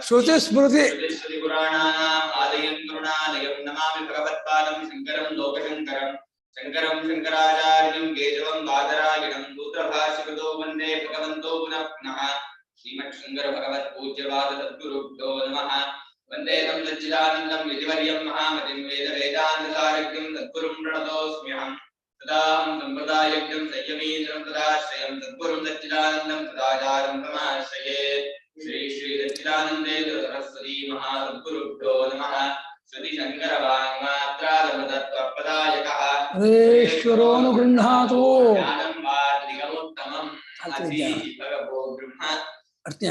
ಶ್ರುತಿ ಸ್ಮೃತಿ ಶಂಕರಂ ಶಂಕರಾಚಾರ್ಯಂ ಕೇಶವಂ ಬಾದರಾಯಣಂ ಸೂತ್ರಭಾಷ್ಯಕೃತೋ ವಂದೇ ಭಗವಂತೋ ಪುನಃ ಪುನಃ ಶ್ರೀಮತ್ ಶಂಕರ ಭಗವತ್ ಪೂಜ್ಯಪಾದ ಸದ್ಗುರುಭ್ಯೋ ನಮಃ ವಂದೇ ತಂ ಸಚ್ಚಿದಾನಂದಂ ಯತಿವರ್ಯಂ ಮಹಾಮತಿಂ ವೇದ ವೇದಾಂತಸಾರಜ್ಞಂ ಸದ್ಗುರುಂ ಪ್ರಣತೋಸ್ಮ್ಯಹಂ ಸದಾಹಂ ಸಂಪ್ರದಾಯಜ್ಞಂ ಸಂಯಮೀಂದ್ರಂ ತದಾಶ್ರಯಂ ಸದ್ಗುರುಂ ಸಚ್ಚಿದಾನಂದಂ ಸದಾಚಾರಂ ತಮಾಶ್ರಯೇ ಶ್ರೀ ಶ್ರೀ ಸಚ್ಚಿದಾನಂದೇಂದ್ರ ಸರಸ್ವತಿ ಮಹಾಸದ್ಗುರುಭ್ಯೋ ನಮಃ ಶ್ರುತಿ ಶಂಕರ ವಾಂಗ್ಮಾತ್ರಾದಮೃತತ್ವಪದಾಯಕಃ ಹರೇಶ್ವರೋನು ಗೃಹಾತೋ ಜ್ಞಾನಂ ವಾದಿಗಮುತ್ತಮಂ ಅತೀ ಭಗವೋ ಬ್ರಹ್ಮ ಅರ್ಥ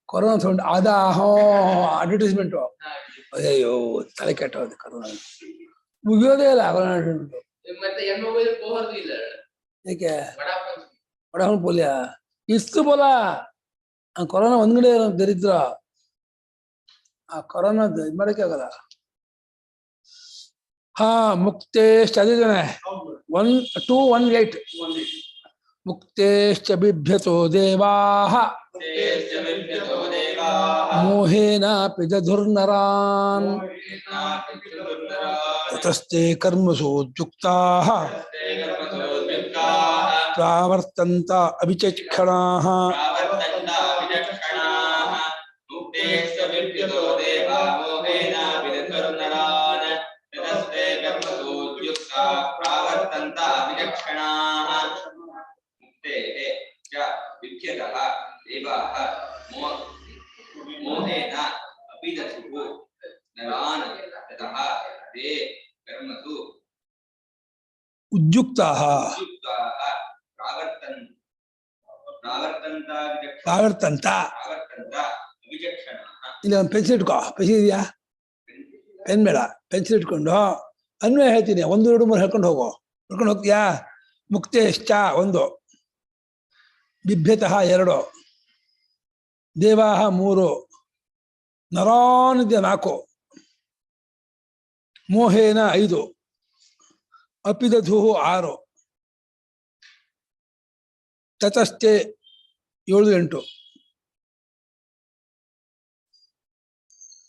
ಕೊರೋನಾ ಸೌಂಡ್ ಅದಾ ಅಡ್ವರ್ಟೈಸ್ಮೆಂಟ್ ಅಯ್ಯೋ ತಲೆ ಕೆಟ್ಟೋದು ಕೊರೋನಾ ಮುಗಿಯೋದೇ ಇಲ್ಲ ಕೊರೋನಾ ಮತ್ತೆ ಮೊಬೈಲ್ ಪೋಹರ್ದು ಇಲ್ಲ ಏಕೆ ಬಡಾಪನ್ ಪೋಲಿಯ ಇಷ್ಟು ಬೋಲ ಕೊರೋನಾ ಒಂದ್ಗಡೆ ದರಿದ್ರ ಆ ಕೊರೋನಾ ಇದ್ ಮಾಡಕ್ಕೆ ಆಗಲ್ಲ. ಹಾ ಮುಕ್ತೇಶ್ಚ ಅದಿದ್ದಾನೆ 1:18 ಮುಕ್ತೇಶ್ಚ ಬಿಭ್ಯತೋ ದೇವಾಃ ಮೋಹೇನಾಪಿ ದಧುರ್ನರಾನ್ ತತಸ್ತೆ ಕರ್ಮಸು ಉದ್ಯುಕ್ತಾಃ ಪ್ರಾವರ್ತಂತ ಅವಿಚಕ್ಷಣಾಃ ಮೋಹೇನ ಅಪಿದಧುಃ ನರಾನ್ ತತಃ ತೇ ಕರ್ಮಸು ಉದ್ಯುಕ್ತಾಃ ಪ್ರಾವರ್ತಂತ ಇಲ್ಲಿ ಒಂದು ಪೆನ್ಸಿಲ್ ಇಟ್ಕೋ. ಪೆನ್ಸಿಲ್ ಇದೆಯಾ? ಪೆನ್ ಬೇಡ, ಪೆನ್ಸಿಲ್ ಇಟ್ಕೊಂಡು ಅನ್ವಯ ಹೇಳ್ತೀನಿ. 1, 2, 3 ಹೇಳ್ಕೊಂಡು ಹೋಗ್ತೀಯಾ? ಮುಕ್ತೇಶ್ಚ 1, ಬಿಭ್ಯತಃ 2, ದೇವಾಃ 3, ನರಾನಿದ್ಯ 4, ಮೋಹೇನ 5, ಅಪಿದಧುಃ 6, ತತಸ್ಥೆ 7, 8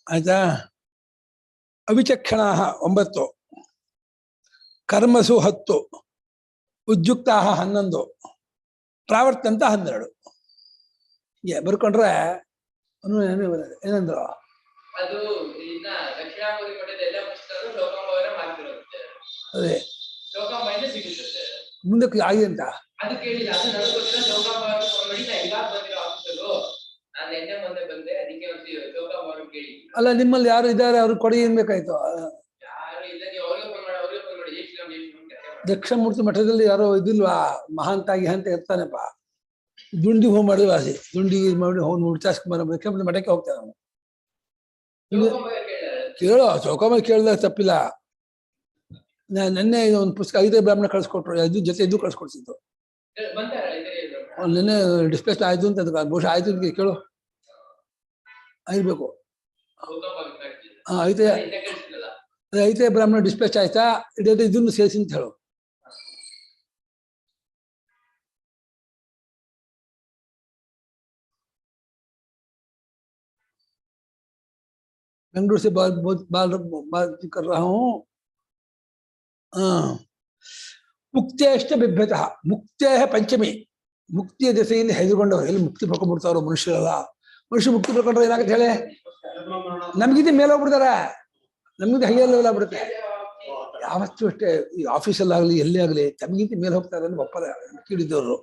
ಆಯ್ತಾ. ಅವಿಚಕ್ಷಣಾಃ 9, ಕರ್ಮಸು 10, ಉದ್ಯುಕ್ತಾಃ 11, ಪ್ರಾವರ್ತಂತ 12. ಬರ್ಕೊಂಡ್ರೆ ಏನಂದ್ರು ಅದು ಇನ್ನ ದಕ್ಷಿಣಾಮೂರ್ತಿ ಮಠದ ಎಲ್ಲ ಪುಸ್ತಕಗಳು ಶ್ಲೋಕಂಬವರ ಮಾಡ್ತಿರುತ್ತೆ. ಅದೇ ಶ್ಲೋಕಂಬ ಸಿಗುತ್ತೆ ಮುಂದಕ್ಕೆ ಆಗಿದೆ ಅಂತ ಅದು ಕೇಳಿಲ್ಲ. ಅದು ನನಗೆ ಗೊತ್ತಿಲ್ಲ. ಶ್ಲೋಕಂಬವರ ನಡೀತಾ ಇವಾಗ ಬಂದಿರೋ ಆಫೀಸರು ನಾನು ಎಣ್ಣೆ ಮುಂದೆ ಬಂದೆ. ಅದಕ್ಕೆ ಒಂದು ಶ್ಲೋಕಂಬವರ ಕೇಳಿ. ಅಲ್ಲ ನಿಮ್ಮಲ್ಲಿ ಯಾರು ಇದ್ದಾರೆ ಅವ್ರು ಕೊಡಿ ಏನ್ಬೇಕಾಯ್ತು? ಯಾರು ಇಲ್ಲ, ನೀವು ಅವ್ರಿಗೆ ಫೋನ್ ಮಾಡಿ ದಕ್ಷಿಣಮೂರ್ತಿ ಮಠದಲ್ಲಿ ಯಾರೋ ಇದಿಲ್ವಾ ಮಹಾಂತಾಗಿ ಅಂತ ಇರ್ತಾನೆಪ್ಪ. ದುಂಡಿ ಹೋಗಿ ಮಾಡಿದ ವಾಸಿ ದುಂಡಿ ಮಾಡಿ ಹೋಗಿ ಮುಡ್ಚಾಸ್ಕೊಂಬರ ದಕ್ಷಿಣಮೂರ್ತಿ ಮಠಕ್ಕೆ ಹೋಗ್ತಾನೆ ಅವನು. ಕೇಳೋ ಚೌಕಾಮಲ್ಲಿ ಕೇಳಿದಾಗ ತಪ್ಪಿಲ್ಲ. ನೆನ್ನೆ ಒಂದು ಪುಸ್ತಕ 5 ಬ್ರಾಹ್ಮಣ ಕಳ್ಸಿಕೊಟ್ರು. ಜೊತೆ ಇದು ಕಳ್ಸಿಕೊಡ್ತಿದ್ದು. ನೆನ್ನೆ ಡಿಸ್ಪ್ಲೇಸ್ ಆಯ್ತು ಅಂತ ಬಹುಶಃ ಆಯ್ತು ಅಂತ ಕೇಳು. ಆಗಿರ್ಬೇಕು. ಐತೆ ಬ್ರಾಹ್ಮಣ ಡಿಸ್ಪ್ಲೇಸ್ ಆಯ್ತಾ ಇದೇ ಇದನ್ನು ಸೇರಿಸಿ ಅಂತ ಹೇಳು. बेंगलुरु से बात कर रहा हूँ. ಮುಕ್ತಿಯಷ್ಟ ಬಿಭ್ಯತಃ ಮುಕ್ತಿಯ ಪಂಚಮಿ. ಮುಕ್ತಿಯ ದೆಸೆಯಿಂದ ಹೆದರ್ಕೊಂಡವ್ರು ಎಲ್ಲಿ ಮುಕ್ತಿ ಪಡ್ಕೊಂಡ್ಬಿಡ್ತಾರೋ ಮನುಷ್ಯರಲ್ಲ. ಮನುಷ್ಯ ಮುಕ್ತಿ ಪಡ್ಕೊಂಡ್ರೆ ಏನಾಗುತ್ತೆ ಹೇಳಿ? ನಮ್ಗಿಂತ ಮೇಲೆ ಹೋಗ್ಬಿಡ್ತಾರೆ. ನಮ್ಗಿಂತ ಹೈಯಲ್ಲ ಬಿಡುತ್ತೆ. ಯಾವತ್ತೂ ಅಷ್ಟೇ ಈ ಆಫೀಸಲ್ಲಾಗಲಿ ಎಲ್ಲೇ ಆಗಲಿ ತಮಗಿಂತ ಮೇಲೆ ಹೋಗ್ತಾರೆ ಅಂದ್ರೆ ಒಪ್ಪದ ಕೀಳಿದ್ದವರು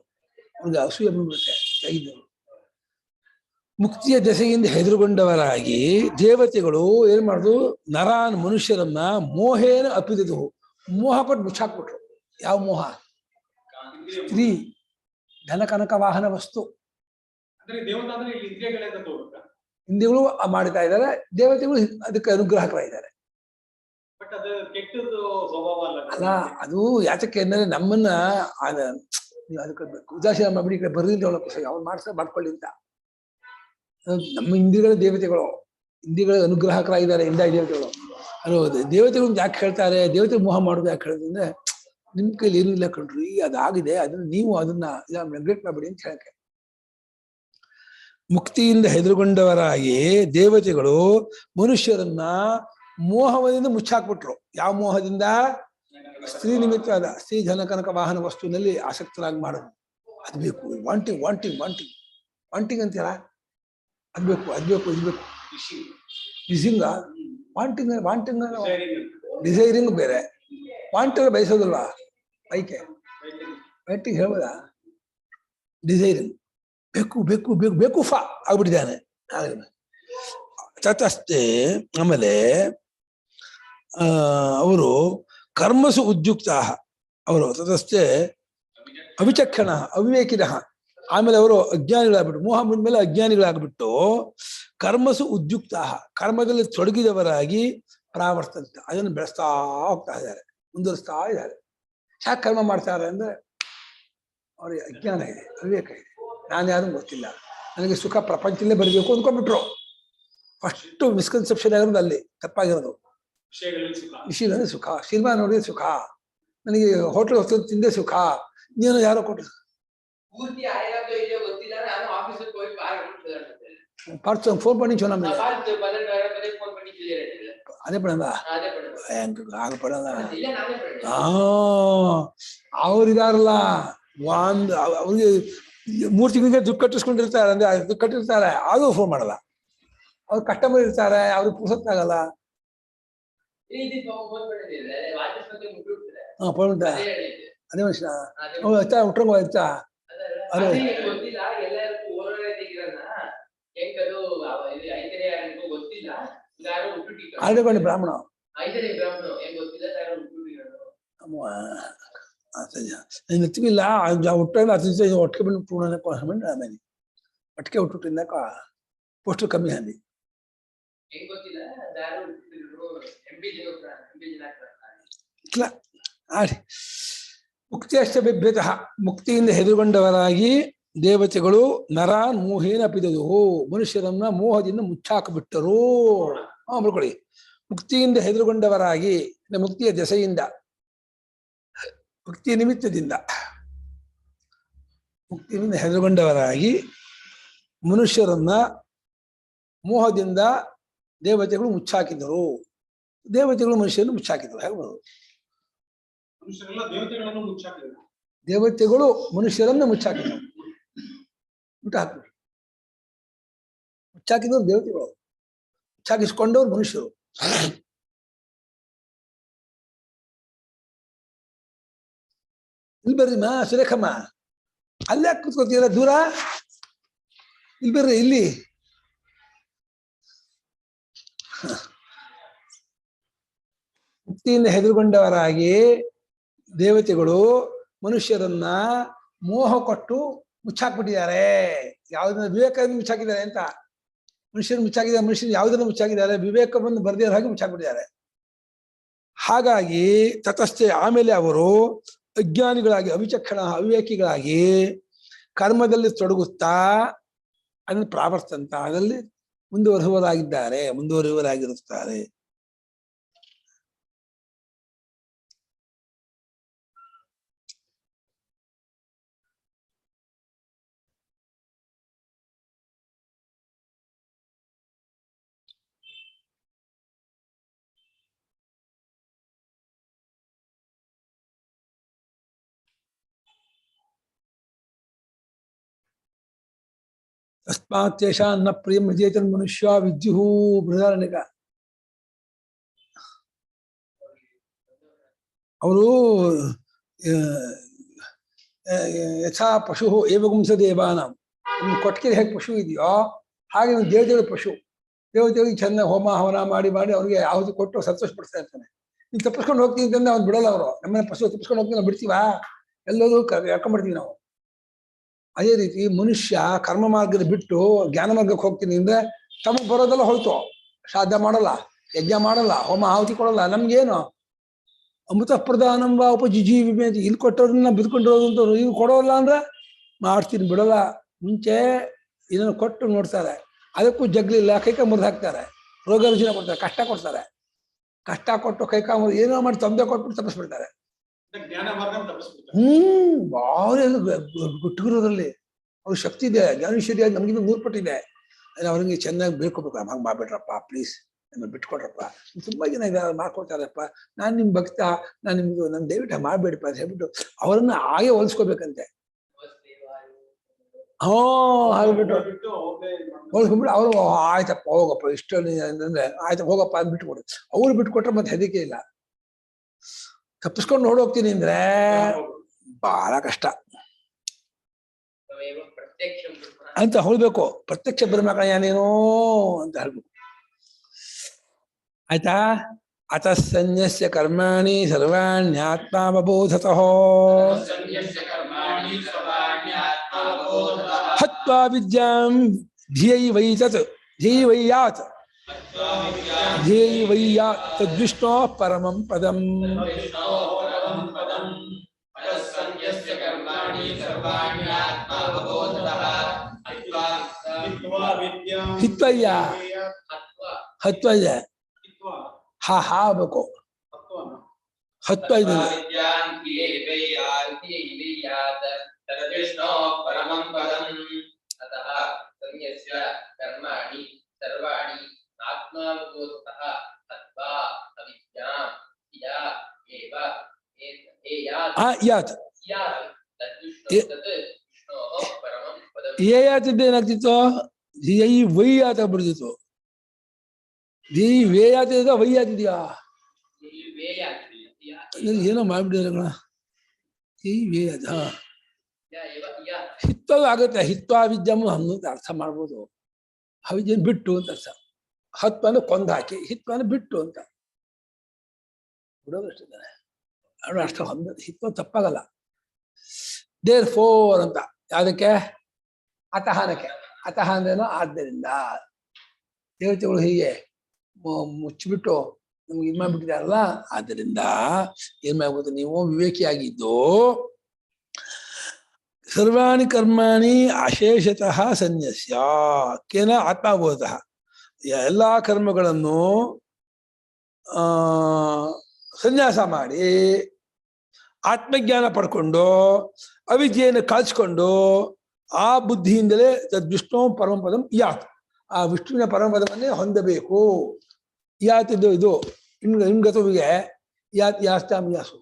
ಅವ್ರಿಗೆ ಅಸೂಯೆ ಬಂದ್ಬಿಡುತ್ತೆ. ತೆಗಿದ್ದವರು ಮುಕ್ತಿಯ ದೆಸೆಯಿಂದ ಹೆದರುಗೊಂಡವರಾಗಿ ದೇವತೆಗಳು ಏನ್ ಮಾಡುದು? ನರಾನ್ ಮನುಷ್ಯರನ್ನ ಮೋಹೇನ ಅಪಿದದು ಮೋಹ ಕೊಟ್ಟು ಮುಚ್ಚಾಕ್ಬಿಟ್ರು. ಯಾವ ಮೋಹ? ಸ್ತ್ರೀ, ಧನ ಕನಕ ವಾಹನ ವಸ್ತು. ಇಂದ್ರಿಯಗಳು ಮಾಡ್ತಾ ಇದ್ದಾರೆ, ದೇವತೆಗಳು ಅದಕ್ಕೆ ಅನುಗ್ರಾಹಕರಾಗಿದ್ದಾರೆ. ಅಲ್ಲ ಅದು ಯಾತಕ್ಕೆ ಅಂದ್ರೆ ನಮ್ಮನ್ನ ಅದಕ್ಕೆ ಉದಾಸೀನ ಮಾಡ್ಬಿಡಿ ಕಡೆ ಬರ್ರಿ ಅಂತ ಹೇಳೋಕ್ಕೋಸ್ಕರ ಅವ್ರು ಮಾಡ್ಕೊಳ್ಳಿ ಅಂತ. ನಮ್ಮ ಇಂದ್ರಿಯಗಳ ದೇವತೆಗಳು, ಇಂದ್ರಿಯಗಳ ಅನುಗ್ರಾಹಕರಾಗಿದ್ದಾರೆ ಇಂದ ದೇವತೆಗಳು ಅನ್ನೋದು. ದೇವತೆಗಳು ಯಾಕೆ ಹೇಳ್ತಾರೆ? ದೇವತೆ ಮೋಹ ಮಾಡೋದು ಯಾಕೆ ಹೇಳೋದು ಅಂದ್ರೆ ನಿಮ್ ಕೈಲಿ ಏನೂ ಇಲ್ಲ ಕಣ್ರಿ, ಅದಾಗಿದೆ, ಅದನ್ನ ನೀವು ಅದನ್ನ ನೆಗ್ಲೆಕ್ಟ್ ಮಾಡಬೇಡಿ ಅಂತ ಹೇಳಕ್ಕೆ. ಮುಕ್ತಿಯಿಂದ ಹೆದರುಗೊಂಡವರಾಗಿ ದೇವತೆಗಳು ಮನುಷ್ಯರನ್ನ ಮೋಹದಿಂದ ಮುಚ್ಚಾಕ್ಬಿಟ್ರು. ಯಾವ ಮೋಹದಿಂದ? ಸ್ತ್ರೀ ನಿಮಿತ್ತವಾದ ಸ್ತ್ರೀ ಜನಕನಕ ವಾಹನ ವಸ್ತುವಿನಲ್ಲಿ ಆಸಕ್ತರಾಗಿ ಮಾಡೋದು. ಅದ್ ಬೇಕು, ವಾಂಟಿಂಗ್ ವಾಂಟಿಂಗ್ ವಾಂಟಿಂಗ್ ವಾಂಟಿಂಗ್ ಅಂತೀರ, ಅದ್ಬೇಕು ಅದ್ಬೇಕು ಇದ್ಬೇಕು. ಡಿಸಿಂಗ ವಾಂಟಿಂಗ್ ವಾಂಟಿಂಗ್ ಡಿಸೈರಿಂಗ್ ಬೇರೆ, ವಾಂಟೆಲ್ಲ ಬಯಸೋದಲ್ವಾ, ಬೈಕೆ ವೈಟಿಂಗ್ ಹೇಳ್ಬೋದಾ? ಡಿಸೈರಿಂಗ್ ಬೇಕು ಬೇಕು ಬೇಕು ಬೇಕು ಫಾ ಆಗ್ಬಿಟ್ಟಿದ್ದಾನೆ. ತತಸ್ಥೆ ಆಮೇಲೆ ಅವರು ಕರ್ಮಸು ಉದ್ಯುಕ್ತ, ಅವರು ತತಸ್ಥೆ ಅವಿಚಕ್ಷಣ ಅವಿವೇಕಿನ, ಆಮೇಲೆ ಅವರು ಅಜ್ಞಾನಿಗಳಾಗ್ಬಿಟ್ಟು, ಮೋಹ ಮೇಲೆ ಅಜ್ಞಾನಿಗಳಾಗ್ಬಿಟ್ಟು ಕರ್ಮಸು ಉದ್ಯುಕ್ತ, ಕರ್ಮದಲ್ಲಿ ತೊಡಗಿದವರಾಗಿ ಪ್ರಾವರ್ತಂತ, ಅದನ್ನು ಬೆಳೆಸ್ತಾ ಹೋಗ್ತಾ ಇದ್ದಾರೆ, ಮುಂದುವರಿಸ್ತಾ ಇದ್ದಾರೆ. ಯಾಕೆ ಕರ್ಮ ಮಾಡ್ತಾರೆ ಅಂದ್ರೆ ಅವ್ರಿಗೆ ಅಜ್ಞಾನ ಇದೆ, ಅವಿವೇಕ ಇದೆ. ನಾನು ಯಾರು ಗೊತ್ತಿಲ್ಲ, ನನಗೆ ಸುಖ ಪ್ರಪಂಚದಲ್ಲೇ ಬರಬೇಕು ಅಂದ್ಕೊಂಡ್ಬಿಟ್ರು. ಫಸ್ಟ್ ಮಿಸ್ಕನ್ಸೆಪ್ಷನ್ ಆಗಿರೋದು ಅಲ್ಲಿ, ತಪ್ಪಾಗಿರೋದು. ವಿಷಯದಲ್ಲಿ ಸುಖ, ಸಿನಿಮಾ ನೋಡಿದ್ರೆ ಸುಖ, ನನಗೆ ಹೋಟೆಲ್ ಹೊಸ ತಿಂದೆ ಸುಖ, ನೀನು ಯಾರೋ ಕೊಟ್ಟರು பார்த்து ஃபோன் பண்ணி சொன்னாங்க. அதே படம் தான் ஆகப்படாத ಅವ್ರು ಇದಾರಲ್ಲ, ಒಂದು ಅವ್ರಿಗೆ 3 ತಿಂಗಳಿಗೆ ದುಡ್ಡು ಕಟ್ಟಿಸ್ಕೊಂಡಿರ್ತಾರೆ, ಅಂದ್ರೆ ದುಡ್ಡು ಕಟ್ಟಿರ್ತಾರೆ, ಅದು ಫೋನ್ ಮಾಡಲ್ಲ. ಅವ್ರು ಕಸ್ಟಮರ್ ಇರ್ತಾರೆ, ಅವ್ರಿಗೆ ಪುಸತ್ತಾಗಲ್ಲ. ಅದೇ ಮನುಷ್ಯ ಉಟ್ರಂಗ ಆಯ್ತಾ ಅದೇ ಆಳ್ಕೊಂಡು ಬ್ರಾಹ್ಮಣ ನೆತ್ತಿಗಿಲ್ಲ ಹುಟ್ಟಿಲ್ಲ, ಒಟ್ಟಿಗೆ ಬಂದು ಪೂರ್ಣ ಆಮೇಲೆ ಒಟ್ಟಿಗೆ ಹುಟ್ಟುಟ್ಟಿಂದ ಪೋಸ್ಟರ್ ಕಮ್ಮಿ ಹಂದಿ ಇಲ್ಲ ಆಡಿ. ಮುಕ್ತಿಯಷ್ಟ ಬಿಭ್ಯತ, ಮುಕ್ತಿಯಿಂದ ಹೆದರುಗೊಂಡವರಾಗಿ ದೇವತೆಗಳು ನರಾನ್ ಮೋಹೇನ ಪಿದದು, ಮನುಷ್ಯರನ್ನ ಮೋಹದಿಂದ ಮುಚ್ಚಾಕಿಬಿಟ್ಟರು. ಬರ್ಕೊಳ್ಳಿ. ಮುಕ್ತಿಯಿಂದ ಹೆದರುಗೊಂಡವರಾಗಿ, ಮುಕ್ತಿಯ ದೆಸೆಯಿಂದ, ಮುಕ್ತಿಯ ನಿಮಿತ್ತದಿಂದ, ಮುಕ್ತಿಯಿಂದ ಹೆದರುಗೊಂಡವರಾಗಿ ಮನುಷ್ಯರನ್ನ ಮೋಹದಿಂದ ದೇವತೆಗಳು ಮುಚ್ಚಾಕಿದರು. ದೇವತೆಗಳು ಮನುಷ್ಯರನ್ನು ಮುಚ್ಚಾಕಿದರು. ಹೇಗೆ ಬರೋದು? ದೇವತೆಗಳು ಮನುಷ್ಯರನ್ನ ಮುಚ್ಚಾಕಿದರು, ಹಾಕ್ಬಿಟ್ಟು ಮುಚ್ಚಾಕಿದವರು ದೇವತೆಗಳು, ಮುಚ್ಚಾಕಿಸ್ಕೊಂಡವ್ರು ಮನುಷ್ಯರು. ಇಲ್ಲಿ ಬರ್ರಿ ಸುರೇಖಮ್ಮ, ಅಲ್ಲೇ ಕೂತ್ಕೋತೀರ ದೂರ, ಇಲ್ಲಿ ಬರ್ರಿ ಇಲ್ಲಿ. ಮುಕ್ತಿಯಿಂದ ಹೆದರುಗೊಂಡವರಾಗಿ ದೇವತೆಗಳು ಮನುಷ್ಯರನ್ನ ಮೋಹ ಕೊಟ್ಟು ಮುಚ್ಚಾಕ್ಬಿಟ್ಟಿದ್ದಾರೆ. ಯಾವ್ದನ್ನ ವಿವೇಕದಿಂದ ಮುಚ್ಚಾಕಿದ್ದಾರೆ ಅಂತ, ಮನುಷ್ಯರು ಮುಚ್ಚಾಕಿದ್ದಾರೆ, ಮನುಷ್ಯರು ಯಾವುದನ್ನು ಮುಚ್ಚಾಕಿದ್ದಾರೆ, ವಿವೇಕವನ್ನು ಬರೆದಿರೋ ಹಾಗೆ ಮುಚ್ಚಾಕ್ಬಿಟ್ಟಿದ್ದಾರೆ. ಹಾಗಾಗಿ ತತಸ್ಥೆ ಆಮೇಲೆ ಅವರು ಅಜ್ಞಾನಿಗಳಾಗಿ, ಅವಿಚಕ್ಷಣ ಅವಿವೇಕಿಗಳಾಗಿ ಕರ್ಮದಲ್ಲಿ ತೊಡಗುತ್ತಾ ಅದನ್ನು ಪ್ರಾವರ್ತಂತ, ಅದರಲ್ಲಿ ಮುಂದುವರಿಯುವರಾಗಿರುತ್ತಾರೆ. ತಸ್ಮಾತ್ ನ ಪ್ರಿಯಂ ವಿಜೇತನ್ ಮನುಷ್ಯ ವಿದ್ಯು ಬೃಹದಾರಣ್ಯಕ. ಅವರು ಯಥಾ ಪಶು ಏವಗುಂಸ ದೇವಾನಾಂ, ಕೊಟ್ಟಿಗೆ ಹೇಗೆ ಪಶು ಇದೆಯೋ ಹಾಗೆ ದೇವತೆಗಳು ಪಶು. ದೇವತೆಗಳಿಗೆ ಚೆಂದ ಹೋಮ ಹವನ ಮಾಡಿ ಮಾಡಿ ಅವ್ರಿಗೆ ಯಾವ್ದು ಕೊಟ್ಟು ಸಂತೋಷ ಪಡಿಸ್ತಾ ಇರ್ತಾನೆ. ನೀನು ತಪ್ಪಿಸ್ಕೊಂಡು ಹೋಗ್ತೀನಿ ಅಂತಂದ್ರೆ ಅವ್ನು ಬಿಡಲ್ಲ. ಅವರು ನಮ್ಮನೆ ಪಶು ತಪ್ಪಿಸ್ಕೊಂಡು ಹೋಗ್ತೀನಿ, ನಾವು ಬಿಡ್ತೀವಾ? ಎಲ್ಲರೂ ಕರ್ಕೊಂಡ್ಬಿಡ್ತೀವಿ ನಾವು. ಅದೇ ರೀತಿ ಮನುಷ್ಯ ಕರ್ಮ ಮಾರ್ಗದ ಬಿಟ್ಟು ಜ್ಞಾನ ಮಾರ್ಗಕ್ಕೆ ಹೋಗ್ತೀನಿ ಅಂದ್ರೆ ತಮಗೆ ಬರೋದೆಲ್ಲ ಹೋಯ್ತು. ಶ್ರಾದ್ದ ಮಾಡಲ್ಲ, ಯಜ್ಞ ಮಾಡಲ್ಲ, ಹೋಮ ಆಹುತಿ ಕೊಡಲ್ಲ. ನಮ್ಗೇನು ಅಮೃತ ಪ್ರಧಾನಂಬ ಉಪಜಿಜೀವಿ ಅಂತ ಇಲ್ಲಿ ಕೊಟ್ಟವ್ರನ್ನ ಬಿದ್ಕೊಂಡಿರೋದು ಅಂತ ಇವ್ರು ಕೊಡೋಲ್ಲ ಅಂದ್ರೆ ಮಾಡ್ತೀನಿ ಬಿಡಲ್ಲ. ಮುಂಚೆ ಇದನ್ನು ಕೊಟ್ಟು ನೋಡ್ತಾರೆ, ಅದಕ್ಕೂ ಜಗ್ಲಿಲ್ಲ, ಕೈಕ ಮುರಿದು ಹಾಕ್ತಾರೆ, ರೋಗ ರುಜಿನ ಕೊಡ್ತಾರೆ, ಕಷ್ಟ ಕೊಡ್ತಾರೆ. ಕಷ್ಟ ಕೊಟ್ಟು ಕೈಕ ಮುರಿದು ಏನೋ ಮಾಡಿ ತೊಂದರೆ ಕೊಟ್ಬಿಟ್ಟು ತಪ್ಪಿಸ್ಬಿಡ್ತಾರೆ. ಜ್ಞಾನ ಮಾರ್ಗ ತಪ್ಪಿಸ್ಬಿಡ್ತಾರೆ. ಭಾರಿ ಗುಟ್ಟುಗಿರೋದ್ರಲ್ಲಿ ಅವ್ರ ಶಕ್ತಿ ಇದೆ. ಜ್ಞಾನೇಶ್ವರಿ ನಮ್ಗಿಂತ 100 ಪಟ್ಟಿದೆ. ಅವ್ರಿಗೆ ಚೆನ್ನಾಗಿ ಬೇಡ್ಕೋಬೇಕು, ಹಂಗೆ ಮಾಡ್ಬಿಟ್ರಪ್ಪ ಪ್ಲೀಸ್, ನಮ್ಮನ್ನು ಬಿಟ್ಕೊಡ್ರಪ್ಪ, ತುಂಬಾ ಜನ ಇದ್ದಾರೆ ಮಾಡ್ಕೊಡ್ತಾರಪ್ಪ, ನಾನು ನಿಮ್ ಭಕ್ತ, ನಾನು ನಿಮ್ದು ನನ್ ದಯವಿಟ್ಟು ಮಾಡ್ಬೇಡಪ್ಪ ಅಂತ ಹೇಳ್ಬಿಟ್ಟು ಅವ್ರನ್ನ ಹಾಗೆ ಹೋಲಿಸ್ಕೋಬೇಕಂತೆ. ಹಾಗ್ಬಿಟ್ಟು ಹೋಲಿಸ್ಕೊಂಡ್ಬಿಟ್ಟು ಅವರು ಆಯ್ತಪ್ಪ ಹೋಗಪ್ಪ ಇಷ್ಟ ಅಂದ್ರೆ ಆಯ್ತು ಹೋಗಪ್ಪ ಅಂತ ಬಿಟ್ಕೊಡು. ಅವ್ರು ಬಿಟ್ಕೊಟ್ರೆ ಮತ್ತೆ ಹೆದರಿಕೆ ಇಲ್ಲ. ತಪ್ಪಿಸ್ಕೊಂಡು ನೋಡೋಗ್ತೀನಿ ಅಂದ್ರೆ ಬಹಳ ಕಷ್ಟ ಅಂತ ಹೇಳ್ಬೇಕು. ಪ್ರತ್ಯಕ್ಷ ಬ್ರಹ್ಮ ಏನೇನೋ ಅಂತ ಹೇಳ್ಬೇಕು. ಆಯ್ತಾ? ಅತಃ ಸನ್ಯಸ್ಯ ಕರ್ಮಾಣಿ ಸರ್ವಾಣ್ಯಾತ್ಮಾವಬೋಧತಃ ಹತ್ವಾ ವಿದ್ಯಾಂ ಧ್ಯೇಯವೈತತ್ ಧ್ಯೇಯವೈಯಾತ್ ಧ್ಯೇಯವೈಯಾತ್ ತದ್ವಿಷ್ಣೋ ಪರಮಂ ಪದಂ. ಹಿತ್ವಯ್ಯ ಹತ್ವಯ್ಯ ಹಾ ಹಾಬೇಕು ಹತ್ವ ಇದೆ. ಏನಾಗ್ತಿತ್ತು? ಧಿಯೈ ವೈ ಆತ ಬಿಡ್ತಿತ್ತು. ಧಿ ವೇ ಆತಿದ ವೈ ಆತಿದ್ಯಾ? ಏನೋ ಮಾಡ್ಬಿಟ್ಟಿದ್ರ ಹಿತ್ವ ಆಗುತ್ತೆ. ಹಿತ್ವಾ ವಿದ್ಯಮ್ ಅಂತ ಅರ್ಥ ಮಾಡ್ಬೋದು. ಅವಿದ್ಯನ್ ಬಿಟ್ಟು ಅಂತ ಅರ್ಥ. ಹತ್ವನ ಕೊಂದು ಹಾಕಿ, ಹಿತ್ವನ ಬಿಟ್ಟು ಅಂತ ಬಿಡೋದಷ್ಟಿದ್ದಾನೆ. ಅವಳು ಅರ್ಥ ಹೊಂದ ಹಿತ್ವ ತಪ್ಪಾಗಲ್ಲ. ದೇರ್ ಫೋರ್ ಅಂತ ಯಾವುದಕ್ಕೆ? ಅತಹಾನಕ್ಕೆ. ಅತಃ ಅಂದ್ರೇನೋ ಆದ್ದರಿಂದ. ದೇವತೆಗಳು ಹೀಗೆ ಮುಚ್ಚಿಬಿಟ್ಟು ನಮ್ಗೆ ಇದು ಮಾಡ್ಬಿಟ್ಟಿದಾರಲ್ಲ, ಆದ್ದರಿಂದ ಏನ್ ಮಾಡ್ಬೋದು ನೀವು? ವಿವೇಕಿಯಾಗಿದ್ದು ಸರ್ವಾಣಿ ಕರ್ಮಾಣಿ ಅಶೇಷತಃ ಸನ್ಯಸ್ಯ ಕೇನ ಆತ್ಮಬೋಧಃ, ಎಲ್ಲಾ ಕರ್ಮಗಳನ್ನು ಸನ್ಯಾಸ ಮಾಡಿ ಆತ್ಮಜ್ಞಾನ ಪಡ್ಕೊಂಡು ಅವಿದ್ಯೆಯನ್ನು ಕಳ್ಸ್ಕೊಂಡು ಆ ಬುದ್ಧಿಯಿಂದಲೇ ತದ್ವಿಷ್ಣು ಪರಮಪದಂ ಯಾತ್, ಆ ವಿಷ್ಣುವಿನ ಪರಮಪದವನ್ನೇ ಹೊಂದಬೇಕು. ಯಾತ್ ಇದು ಹಿಂಗತವಿಗೆ ಯಾತ್ ಯಾಸ್ತಾಂ ಯಾಸು.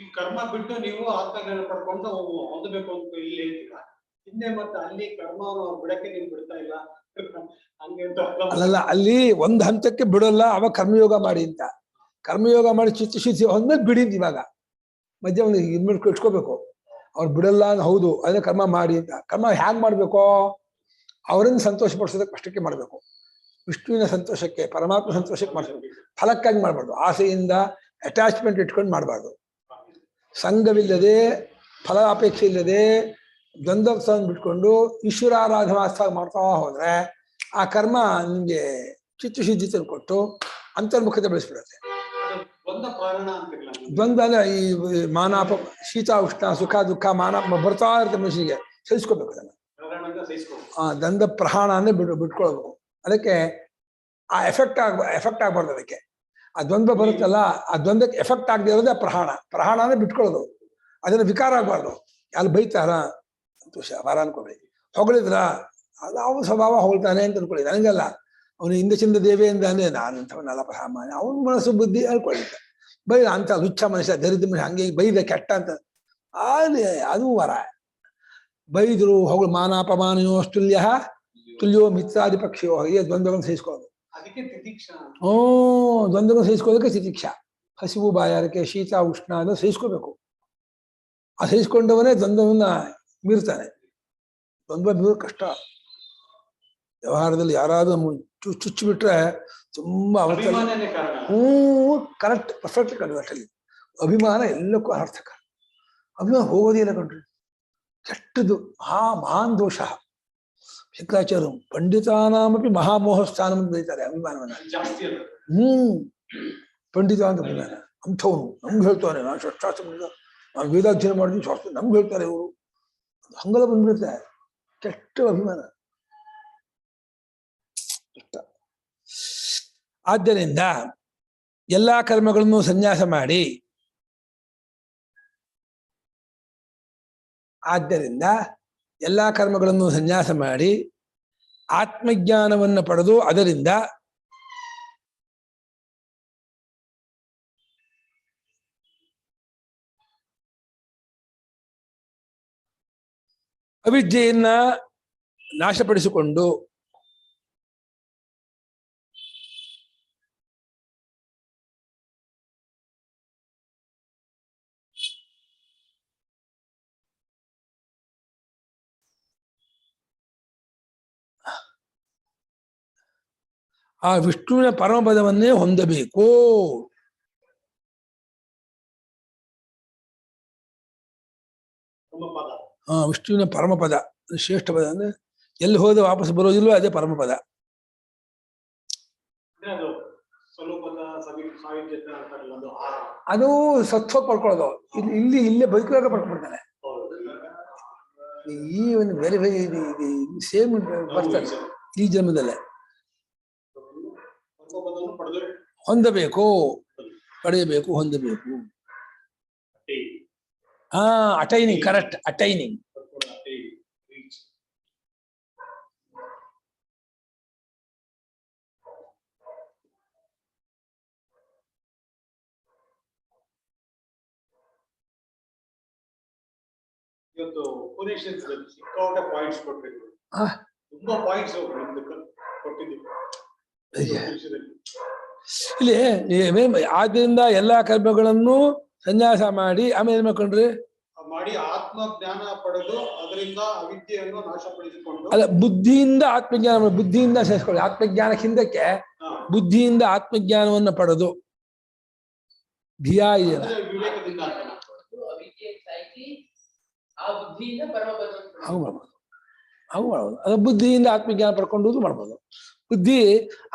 ಈ ಕರ್ಮ ಬಿಟ್ಟು ನೀವು ಆತ್ಮಜ್ಞಾನ ಪಡ್ಕೊಂಡು ಹೊಂದಬೇಕು ಅಂತ ಇಲ್ಲಿ ಹೇಳ್ತೀರಾ. ಹಿಂದೆ ಮತ್ತೆ ಅಲ್ಲಿ ಕರ್ಮವನ್ನು ಬಿಡಕ್ಕೆ ನೀವು ಬಿಡ್ತಾ ಇಲ್ಲ ಹಂಗೆ ಅಲ್ಲಲ್ಲ, ಅಲ್ಲಿ ಒಂದ್ ಹಂತಕ್ಕೆ ಬಿಡೋಲ್ಲ. ಅವಾಗ ಕರ್ಮಯೋಗ ಮಾಡಿ ಅಂತ. ಕರ್ಮಯೋಗ ಮಾಡಿ ಚಿತ್ತಶುದ್ಧಿ ಹೊಂದ್ಮೇಲೆ ಬಿಡಿ ಅಂತ. ಇವಾಗ ಮಧ್ಯ ಒಂದು ಇದ್ಮೇಲೆ ಇಟ್ಕೋಬೇಕು. ಅವ್ರು ಬಿಡಲ್ಲ ಹೌದು, ಅದನ್ನ ಕರ್ಮ ಮಾಡಿ ಅಂತ. ಕರ್ಮ ಹ್ಯಾಂಗ್ ಮಾಡ್ಬೇಕು? ಅವರನ್ನ ಸಂತೋಷ ಪಡಿಸೋದಕ್ಕೆ ಅಷ್ಟಕ್ಕೆ ಮಾಡ್ಬೇಕು. ವಿಷ್ಣುವಿನ ಸಂತೋಷಕ್ಕೆ, ಪರಮಾತ್ಮ ಸಂತೋಷಕ್ಕೆ ಮಾಡ್ಬೇಕು. ಫಲಕ್ಕಾಗಿ ಮಾಡ್ಬಾರ್ದು. ಆಸೆಯಿಂದ ಅಟ್ಯಾಚ್ಮೆಂಟ್ ಇಟ್ಕೊಂಡು ಮಾಡಬಾರ್ದು. ಸಂಘವಿಲ್ಲದೆ, ಫಲ ಅಪೇಕ್ಷೆ ಇಲ್ಲದೆ ದ್ವಂದ್ವ ಬಿಟ್ಕೊಂಡು ಈಶ್ವರಾರಾಧನಾ ಮಾಡ್ತಾ ಹೋದ್ರೆ ಆ ಕರ್ಮ ನಿಮ್ಗೆ ಚಿತ್ತಶುದ್ಧಿ ತಂದು ಕೊಟ್ಟು ಅಂತರ್ಮುಖತೆ ಬೆಳೆಸ್ಬಿಡುತ್ತೆ. ದ್ವಂದ್ವ ಅಂದ್ರೆ ಈ ಮಾನಾಪ, ಶೀತ ಉಷ್ಣ, ಸುಖ ದುಃಖ, ಮಾನ ಬರ್ತಾ ಇರುತ್ತೆ ಮನುಷ್ಯನಿಗೆ. ಸಹಿಸ್ಕೋಬೇಕು ಅದನ್ನ. ದಂದ ಪ್ರಹಾಣ ಅಂದ್ರೆ ಬಿಟ್ಕೊಳ್ಬೇಕು. ಅದಕ್ಕೆ ಆ ಎಫೆಕ್ಟ್ ಆಗ್ಬಾರ್ದು. ಅದಕ್ಕೆ ಆ ದ್ವಂದ್ವ ಬರುತ್ತಲ್ಲ, ಆ ದ್ವಂದ್ವಕ್ಕೆ ಎಫೆಕ್ಟ್ ಆಗದೆ ಇರೋದೇ ಪ್ರಹಾಣ. ಪ್ರಹಾಣ ಅಂದ್ರೆ ಬಿಟ್ಕೊಳ್ಳೋದು. ಅದನ್ನ ವಿಕಾರ ಆಗ್ಬಾರ್ದು. ಅಲ್ಲಿ ಬೈತಾರ ಸಂತೋಷ ವಾರ ಅನ್ಕೊಳ್ರಿ, ಹೊಗಳಿದ್ರ ಅದು ಅವನ ಸ್ವಭಾವ ಹೊಗಳ್ತಾನೆ ಅಂತ ಅನ್ಕೊಳ್ಳಿ. ನನಗಲ್ಲ, ಅವನು ಹಿಂದೆ ಚಿಂದ ದೇವೆಯಿಂದ ಅಂದ್ರೆ ನಾನಂಥವನ್ನೆಲ್ಲ ಸಾಮಾನ್ಯ, ಅವನ ಮನಸ್ಸು ಬುದ್ಧಿ ಅನ್ಕೊಳ್ಳಿ. ಬೈದ ಅಂತ ಹುಚ್ಚ ಮನುಷ್ಯ, ದರಿದ್ರ ಮನುಷ್ಯ, ಹಂಗೆ ಬೈದ ಕೆಟ್ಟ ಅಂತ ಅದು ವರ. ಬೈದ್ರು ಹೊಗಳು ಮಾನಾಪಮಾನಯೋ ತುಲ್ಯ ತುಲ್ಯೋ ಮಿತ್ರಾದಿ ಪಕ್ಷಿಯೋ, ಹೀಗೆ ದ್ವಂದ್ವಗಳನ್ನು ಸಹಿಸ್ಕೊಳ್ಳೋದು. ದ್ವಂದ್ವಗಳನ್ನು ಸಹಿಸ್ಕೊಳ್ಳೋದಕ್ಕೆ ತಿತಿಕ್ಷಾ. ಹಸಿವು ಬಾಯಾರಿಕೆ ಶೀತ ಉಷ್ಣ ಅದನ್ನು ಸಹಿಸ್ಕೋಬೇಕು. ಆ ಸಹಿಸ್ಕೊಂಡವನೇ ದ್ವಂದ್ವವನ್ನ ಮೀರ್ತಾನೆ. ದ್ವಂದ್ವ ಮೀರು ಕಷ್ಟ. ವ್ಯವಹಾರದಲ್ಲಿ ಯಾರಾದ್ರೂ ಚುಚ್ಚು ಬಿಟ್ರೆ ತುಂಬಾ ಕರೆಕ್ಟ್ ಪರ್ಫೆಕ್ಟ್ ಕಂಡು. ಅಭಿಮಾನ ಎಲ್ಲಕ್ಕೂ ಅರ್ಥಕ. ಅಭಿಮಾನ ಹೋಗೋದಿಲ್ಲ ಕಂಡ್ರಿ, ಕೆಟ್ಟದ್ದು. ಮಹಾನ್ ದೋಷ. ಶಂಕರಾಚಾರ್ಯ ಪಂಡಿತಾನಾಮಪಿ ಮಹಾಮೋಹ ಸ್ಥಾನ ಅಂತ ಬರೀತಾರೆ ಅಭಿಮಾನವನ್ನ. ಪಂಡಿತ ಅಂತ ಅಭಿಮಾನ. ಅಂಥವನು ನಮ್ಗೆ ಹೇಳ್ತಾನೆ, ನಾನು ಶಾಸ್ತ್ರ ನಾನು ವೇದಾಧ್ಯಯನ ಮಾಡಿದ್ವಿ, ಶಾಸ್ತ್ರ ನಮ್ಗೆ ಹೇಳ್ತಾರೆ ಇವರು. ಹಂಗೆಲ್ಲ ಬಂದ್ಬಿಡುತ್ತೆ. ಕೆಟ್ಟ ಅಭಿಮಾನ. ಆದ್ದರಿಂದ ಎಲ್ಲಾ ಕರ್ಮಗಳನ್ನು ಸನ್ಯಾಸ ಮಾಡಿ ಆದ್ದರಿಂದ ಎಲ್ಲಾ ಕರ್ಮಗಳನ್ನು ಸನ್ಯಾಸ ಮಾಡಿ ಆತ್ಮಜ್ಞಾನವನ್ನು ಪಡೆದು ಅದರಿಂದ ಅವಿದ್ಯೆಯನ್ನ ನಾಶಪಡಿಸಿಕೊಂಡು ಆ ವಿಷ್ಣುವಿನ ಪರಮಪದವನ್ನೇ ಹೊಂದಬೇಕು. ವಿಷ್ಣುವಿನ ಪರಮಪದ ಶ್ರೇಷ್ಠ ಪದ ಅಂದ್ರೆ ಎಲ್ಲಿ ಹೋದ ವಾಪಸ್ ಬರೋದಿಲ್ವೋ ಅದೇ ಪರಮಪದ. ಅದು ಸತ್ವ ಪಡ್ಕೊಳ್ಳೋದು. ಇಲ್ಲೇ ಬದುಕುವಾಗ ಪಡ್ಕೊಳ್ತಾನೆ. ಈ ಒಂದು ಬೇರೆ ಬೇರೆ ಸೇಮ್ ಬರ್ತಾರೆ ಈ ಜನ್ಮದಲ್ಲೇ. ಹೊಂದಬೇಕು, ಪಡೆಯಬೇಕು, ಹೊಂದಬೇಕು. Attaining, correct, attaining. ಇವತ್ತು ಸಿಕ್ಕಾಪಟ್ಟೆ ಪಾಯಿಂಟ್ಸ್ ಕೊಟ್ಟಿದ್ರು. ತುಂಬಾ ಪಾಯಿಂಟ್ಸ್ ಕೊಟ್ಟಿದ್ದೀವಿ ಇಲ್ಲಿ. ಆದ್ರಿಂದ ಎಲ್ಲಾ ಕರ್ಮಗಳನ್ನು ಸನ್ಯಾಸ ಮಾಡಿ ಆಮೇಲೆ ಏನ್ ಮಾಡ್ಕೊಂಡ್ರಿ? ಮಾಡಿ ಆತ್ಮಜ್ಞಾನ ಪಡೆದು ಅದರಿಂದ ಅವಿದ್ಯೆಯನ್ನು ನಾಶಪಡಿಸಿಕೊಂಡು. ಅಲ್ಲ, ಬುದ್ಧಿಯಿಂದ ಆತ್ಮಜ್ಞಾನ, ಬುದ್ಧಿಯಿಂದ ಸೇರಿಸ್ಕೊಳ್ಳಿ. ಆತ್ಮಜ್ಞಾನಕ್ಕೆ ಹಿಂದಕ್ಕೆ ಬುದ್ಧಿಯಿಂದ ಆತ್ಮಜ್ಞಾನವನ್ನು ಪಡೆದು ಧಿಯಾ ಇದೆಯಲ್ಲ, ವಿವೇಕದಿಂದ ಅವು ಮಾಡ್ಬೋದು. ಅದು ಬುದ್ಧಿಯಿಂದ ಆತ್ಮಜ್ಞಾನ ಪಡ್ಕೊಂಡು ಮಾಡ್ಬೋದು. ಬುದ್ಧಿ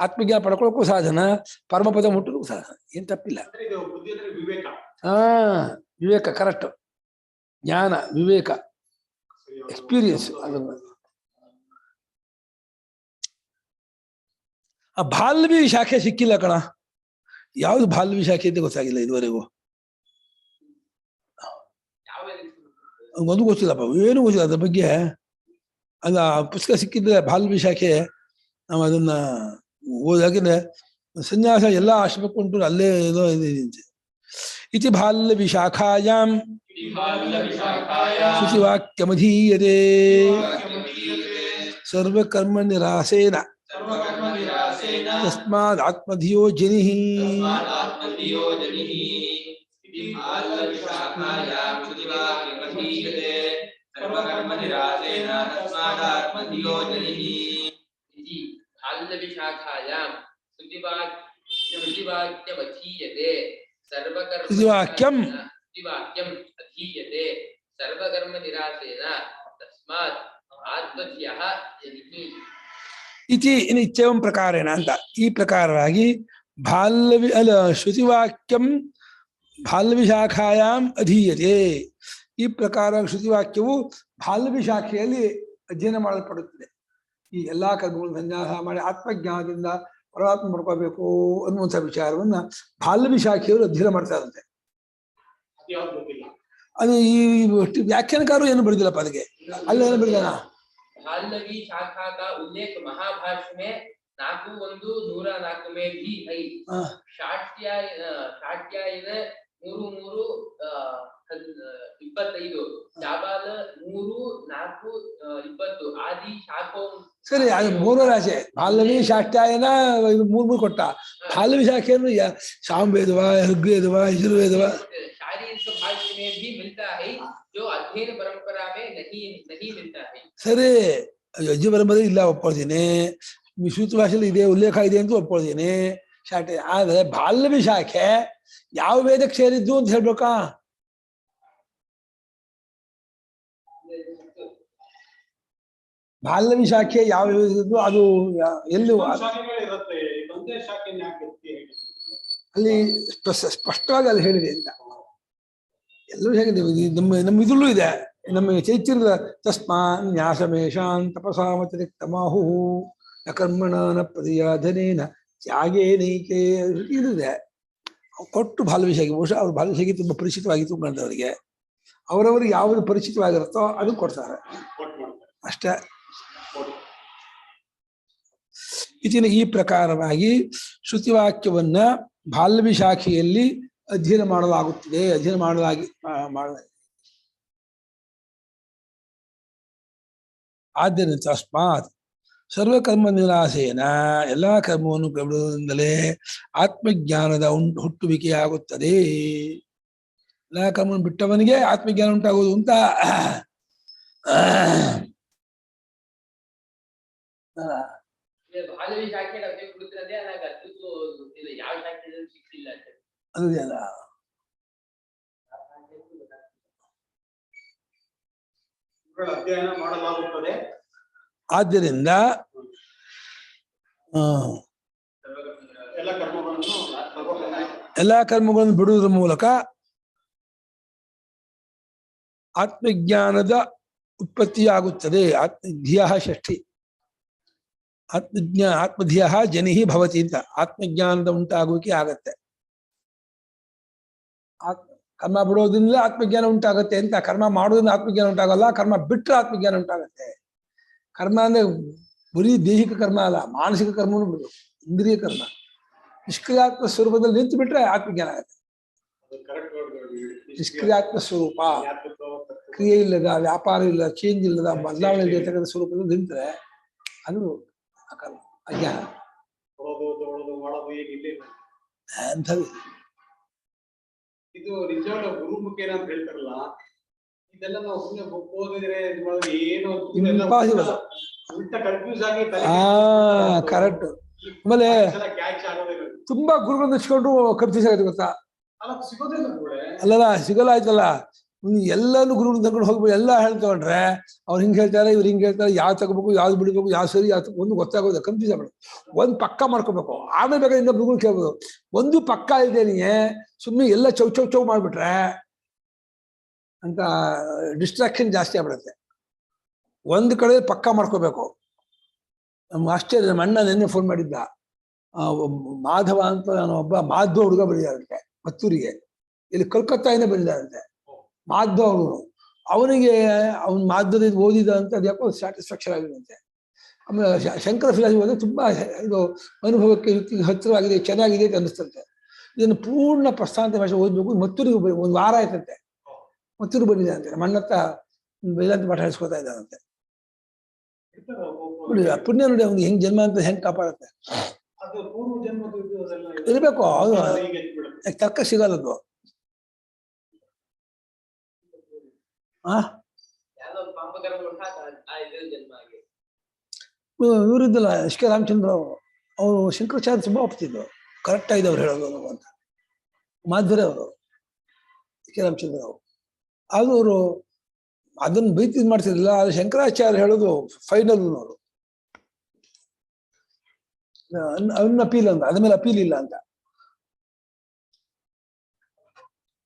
ಆತ್ಮಜ್ಞಾನ ಪಡ್ಕೊಳ್ಳೋಕ್ಕೂ ಸಾಧನ, ಪರಮಪದ ಮುಟ್ಟೋಕ್ಕೂ ಸಾಧನ. ಏನ್ ತಪ್ಪಿಲ್ಲ. ವಿವೇಕ ಕರೆಕ್ಟ್. ಜ್ಞಾನ, ವಿವೇಕ, ಎಕ್ಸ್ಪೀರಿಯನ್ಸ್. ಅದನ್ನ ಆ ಬಾಲ್ವಿ ಶಾಖೆ ಸಿಕ್ಕಿಲ್ಲ ಕಣ. ಯಾವ್ದು ಬಾಲ್ವಿ ಶಾಖೆ ಅಂತ ಗೊತ್ತಾಗಿಲ್ಲ ಇದುವರೆಗೂ. ಒಂದು ಗೊತ್ತಿಲ್ಲಪ್ಪ, ಏನು ಗೊತ್ತಿಲ್ಲ ಅದ್ರ ಬಗ್ಗೆ. ಅಲ್ಲ, ಪುಸ್ತಕ ಸಿಕ್ಕಿದ್ರೆ ಬಾಲ್ವಿ ಶಾಖೆ ನಾವು ಅದನ್ನ ಓದಾಗಿದ್ರೆ ಸನ್ಯಾಸ ಎಲ್ಲ ಆಶ್ರಮಕ್ಕೆ ಉಂಟು, ಅಲ್ಲೇ ಏನೋ ಇದೆ. ಇತಿ ಬಾಲ್ವಿ ಶಾಖಾಯಾಂ ಶುಚಿವಾಕ್ಯಮಧೀಯತೆ ಸರ್ವಕರ್ಮ ನಿರಾಸೇನ ತಸ್ಮಾದ್ ಆತ್ಮಧಿಯೋ ಜನಿಃ. ಶುಚಿವಾಕ್ಯಂ ಸರ್ವಕರ್ಮ ನಿರಾಸೇನ ತಸ್ಮಾತ್ ಆತ್ಮಧಿಯಃ ಜನಿಃ ಇತಿ ನಿತ್ಯಂ ಪ್ರಕಾರೇಣ ಅಂತ. ಈ ಪ್ರಕಾರವಾಗಿ ಬಾಲ್ವಿ ಅಲ್ಲ ಶ್ರುತಿವಾಕ್ಯಂ ಬಾಲ್ವಿ ಶಾಖಾಯಾಂ ಅಧೀಯತೆ. ಈ ಪ್ರಕಾರ ಶ್ರುತಿವಾಕ್ಯವು ಬಾಲ್ವಿ ಶಾಖೆಯಲ್ಲಿ ಅಧ್ಯಯನ ಮಾಡಲ್ಪಡುತ್ತದೆ. ಈ ಎಲ್ಲಾ ಕರ್ಮಗಳನ್ನು ಸನ್ಯಾಸ ಮಾಡಿ ಆತ್ಮಜ್ಞಾನದಿಂದ ಪರಮಾತ್ಮ ಮಾಡ್ಕೋಬೇಕು ಅನ್ನುವಂಥ ವಿಚಾರವನ್ನ ಬಾಲ್ವಿ ಶಾಖೆಯವರು ಅಧ್ಯಯನ ಮಾಡ್ತಾ ಇರುತ್ತೆ. ಅದು ಈ ವ್ಯಾಖ್ಯಾನಕಾರರು ಏನು ಬರೆದಿಲ್ಲಪ್ಪ ಅದಕ್ಕೆ. ಅಲ್ಲ ಏನು ಬರೆದಾನ? भाल्लवी शाखा का उल्लेख महाभाष्य में 4:104 में भी है. शाट्यायन 3:3 ಜಾಬಾಲ 3:4 ಆದಿ ಶಾಖೋ. ಸರಿ, ಅದು 3 ರಾಶಿ. ಬಾಲ್ವಿ ಶಾಟ್ಯಾಯನ 3 ಕೊಟ್ಟ. ಬಾಲ್ವಿ ಶಾಖೆಯನ್ನು ಸಾಮವೇದವಾ, ಋಗ್ವೇದವಾ, ಯಜುರ್ವೇದವಾ शारीरिक भाष्य में भी मिलता है जो अध्ययन परंपरा में नहीं मिलता है. ಸರಿ, ಯಜು ಪರಂಪರೆ ಇಲ್ಲ, ಒಪ್ಕೊಳ್ತೀನಿ. ಶ್ರುತ ಭಾಷೆಯಲ್ಲಿ ಇದೆ, ಉಲ್ಲೇಖ ಇದೆ ಅಂತ ಒಪ್ಕೊಳ್ತೀನಿ. ಶಾಖೆ ಆದ್ರೆ ಬಾಲ್ವಿ ಶಾಖೆ ಯಾವ ವೇದಕ್ಕೆ ಸೇರಿದ್ದು ಅಂತ ಹೇಳ್ಬೇಕಾ? ಬಾಲ್ವಿ ಶಾಖೆ ಯಾವ ವೇದದ್ದು, ಅದು ಎಲ್ಲಿ ಅಲ್ಲಿ ಸ್ಪಷ್ಟವಾಗಿ ಅಲ್ಲಿ ಹೇಳಿದೆ ಅಂತ ಎಲ್ಲರೂ ಹೇಗಿದೆ. ನಮ್ಮ ಇದ್ರಲ್ಲೂ ಇದೆ, ನಮ್ಮ ಚೈತ್ಯದ ತಸ್ಮಾ ನ್ಯಾಸಮೇಶಾನ್ ತಪಸಾಮತಿರಿಕ್ತಮಾಹು ನ ಕರ್ಮಣ ನ ಪ್ರತಿಯಾಧನೇನ ತ್ಯಾಗೇನೈಕೆ ಇದಿದೆ. ಕೊಟ್ಟು ಬಾಲ್ವಿ ಶಾಖೆ, ಬಹುಶಃ ಅವ್ರು ಬಾಲ್ವಿ ಶಾಖೆ ತುಂಬಾ ಪರಿಚಿತವಾಗಿತ್ತು ಕಾಣ್ತದೆ ಅವರಿಗೆ. ಅವರವರಿಗೆ ಯಾವುದು ಪರಿಚಿತವಾಗಿರುತ್ತೋ ಅದು ಕೊಡ್ತಾರೆ ಕೊಟ್ಟು ಮಾಡ್ತಾರೆ. ಅಷ್ಟೇ. ಇದನ್ನ ಈ ಪ್ರಕಾರವಾಗಿ ಶ್ರುತಿವಾಕ್ಯವನ್ನ ಬಾಲ್ವಿ ಶಾಖೆಯಲ್ಲಿ ಅಧ್ಯಯನ ಮಾಡಲಾಗುತ್ತಿದೆ. ಅಧ್ಯಯನ ಮಾಡಲಾಗಿ ಆದ್ದರಿಂದ ತಸ್ಮಾತ್ ಸರ್ವಕರ್ಮ ನಿರಾಸೇನ ಎಲ್ಲಾ ಕರ್ಮವನ್ನು ಬಿಡುವುದರಿಂದಲೇ ಆತ್ಮಜ್ಞಾನದ ಹುಟ್ಟುವಿಕೆಯಾಗುತ್ತದೆ. ಎಲ್ಲಾ ಕರ್ಮವನ್ನು ಬಿಟ್ಟವನಿಗೆ ಆತ್ಮಜ್ಞಾನ ಉಂಟಾಗುವುದು ಅಂತ ಬಾಲವಿ ಶಾಖೆ ನಮಗೆ ಕೊಡುತ್ತಿರದೆ ನನಗೆ ಅದ್ಭುತ ಇಲ್ಲ, ಯಾವ ಶಾಖೆಯಲ್ಲಿ ಸಿಕ್ಕಿಲ್ಲ ಅಂತ. ಅಲ್ಲ ಅಧ್ಯಯನ ಮಾಡಲಾಗುತ್ತದೆ. ಆದ್ದರಿಂದ ಎಲ್ಲ ಕರ್ಮಗಳನ್ನು ಎಲ್ಲಾ ಕರ್ಮಗಳನ್ನು ಬಿಡುವುದರ ಮೂಲಕ ಆತ್ಮಜ್ಞಾನದ ಉತ್ಪತ್ತಿಯಾಗುತ್ತದೆ. ಧಿಯ ಷಷ್ಠಿ ಆತ್ಮಧಿಯ ಜನಿಹಿ ಭವತಿ ಅಂತ ಆತ್ಮಜ್ಞಾನದ ಉಂಟಾಗುವಿಕೆ ಆಗತ್ತೆ. ಕರ್ಮ ಬಿಡೋದ್ರಿಂದ ಆತ್ಮಜ್ಞಾನ ಉಂಟಾಗತ್ತೆ ಅಂತ. ಕರ್ಮ ಮಾಡೋದ್ರಿಂದ ಆತ್ಮಜ್ಞಾನ ಉಂಟಾಗಲ್ಲ, ಕರ್ಮ ಬಿಟ್ಟರೆ ಆತ್ಮಜ್ಞಾನ ಉಂಟಾಗತ್ತೆ. ಕರ್ಮ ಅಂದ್ರೆ ಬರೀ ದೈಹಿಕ ಕರ್ಮ ಅಲ್ಲ, ಮಾನಸಿಕ ಕರ್ಮನೂ ಬಿಡು, ಇಂದ್ರಿಯ ಕರ್ಮ. ನಿಷ್ಕ್ರಿಯಾತ್ಮ ಸ್ವರೂಪದಲ್ಲಿ ನಿಂತು ಬಿಟ್ರೆ ಆತ್ಮಜ್ಞಾನ ಆಗತ್ತೆ. ನಿಷ್ಕ್ರಿಯಾತ್ಮ ಸ್ವರೂಪ, ಕ್ರಿಯೆ ಇಲ್ಲದ, ವ್ಯಾಪಾರ ಇಲ್ಲದ, ಚೇಂಜ್ ಇಲ್ಲದ, ಬದಲಾವಣೆ ಇಲ್ಲದ ಸ್ವರೂಪದಲ್ಲಿ ನಿಂತರೆ ಅದು ಅಜ್ಞಾನ. ಅಂಥದ್ದು ಇದು ನಿಜವಾಗ್ಲೂ ಗುರುಮುಖೇನ ಅಂತ ಹೇಳ್ತಾರಲ್ಲ, ಇದೆಲ್ಲ ನಾವು ಸುಮ್ಮನೆ ಬುಕ್ ಓದಿದ್ರೆ ಏನು ಕನ್ಫ್ಯೂಸ್ ಆಗಿ ಕರೆಕ್ಟ್. ಆಮೇಲೆ ತುಂಬಾ ಗುರುಗಳನ್ನ ಇಸ್ಕೊಂಡು ಕನ್ಫ್ಯೂಸ್ ಆಗುತ್ತೆ ಗೊತ್ತಾ? ಅಲ್ಲಲ್ಲ ಸಿಗಲ್ಲ ಆಯ್ತಲ್ಲ. ಎಲ್ಲಾನು ಗುರುಗಳನ್ನ ತಗೊಂಡು ಹೋಗ್ಬಿಟ್ಟು ಎಲ್ಲ ಹೇಳ್ತಗೊಂಡ್ರೆ ಅವ್ರು ಹಿಂಗೆ ಹೇಳ್ತಾರೆ, ಇವ್ರು ಹಿಂಗೆ ಹೇಳ್ತಾರೆ, ಯಾವ್ದು ತಗೋಬೇಕು, ಯಾವ್ದು ಬಿಡಬೇಕು, ಯಾವ್ದು ಸರಿ, ಯಾವ್ದು ಒಂದು ಗೊತ್ತಾಗೋದು, ಕನ್ಫ್ಯೂಸ್ ಆಗ್ಬಿಡು. ಒಂದು ಪಕ್ಕ ಮಾಡ್ಕೋಬೇಕು, ಆಮೇಲೆ ಬೇಕಾದ್ರೆ ಇನ್ನೊಬ್ಬ ಗುರುಗಳು ಕೇಳ್ಬೋದು. ಒಂದು ಪಕ್ಕ ಇದೆ, ನೀಗೆ ಸುಮ್ಮನೆ ಎಲ್ಲ ಚೌ ಮಾಡ್ಬಿಟ್ರೆ ಅಂತ ಡಿಸ್ಟ್ರಾಕ್ಷನ್ ಜಾಸ್ತಿ ಆಗ್ಬಿಡುತ್ತೆ. ಒಂದು ಕಡೆ ಪಕ್ಕ ಮಾಡ್ಕೋಬೇಕು. ನಮ್ಮ ಆಶ್ಚರ್ಯ, ನಮ್ಮ ಅಣ್ಣ ನೆನ್ನೆ ಫೋನ್ ಮಾಡಿದ್ದ. ಮಾಧವ ಅಂತ ನಾನು ಒಬ್ಬ ಮಾಧ್ವ ಹುಡುಗ ಬಂದಿದ್ದಾರಂತೆ ಮತ್ತೂರಿಗೆ, ಇಲ್ಲಿ ಕಲ್ಕತ್ತಾಯಿಂದ ಬಂದಿದ್ದಾರಂತೆ ಮಾಧ್ವ ಹುಡುಗರು. ಅವನಿಗೆ ಅವನ ಮಾಧ್ಯಮದಿಂದ ಓದಿದ ಅಂತ ಅದು ಯಾಕೋ ಸ್ಯಾಟಿಸ್ಫ್ಯಾಕ್ಷನ್ ಆಗಿದಂತೆ. ಆಮೇಲೆ ಶಂಕರ ಫಿಲಾಸಫಿ ಹೋದ್ರೆ ತುಂಬಾ ಇದು ಅನುಭವಕ್ಕೆ ಹತ್ತಿರವಾಗಿದೆ, ಚೆನ್ನಾಗಿದೆ ಅಂತ ಅನ್ನಿಸ್ತಂತೆ. ಇದನ್ನು ಪೂರ್ಣ ಪ್ರಸ್ಥಾಂತ ಭಾಷೆ ಓದ್ಬೇಕು. ಮತ್ತೂರಿಗೆ ಒಂದು ವಾರ ಆಯ್ತಂತೆ, ಮತ್ತೂರು ಬಂದಿದ್ದಾರಂತೆ. ನಮ್ಮ ಅಣ್ಣತ್ತ ವೇದಾಂತ ಪಾಠ ಹೇಳಿಸ್ಕೊತಾ ಇದ್ದಾರಂತೆ. ನೋಡಿ ಪುಣ್ಯ ನೋಡಿ, ಅವ್ನಿಗೆ ಹೆಂಗ್ ಜನ್ಮ ಅಂತ ಹೆಂಗ್ ಕಾಪಾಡುತ್ತೆ. ಇರ್ಬೇಕು, ಅದು ತರ್ಕ ಸಿಗಲ್ಲದು. ಇವರಿದ್ದಲ್ಲ ಎಸ್ ಕೆ ರಾಮಚಂದ್ರ ಅವರು ಶಂಕರಾಚಾರ್ಯ ತುಂಬಾ ಒಪ್ತಿದ್ರು, ಕರೆಕ್ಟ್ ಆಗಿದೆ ಅವ್ರು ಹೇಳೋದು ಅಂತ. ಮಾಧ್ವರೇ ಅವರು ಎಸ್ ಕೆ ರಾಮಚಂದ್ರ ಅವರು. ಅದು ಅವರು ಅದನ್ನ ಬೈತಿ ಮಾಡ್ತಿರ್ಲಿಲ್ಲ. ಅದು ಶಂಕರಾಚಾರ್ಯ ಹೇಳೋದು ಫೈನಲ್ ಅವರು ಅಪೀಲ್ ಅಂತ, ಅದ ಮೇಲೆ ಅಪೀಲ್ ಇಲ್ಲ ಅಂತ.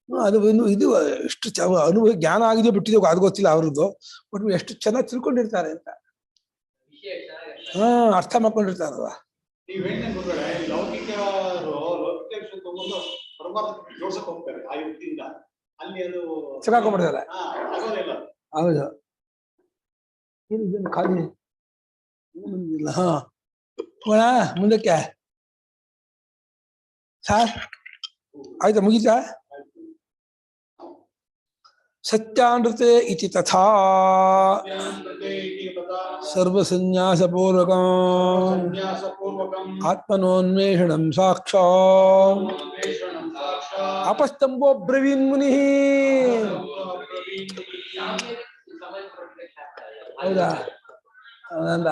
ಅದು ಇದು ಎಷ್ಟು ಅನುಭವ ಜ್ಞಾನ ಆಗಿದೆ ಬಿಟ್ಟಿದೆ ಅದು ಗೊತ್ತಿಲ್ಲ ಅವ್ರದ್ದು. ಬಟ್ ಎಷ್ಟು ಚೆನ್ನಾಗಿ ತಿಳ್ಕೊಂಡಿರ್ತಾರೆ ಅಂತ ಅರ್ಥ ಮಾಡ್ಕೊಂಡಿರ್ತಾರಲ್ಲ. ಸಿಕ್ಕಾಕೊಂಡ್ಬಿಡ್ತಾರೆ. ಹೌದು, ಖಾಲಿ ಹಾ ಹೋಣ ಮುಂದಕ್ಕೆ. ಸಾರ್ ಆಯ್ತಾ, ಮುಗೀತಾ? ಸತ್ಯಾನೃತೆ ಇತಿ ತಥಾ ಸರ್ವಸನ್ಯಾಸಪೂರ್ವಕಂ ಆತ್ಮನೋನ್ವೇಷಣಂ ಸಾಕ್ಷಾತ್ ಅಪಸ್ತಂಭೋ ಬ್ರವೀನ್ ಮುನಿ. ಹೌದಾ? ನಂದ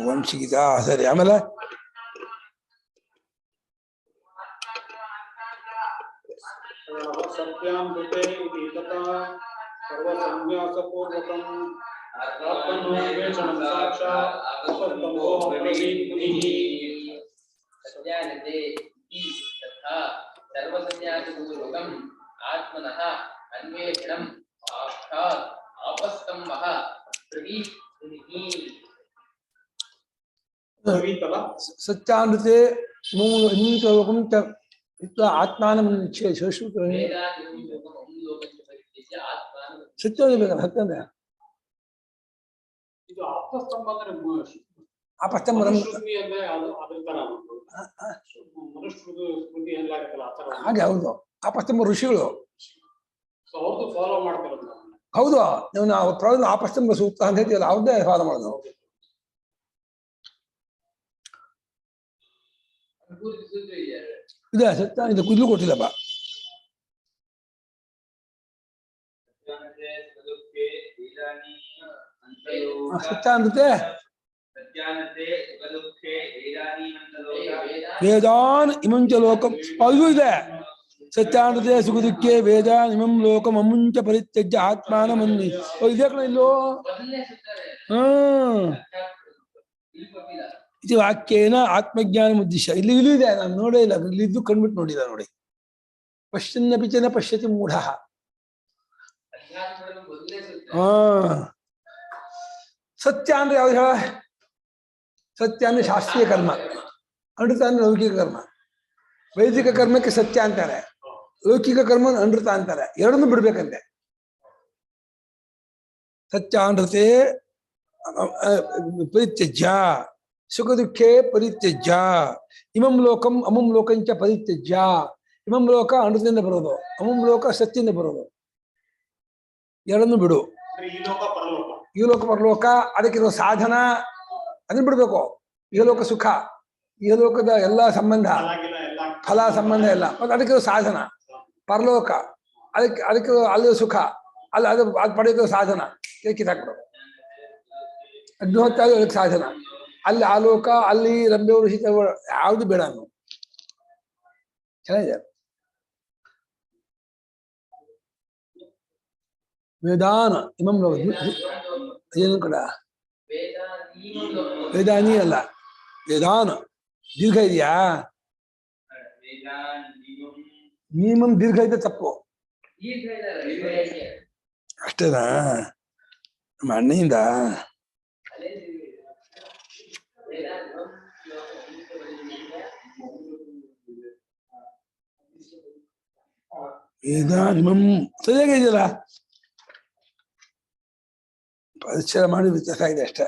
ವಂಶಿಗಿತ. ಸರಿ, ಆಮೇಲೆ ಸತ್ಯಾಮೃತೆ ಇತಿ ತಥಾ ಸರ್ವಸನ್ಯಾಸಪೂರ್ವಕಂ ಆತ್ಮನೋನ್ವೇಷಣಂ ಸಾಕ್ಷಾತ್ ಅಪಸ್ತಂಭೋ ಬ್ರವೀನ್ ಮುನಿಃ. ಸತ್ಯಾನೃತೆ ಇತಿ ತಥಾ ಸರ್ವಸನ್ಯಾಸಪೂರ್ವಕಂ ಆತ್ಮನಃ ಅನ್ವೇಷಣಂ ಸಾಕ್ಷಾತ್ ಅಪಸ್ತಂಭಃ ಬ್ರವೀನ್ ಮುನಿಃ. ಸತ್ಯಾನೃತೆ ಆತ್ಮಾನ ಸತ್ಯ ಬೇಕಲ್ಲ ಸತ್ಯ ಅಂದ್ರೆ ಇದು ಆಪ್ತಸ್ತಂಭ ಅಂದ್ರೆ ಆಪಸ್ತಂಭ ಮನುಸ್ಮೃತಿ ಅಂದ್ರೆ ಅದು ಅದ್ರ ತರ ಮನುಸ್ಮೃತಿ ಎಲ್ಲಾಗತ್ತಲ್ಲ ಆ ತರ ಹಾಗೆ ಹೌದು ಆಪಸ್ತಂಭ ಋಷಿಗಳು ಸೊ ಅವ್ರದ್ದು ಫಾಲೋ ಮಾಡ್ತಾರಲ್ಲ. ಹೌದು ನೀವು ನಾವು ಪ್ರವಚನ ಆಪಸ್ತಂಭ ಸೂಕ್ತ ಅಂತ ಹೇಳ್ತೀವಲ್ಲ ಅವ್ರದ್ದೇ ಫಾಲೋ ಮಾಡೋದು. ಇದೆ ಸತ್ಯ ಇದು ಕುದ್ಲು ಕೊಟ್ಟಿಲ್ಲಪ್ಪ. ಸತ್ಯಾನತೆ ವೇದಾನ್ ಇಮಂಚ ಲೋಕಂ ಅದು ಇದೆ. ಸತ್ಯಾನತೆ ಸುಖದುಃಖೆ ವೇದಾನ್ ಇಮಂ ಲೋಕಂ ಅಮುಂಚ ಪರಿತ್ಯಜ್ಯ ಆತ್ಮಾನ ಮನ್ನಿ. ಇದೇ ಕಣ ಇಲ್ಲೋ. ಇದು ವಾಕ್ಯೇನ ಆತ್ಮಜ್ಞಾನ ಉದ್ದೇಶ ಇಲ್ಲಿ ಇದೆ. ನಾನು ನೋಡೇ ಇಲ್ಲ, ಇಲ್ಲಿದ್ದು ಕಂಡ್ಬಿಟ್ಟು ನೋಡಿದ ನೋಡಿ. ಪಶ್ಯನ್ನ ಪಿಚನ ಪಶ್ಯತಿ ಮೂಢ. ಸತ್ಯ ಅಂದ್ರೆ ಯಾವ್ದು ಹೇಳ? ಸತ್ಯ ಅಂದ್ರೆ ಶಾಸ್ತ್ರೀಯ ಕರ್ಮ, ಅನೃತ ಅಂದ್ರೆ ಲೌಕಿಕ ಕರ್ಮ. ವೈದಿಕ ಕರ್ಮಕ್ಕೆ ಸತ್ಯ ಅಂತಾರೆ, ಲೌಕಿಕ ಕರ್ಮ ಅನೃತ ಅಂತಾರೆ. ಎರಡನ್ನೂ ಬಿಡ್ಬೇಕಂತೆ. ಸತ್ಯ ಅನೃತೆ ಪರಿತ್ಯಜ್ಯ ಸುಖ ದುಃಖೇ ಪರಿತ್ಯಜ್ಯ ಇಮಂ ಲೋಕಂ ಅಮಂ ಲೋಕಂಚ ಪರಿತ್ಯಜ್ಯ. ಇಮಂ ಲೋಕ ಅನೃತದಿಂದ ಬರೋದು, ಅಮಂ ಲೋಕ ಸತ್ಯದಿಂದ ಬರೋದು. ಎರಡನ್ನು ಬಿಡು. ಈ ಲೋಕ ಪರಲೋಕ ಅದಕ್ಕಿರೋ ಸಾಧನ ಅದನ್ನ ಬಿಡ್ಬೇಕು. ಈ ಲೋಕ ಸುಖ, ಈ ಲೋಕದ ಎಲ್ಲ ಸಂಬಂಧ, ಫಲ ಸಂಬಂಧ ಎಲ್ಲ, ಮತ್ತೆ ಅದಕ್ಕಿರೋ ಸಾಧನ. ಪರಲೋಕ ಅದಕ್ಕೆ ಅಲ್ಲಿ ಸುಖ, ಅಲ್ಲಿ ಅದು ಪಡೆಯೋದು ಸಾಧನ. ಕಿತ್ತಾಕ್ಬಿಡು. ಅಗ್ನಿಹೋತ್ರಾಗಿ ಅದಕ್ಕೆ ಸಾಧನ. ಅಲ್ಲಿ ಆಲೋಕ, ಅಲ್ಲಿ ರಂಬೆವರು ಶೀತ ಯಾವುದು ಬೇಡ ಅನ್ನೋ. ಚೆನ್ನಾಗಿದೆ. ವೇದಾನ ಇಮಂ ಲೋಕ ಏನು ಕಡ ವೇದಾನಿ ಅಲ್ಲ, ವೇದಾನ ದೀರ್ಘ ಇದೆಯಾ? ನೀಮಂ ದೀರ್ಘ ಇದೆ ತಪ್ಪು. ಅಷ್ಟೇನಾ? ನಮ್ಮ ಅಣ್ಣಯಿಂದ ವೇದಾನಿಮಂ ಸರಿಯಾಗಿ ಇದೆಯಲ್ಲ. ಪರಿಚಯ ಮಾಡಿ ವ್ಯತ್ಯಾಸ ಆಗಿದೆ ಅಷ್ಟೇ.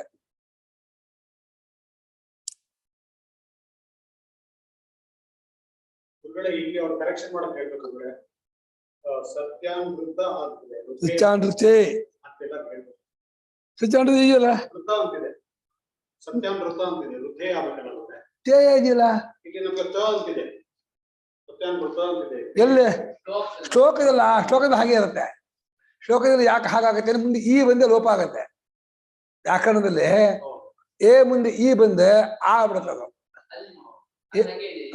ಇಲ್ಲಿ ಅವ್ರು ಕರೆಕ್ಷನ್ ಮಾಡಕ್ ಹೇಳ್ಬೇಕು. ಸತ್ಯಾನೃತ ಆಗ್ತದೆ, ಸತ್ಯಾನೃತೆ ಸತ್ಯಾನೃತ ಇದೆಯಲ್ಲ, ವೃತ ಅಂತಿದೆ. ಸತ್ಯಾನೃತ ಅಂತಿದೆ, ವೃದ್ಧೇ ಆಗ್ಬೇಕಲ್ಲ. ತೇ ಇದೆಯಲ್ಲ, ಈಗ ನಮ್ಗೆ ತ ಅಂತಿದೆ, ಸತ್ಯಾನೃತ ಅಂತಿದೆ. ಎಲ್ಲಿ ಶ್ಲೋಕದಲ್ಲ? ಶ್ಲೋಕದ ಹಾಗೆ ಇರುತ್ತೆ. ಶ್ಲೋಕದಲ್ಲಿ ಯಾಕೆ ಹಾಗಾಗತ್ತೆ? ಮುಂದೆ ಈ ಬಂದೆ ಲೋಪ ಆಗತ್ತೆ. ವ್ಯಾಕರಣದಲ್ಲಿ ಎ ಮುಂದೆ ಈ ಬಂದೆ ಆ ಬಿಡುತ್ತದು.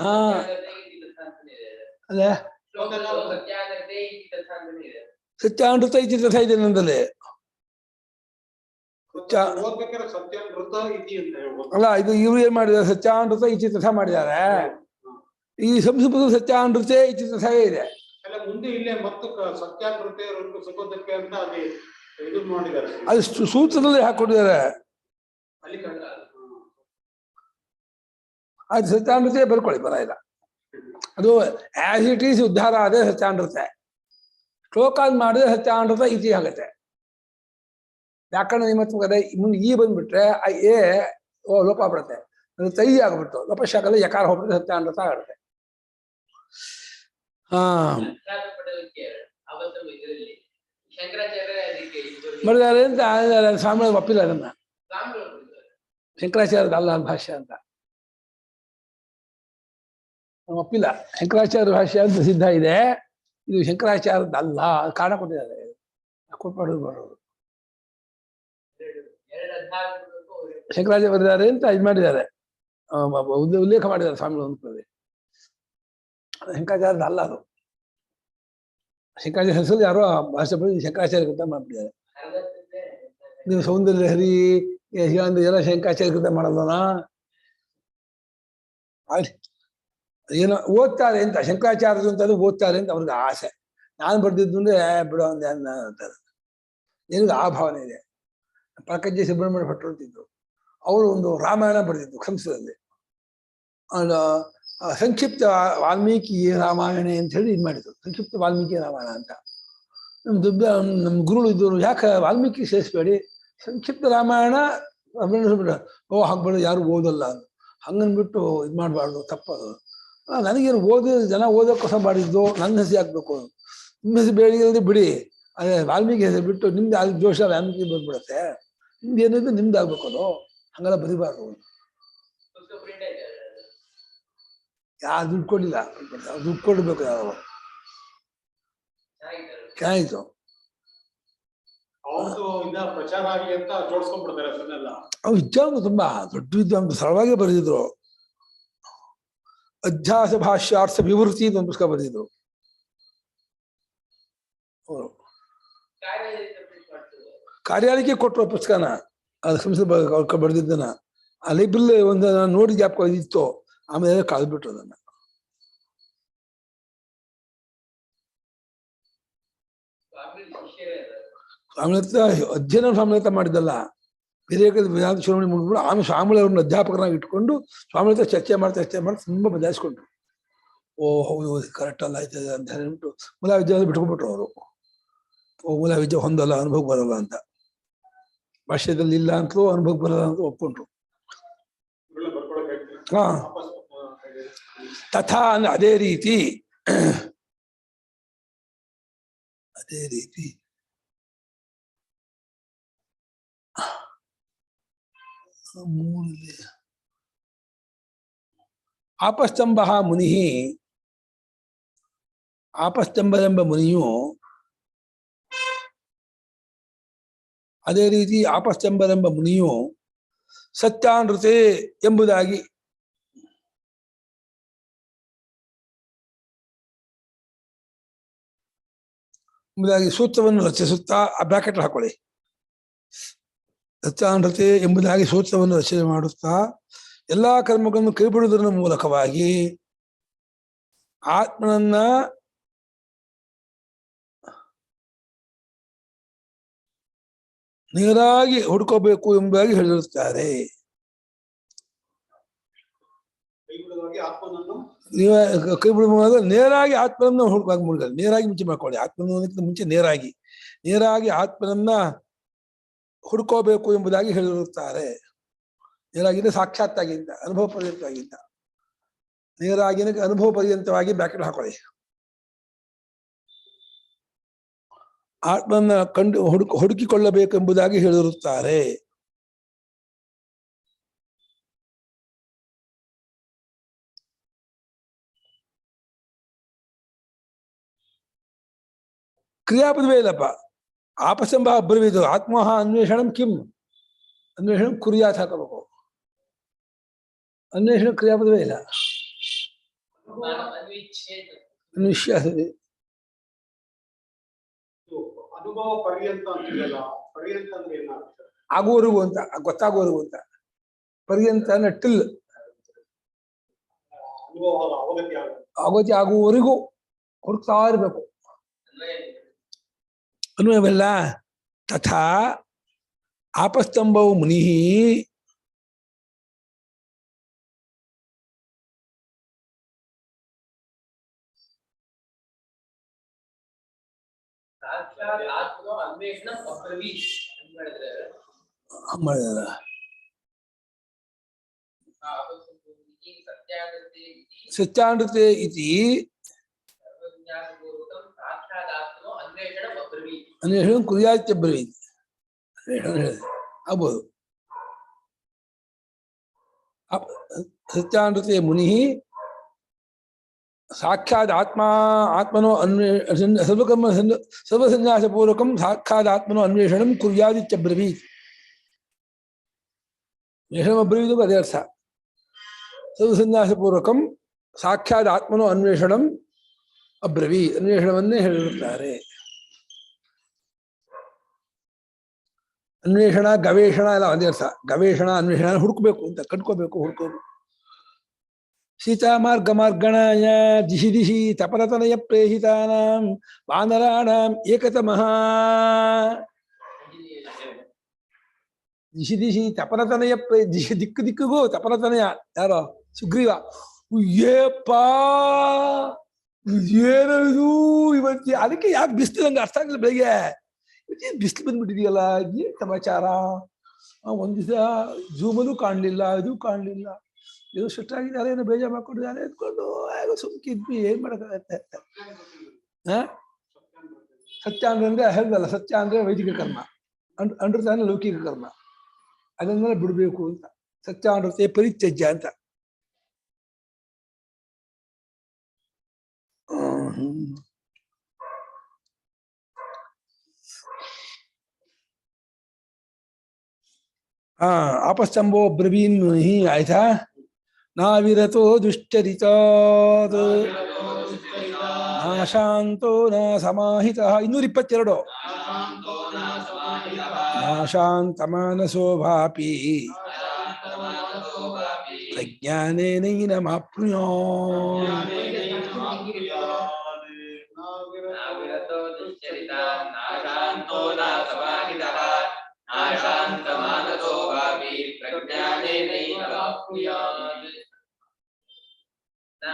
ಹಾ ಅಲ್ಲೇ ಸತ್ಯಾನೃತ ಇತಿ ತಥಾ ಇದೆ ನಂದಲ್ಲಿ. ಅಲ್ಲ, ಇದು ಇವ್ರು ಏನ್ ಮಾಡಿದ್ದಾರೆ? ಸತ್ಯಾನೃತ ಇತಿ ತಥಾ ಮಾಡಿದ್ದಾರೆ. ಈ ಸಂಸ್ಕೃತ ಸತ್ಯಾನೃತೆ ಇತಿ ತಥಾ ಇದೆ. ಮುಂದೆ ಇಲ್ಲೇ ಮತ್ತು ಸತ್ಯಾನೃತೆ ಸುಖದಕ್ಕೆ ಅಂತ ಅದೇ ಇದು ಮಾಡಿದ್ದಾರೆ. ಅದು ಸೂತ್ರದಲ್ಲಿ ಹಾಕೊಂಡಿದ್ದಾರೆ. ಅದು ಸತ್ಯಾನೃತೆ ಬರ್ಕೊಳ್ಳಿ, ಬರ ಇಲ್ಲ. ಅದು ಆಸ್ ಇಟ್ ಈಸ್ ಉದ್ಧಾರ ಆದ್ರೆ ಸತ್ಯಾನೃತೆ. ಶ್ಲೋಕ ಮಾಡಿದ್ರೆ ಸತ್ಯಾನೃತ ಇತಿ ಆಗುತ್ತೆ. ವ್ಯಾಕರಣ ನಿಯಮಾತ್ಮಕ ಮುಂದೆ ಈ ಬಂದ್ಬಿಟ್ರೆ ಎ ಲೋಪ ಆಗ್ಬಿಡುತ್ತೆ. ಅದು ತೈ ಆಗ್ಬಿಟ್ಟು ಲೋಪಶಾಖದಲ್ಲಿ ಯಕಾರ ಹೋಗ್ಬಿಟ್ರೆ ಸತ್ಯಾನೃತ ಆಗುತ್ತೆ. ಮಾಡಿದ್ದಾರೆ ಅಂತ ಸ್ವಾಮಿ ಒಪ್ಪಿಲ್ಲ ಅದನ್ನ. ಶಂಕರಾಚಾರ್ಯದ ಅಲ್ಲ ಭಾಷ್ಯ ಅಂತ ಒಪ್ಪಿಲ್ಲ. ಶಂಕರಾಚಾರ್ಯ ಭಾಷ್ಯ ಅಂತ ಸಿದ್ಧ ಇದೆ, ಇದು ಶಂಕರಾಚಾರ್ಯದ ಅಲ್ಲ. ಕಾರಣ ಕೊಟ್ಟಿದ್ದಾರೆ, ಕೊಟ್ಬಾರ್ದು. ಶಂಕರಾಚಾರ್ಯ ಬರೆದಿದ್ದಾರೆ ಅಂತ ಇದು ಮಾಡಿದ್ದಾರೆ, ಉಲ್ಲೇಖ ಮಾಡಿದ್ದಾರೆ ಸ್ವಾಮಿಗಳು ಅಂದ್ಕೊಳ್ಳಿ. ಶಂಕರಾಚಾರ್ಯದ ಅಲ್ಲ ಅದು. ಶಂಕರಾಚಾರ್ಯ ಹೆಸರು ಯಾರೋ ಭಾಷೆ ಬರೆದು ಶಂಕರಾಚಾರ್ಯ ಕೃತ ಮಾಡ್ಬಿಟ್ಟಿದ್ದಾರೆ. ನೀವು ಸೌಂದರ್ಯ ಹರಿ ಎಲ್ಲ ಶಂಕರಾಚಾರ್ಯ ಕೃತ ಮಾಡೋದನ ಏನೋ ಓದ್ತಾರೆ ಅಂತ. ಶಂಕರಾಚಾರ್ಯರು ಅಂತಂದ್ರೆ ಓದ್ತಾರೆ ಅಂತ ಅವ್ರಿಗೆ ಆಸೆ. ನಾನು ಬರ್ದಿದ್ದು ಅಂದ್ರೆ ಬಿಡೋ ಅಂದೆ ಅಂತಾರೆ. ಏನಿದೆ ಆ ಭಾವನೆ ಇದೆ. ಪ್ರಕಜ್ಜೆ ಸುಬ್ರಹ್ಮಣ್ಯ ಭಟ್ರು ಅಂತಿದ್ರು. ಅವರು ಒಂದು ರಾಮಾಯಣ ಬರೆದಿದ್ದು ಸಂಸ್ಕೃತದಲ್ಲಿ. ಸಂಕ್ಷಿಪ್ತ ವಾಲ್ಮೀಕಿ ರಾಮಾಯಣ ಅಂತ ಹೇಳಿ ಇದು ಮಾಡಿದ್ರು. ಸಂಕ್ಷಿಪ್ತ ವಾಲ್ಮೀಕಿ ರಾಮಾಯಣ ಅಂತ. ನಮ್ಮ ಗುರುಗಳು ಇದ್ದವರು ಯಾಕೆ ವಾಲ್ಮೀಕಿ ಸೇರಿಸ್ಬೇಡಿ, ಸಂಕ್ಷಿಪ್ತ ರಾಮಾಯಣ ಓ ಹಾಗ್ಬೇಡ ಯಾರು ಓದಲ್ಲ ಹಂಗನ್ಬಿಟ್ಟು ಇದು ಮಾಡಬಾರ್ದು, ತಪ್ಪದು. ನನಗೇನು ಜನ ಓದೋಕ್ಕೋಸ್ಕರ ಮಾಡಿದ್ದು, ನನ್ನ ಹೆಸರು ಹಾಕ್ಬೇಕು, ನಿಮ್ಮ ಹೆಸರು ಬೇಡಿಗೆ ಬಿಡಿ, ಅದೇ ವಾಲ್ಮೀಕಿ ಹೆಸರು ಬಿಟ್ಟು ನಿಮ್ದು ಅಲ್ಲಿ ದೋಷ ವಾಲ್ಮೀಕಿ ಬಂದ್ಬಿಡುತ್ತೆ, ನಿಮ್ದು ಏನಿದ್ದು ನಿಮ್ದು ಆಗ್ಬೇಕು, ಅದು ಹಂಗೆಲ್ಲ ಬರಿಬಾರ್ದು. ಯಾರು ದುಡ್ಡು ಕೊಡಲಿಲ್ಲ, ದುಡ್ಡು ಕೊಡ್ಬೇಕು, ಯಾರು ಚೆನ್ನಾಗಿತ್ತು. ಪ್ರಚಾರ ಆಗಲಿ ಅಂತ ಜೋಡಿಸ್ಕೊಂಡ್ಬಿಡ್ತಾರೆ ಅದನ್ನೆಲ್ಲ. ಅವ್ರು ವಿದ್ವಾಂಸ, ತುಂಬಾ ದೊಡ್ಡ ವಿದ್ವಾಂಸ, ಸರಳವಾಗಿ ಬರೆದಿದ್ರು. ಅಧ್ಯಾಸ ಭಾಷ್ಯಾರ್ಥ ವಿವೃತಿ ಅಂತ ಒಂದು ಪುಸ್ತಕ ಬರೆದಿದ್ರು ಅವರು. ಕಾರ್ಯಾಲಯಕ್ಕೆ ಕೊಟ್ಟರು ಪುಸ್ತಕನ, ಅದು ಸಂಸ್ಥೆ ಬರೆದಿದ್ದನ. ಆ ಲೈಬ್ರರಿ ಒಂದು ನೋಡಿ ಜ್ಞಾಪಕ ಇತ್ತು, ಆಮೇಲೆ ಕಳೆದ್ಬಿಟ್ರು ಅದನ್ನ. ಸ್ವಾಮಿತ ಅಧ್ಯಯನ ಸ್ವಾಮಿತ ಮಾಡಿದ್ದಲ್ಲ, ಬೇರೆ ವೇದಾಂತ ಶಿರೋಮಣಿ ಮುಗಿದ್ಬಿಟ್ಟು ಆಮೇಲೆ ಸ್ವಾಮಿಗಳು ಅವ್ರನ್ನ ಅಧ್ಯಾಪಕರಾಗಿ ಇಟ್ಕೊಂಡು ಸ್ವಾಮಿತ ಚರ್ಚೆ ಮಾಡಿ ತುಂಬಾ ಬದಲಾಯಿಸ್ಕೊಂಡ್ರು. ಓ ಹೌದು ಕರೆಕ್ಟ್ ಅಲ್ಲ ಆಯ್ತದೆ ಅಂತ ಹೇಳ್ಬಿಟ್ಟು ಮೂಲ ವಿದ್ಯೆ ಬಿಟ್ಕೊಂಡ್ಬಿಟ್ರು ಅವರು. ಓ ಮೂಲ ವಿದ್ಯೆ ಹೊಂದಲ್ಲ, ಅನುಭವ ಬರಲ್ಲ ಅಂತ, ಭಾಷ್ಯದಲ್ಲಿ ಇಲ್ಲ ಅಂತಲೂ ಅನುಭವ ಬರಲ್ಲ ಅಂತ ಒಪ್ಕೊಂಡ್ರು. ಹಾ ತಥಾ ಅದೇ ರೀತಿ ಆಪಸ್ತಂಭ ಮುನಿ, ಆಪಸ್ತಂಭವೆಂಬ ಮುನಿಯು ಅದೇ ರೀತಿ ಆಪಸ್ತಂಭವೆಂಬ ಮುನಿಯು ಸತ್ಯಾನೃತೆ ಎಂಬುದಾಗಿ ಸೂತ್ರವನ್ನು ರಚಿಸುತ್ತಾ, ಆ ಬ್ರಾಕೆಟ್ ಹಾಕೊಳ್ಳಿ, ಸತ್ಯಾನೃತೆ ಎಂಬುದಾಗಿ ಸೂತ್ರವನ್ನು ರಚನೆ ಮಾಡುತ್ತಾ ಎಲ್ಲಾ ಕರ್ಮಗಳನ್ನು ಕೈಬಿಡುವುದರ ಮೂಲಕವಾಗಿ ಆತ್ಮನನ್ನ ನೇರಾಗಿ ಹುಡುಕೋಬೇಕು ಎಂಬುದಾಗಿ ಹೇಳಿರುತ್ತಾರೆ. ಕೈ ಬಿಡುವ ನೇರಾಗಿ ಆತ್ಮನನ್ನ ಹುಡುಕಾಗ ಮುಳುಗಲ್ಲ, ನೇರಾಗಿ ಮುಂಚೆ ಮಾಡ್ಕೊಳ್ಳಿ, ಆತ್ಮನಕ್ಕಿಂತ ಮುಂಚೆ ನೇರಾಗಿ ಆತ್ಮನನ್ನ ಹುಡ್ಕೋಬೇಕು ಎಂಬುದಾಗಿ ಹೇಳಿರುತ್ತಾರೆ. ನೇರಾಗಿನ ಸಾಕ್ಷಾತ್ತಾಗಿಂತ ಅನುಭವ ಪರ್ಯಂತವಾಗಿಂತ, ನೇರಾಗಿನ ಅನುಭವ ಪರ್ಯಂತವಾಗಿ ಬ್ರಾಕೆಟ್ ಹಾಕೊಳ್ಳಿ. ಆತ್ಮನ್ನ ಹುಡುಕಿಕೊಳ್ಳಬೇಕು ಎಂಬುದಾಗಿ ಹೇಳಿರುತ್ತಾರೆ. ಕ್ರಿಯಾಪದವೇ ಇಲ್ಲಪ್ಪ, ಆಪಸ್ತಂಭ ಅಬ್ರವೀದು ಆತ್ಮಃ ಅನ್ವೇಷಣಂ ಕಿಂ, ಅನ್ವೇಷಣ ಕುರಿಯಾತ್ ಹಾಕಬೇಕು, ಅನ್ವೇಷಣ ಕ್ರಿಯಾಪದವೇ ಇಲ್ಲ. ಅನ್ವಿಷ್ಯ ಅನುಭವ ಪರ್ಯಂತ ಅಂತಿಲ್ಲ, ಪರ್ಯಂತ ಅಂದ್ರೆ ಏನಾಗುತ್ತೆ? ಆಗುವವರೆಗೂ ಅಂತ, ಗೊತ್ತಾಗುವವರೆಗೂ ಅಂತ. ಪರ್ಯಂತ ಟಿಲ್ ಅವಗತಿ ಆಗುವವರೆಗೂ ಹುಡುಕ್ತಾ ಇರ್ಬೇಕು. ಅನ್ವಯವೆಲ್ಲ ತಥಾ ಆಪಸ್ತಂಭವು ಮುನಿ ಮಾಡಿದಾರ. ಸತ್ಯಾನೃತೆ ಇತಿ ಅನ್ವೇಷಣ ಕುರ್ಯಾತ್ಯಬ್ರವೀತ್ ಆಗ್ಬೋದು. ಸತ್ಯಾನೃತೆ ಮುನಿ ಸಾಕ್ಷಾತ್ ಆತ್ಮನೋ ಸರ್ವಕರ್ಮ ಸರ್ವಸನ್ಯಾಸಪೂರ್ವಕಂ ಸಾಕ್ಷಾತ್ ಆತ್ಮನೋ ಅನ್ವೇಷಣಂ ಕುರ್ಯಾದಿತ್ಯಬ್ರವೀತ್. ಅಬ್ರವೀತು ಅದೇ ಅರ್ಥ. ಸರ್ವಸನ್ಯಾಸಪೂರ್ವಕಂ ಸಾಕ್ಷಾತ್ ಆತ್ಮನೋ ಅನ್ವೇಷಣಂ ಅಬ್ರವೀ, ಅನ್ವೇಷಣವನ್ನೇ ಹೇಳಿರುತ್ತಾರೆ. ಅನ್ವೇಷಣ ಗವೇಷಣ ಎಲ್ಲ ಒಂದೇ ಅರ್ಥ. ಗವೇಷಣ ಅನ್ವೇಷಣ ಹುಡುಕ್ಬೇಕು ಅಂತ, ಕಟ್ಕೋಬೇಕು, ಹುಡ್ಕೋಬೇಕು. ಸೀತಾ ಮಾರ್ಗಣಾಯ ದಿಶಿ ದಿಶಿ ತಪರತನಯ ಪ್ರೇಹಿತಾನಾಂ ವಾನರಾಣಾಂ ಏಕತಮಃ. ದಿಶಿ ದಿಶಿ ತಪರತನಯ ದಿಕ್ಕಿಗೂ ತಪರತನಯ ಯಾರೋ ಸುಗ್ರೀವ. ಏಪ್ಪಾ ಏನದು ಇವತ್ತು ಅದಕ್ಕೆ ಯಾಕೆ ಬಿಸಿಲು ನಂಗೆ ಅರ್ಥ ಆಗಿಲ್ಲ ಬೆಳಿಗ್ಗೆ ಬಿಸಿಲು ಬಂದ್ಬಿಟ್ಟಿದೆಯಲ್ಲ ಏನ್ ಸಮಾಚಾರ ಒಂದ್ ದಿವಸ ಜೂಮಲ್ಲೂ ಕಾಣ್ಲಿಲ್ಲ ಇದು ಕಾಣ್ಲಿಲ್ಲ ಇದು ಸುಟ್ಟಾಗಿದ್ದಾರೆ ಏನೋ ಬೇಜಾರು ಮಾಡ್ಕೊಂಡಿದ್ದಾರೆ ಎತ್ಕೊಂಡು ಸುಮ್ಕಿದ್ವಿ ಏನ್ ಮಾಡಕ್ಕಾಗತ್ತೆ ಹ ಸತ್ಯ ಅಂದ್ರೆ ಹೇಳ್ದಲ್ಲ ಸತ್ಯ ಅಂದ್ರೆ ವೈದಿಕ ಕರ್ಮ ಅನೃತ ಅಂದ್ರೆ ಲೌಕಿಕ ಕರ್ಮ ಅದನ್ನೆಲ್ಲ ಬಿಡ್ಬೇಕು ಅಂತ ಸತ್ಯಾನೃತೆ ಪರಿತ್ಯಜ್ಯ ಅಂತ आपस्तंभो ब्रवीन् ही आयथा नाविरतो दुश्चरितात् नाशान्तो न समाहितः 222 नाशान्तमानसो वापि प्रज्ञानेनैनमाप्नुयात् न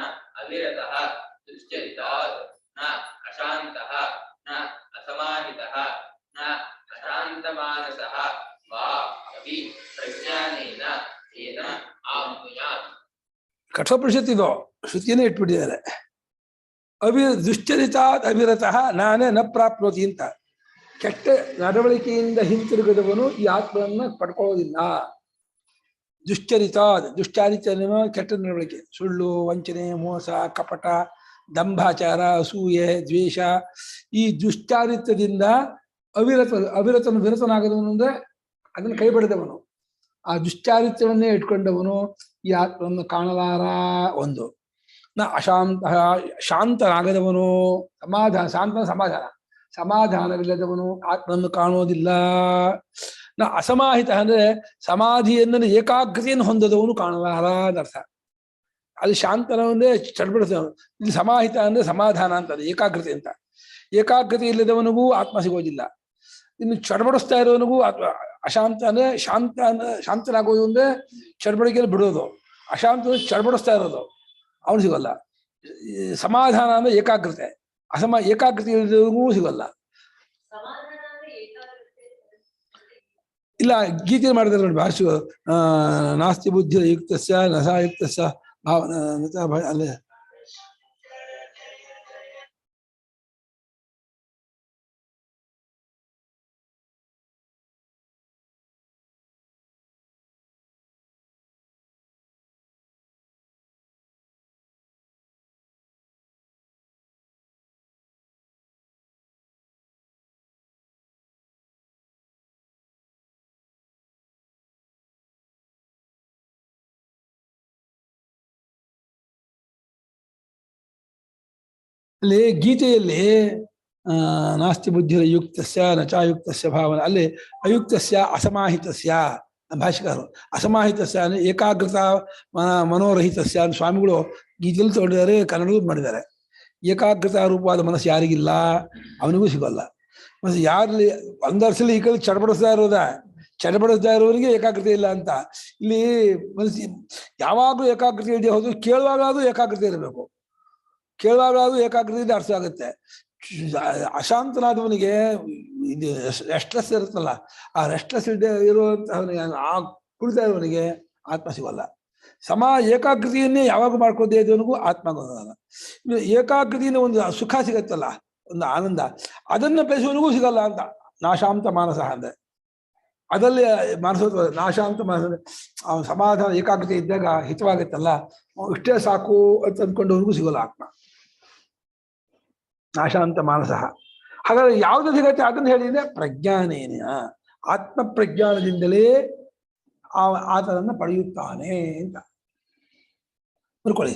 अविरतः दुश्चरितात् न अशान्तः न असमाहितः न अशान्तमानसः वा अपि प्रज्ञानेन येन आप्नुयात् ಕಠೋಪನಿಷತ್ ಇದು ಶ್ರುತಿಯನ್ನೇ ಇಟ್ಬಿಟ್ಟಿದ್ದಾರೆ ದುಶ್ಚರಿತಾತ್ ಅವಿರತಃ ನಾನೇ ನ ಪ್ರಾಪ್ನೋತಿ ಅಂತ ಕೆಟ್ಟ ನಡವಳಿಕೆಯಿಂದ ಹಿಂತಿರುಗದವನು ಈ ಆತ್ಮವನ್ನ ಪಡ್ಕೊಳ್ಳೋದಿಲ್ಲ ದುಶ್ಚರಿತಾತ್ ದುಶ್ಚಾರಿತ್ಯ ಕೆಟ್ಟ ನಡವಳಿಕೆ ಸುಳ್ಳು ವಂಚನೆ ಮೋಸ ಕಪಟ ದಂಭಾಚಾರ ಅಸೂಯೆ ದ್ವೇಷ ಈ ದುಶ್ಚಾರಿತ್ಯದಿಂದ ವಿರತನಾಗದವನು ಅಂದ್ರೆ ಅದನ್ನು ಕೈ ಬಿಡದವನು ಆ ದುಶ್ಚಾರಿತ್ಯವನ್ನೇ ಇಟ್ಕೊಂಡವನು ಈ ಆತ್ಮವನ್ನು ಕಾಣಲಾರ ಒಂದು ನ ಅಶಾಂತ ಶಾಂತನಾಗದವನು ಸಮಾಧಾನವಿಲ್ಲದವನು ಆತ್ಮವನ್ನು ಕಾಣೋದಿಲ್ಲ ನ ಅಸಮಾಹಿತ ಅಂದ್ರೆ ಸಮಾಧಿಯನ್ನು ಏಕಾಗ್ರತೆಯನ್ನು ಹೊಂದದವನು ಕಾಣಲಾರ ಅರ್ಥ ಅಲ್ಲಿ ಶಾಂತನವನ್ನೇ ಚಡ್ಬಿಡ್ತವನು ಇಲ್ಲಿ ಸಮಾಹಿತ ಅಂದ್ರೆ ಸಮಾಧಾನ ಅಂತ ಏಕಾಗ್ರತೆ ಅಂತ ಏಕಾಗ್ರತೆ ಇಲ್ಲದವನಿಗೂ ಆತ್ಮ ಸಿಗೋದಿಲ್ಲ ಇನ್ನು ಚಡಬಡಿಸ್ತಾ ಇರೋವನಿಗೂ ಅಶಾಂತ ಅಂದ್ರೆ ಶಾಂತನಾಗೋದು ಅಂದ್ರೆ ಚಡಬಡಿಕೆಯಲ್ಲಿ ಬಿಡೋದು ಅಶಾಂತ ಚಡಬಡಿಸ್ತಾ ಇರೋದು ಅವನು ಸಿಗಲ್ಲ ಸಮಾಧಾನ ಅಂದ್ರೆ ಏಕಾಗ್ರತೆ ಏಕಾಗ್ರತೆ ಇಲ್ಲದವನಿಗೂ ಸಿಗಲ್ಲ ಇಲ್ಲ ಗೀತೆ ಮಾಡಿದ್ರೆ ನೋಡಿ ಭಾಷೆ ನಾಸ್ತಿ ಬುದ್ಧಿ ಯುಕ್ತಸ್ಯ ನಸಾಯುಕ್ತಸ್ಯ ಅಲ್ಲೇ ಅಲ್ಲಿ ಗೀತೆಯಲ್ಲಿ ನಾಸ್ತಿ ಬುದ್ಧಿ ಯುಕ್ತಸ್ಯ ನಚಾಯುಕ್ತಸ್ಯ ಭಾವನೆ ಅಲ್ಲಿ ಅಯುಕ್ತಸ್ಯ ಅಸಮಾಹಿತಸ್ಯ ಭಾಷಿಕರು ಅಸಮಾಹಿತಸ್ಯ ಅಂದ್ರೆ ಏಕಾಗ್ರತಾ ಮನೋರಹಿತಸ್ಯ ಅಂತ ಸ್ವಾಮಿಗಳು ಗೀತೆಯಲ್ಲಿ ತಗೊಂಡಿದ್ದಾರೆ ಕನ್ನಡದಲ್ಲಿ ಮಾಡಿದ್ದಾರೆ ಏಕಾಗ್ರತಾ ರೂಪವಾದ ಮನಸ್ಸು ಯಾರಿಗಿಲ್ಲ ಅವನಿಗೂ ಸಿಗಲ್ಲ ಮತ್ತೆ ಯಾರಲ್ಲಿ ಒಂದರ್ಸಲಿ ಈ ಕಡೆ ಚಡಬಡಿಸ್ತಾ ಇರೋರಿಗೆ ಏಕಾಗ್ರತೆ ಇಲ್ಲ ಅಂತ ಇಲ್ಲಿ ಮನಸ್ಸು ಯಾವಾಗಲೂ ಏಕಾಗ್ರತೆ ಇದೆ ಹೋದ್ರು ಕೇಳುವಾಗಾದ್ರೂ ಏಕಾಗ್ರತೆ ಇರಬೇಕು ಕೇಳುವಾಗಾದ್ರೂ ಏಕಾಗ್ರತೆಯಿಂದ ಅರ್ಥ ಆಗುತ್ತೆ ಅಶಾಂತನಾದವನಿಗೆ ಇದು ರೆಸ್ಟ್ಲೆಸ್ ಇರುತ್ತಲ್ಲ ಆ ರೆಸ್ಟ್ಲೆಸ್ ಇರುವಂತಹವನಿಗೆ ಆ ಕುಳಿತಾ ಇರುವವನಿಗೆ ಆತ್ಮ ಸಿಗಲ್ಲ ಏಕಾಗ್ರತೆಯನ್ನೇ ಯಾವಾಗ ಮಾಡ್ಕೋದೇ ಇದ್ದವನಿಗೂ ಆತ್ಮ ಗೊತ್ತಾಗಲ್ಲ ಇನ್ನು ಏಕಾಗ್ರತೆಯಿಂದ ಒಂದು ಸುಖ ಸಿಗತ್ತಲ್ಲ ಒಂದು ಆನಂದ ಅದನ್ನ ಬೆಳೆಸುವವನಿಗೂ ಸಿಗಲ್ಲ ಅಂತ ನಾಶಾಂತ ಮಾನಸ ಅಂದ್ರೆ ಅದಲ್ಲಿ ಮಾನಸ ನಾಶಾಂತ ಮಾನಸ ಅವನ ಸಮಾಧಾನ ಏಕಾಗ್ರತೆ ಇದ್ದಾಗ ಹಿತವಾಗತ್ತಲ್ಲ ಇಷ್ಟೇ ಸಾಕು ಅಂತ ಅಂದ್ಕೊಂಡವನಿಗೂ ಸಿಗಲ್ಲ ಆತ್ಮ ನಾಶಾಂತ ಮಾನಸ ಹಾಗಾದ್ರೆ ಯಾವ್ದು ಸಿಗತ್ತೆ ಅದನ್ನ ಹೇಳಿದ್ರೆ ಪ್ರಜ್ಞಾನೇನ ಆತ್ಮ ಪ್ರಜ್ಞಾನದಿಂದಲೇ ಆತನನ್ನ ಪಡೆಯುತ್ತಾನೆ ಅಂತ ಬರ್ಕೊಳ್ಳಿ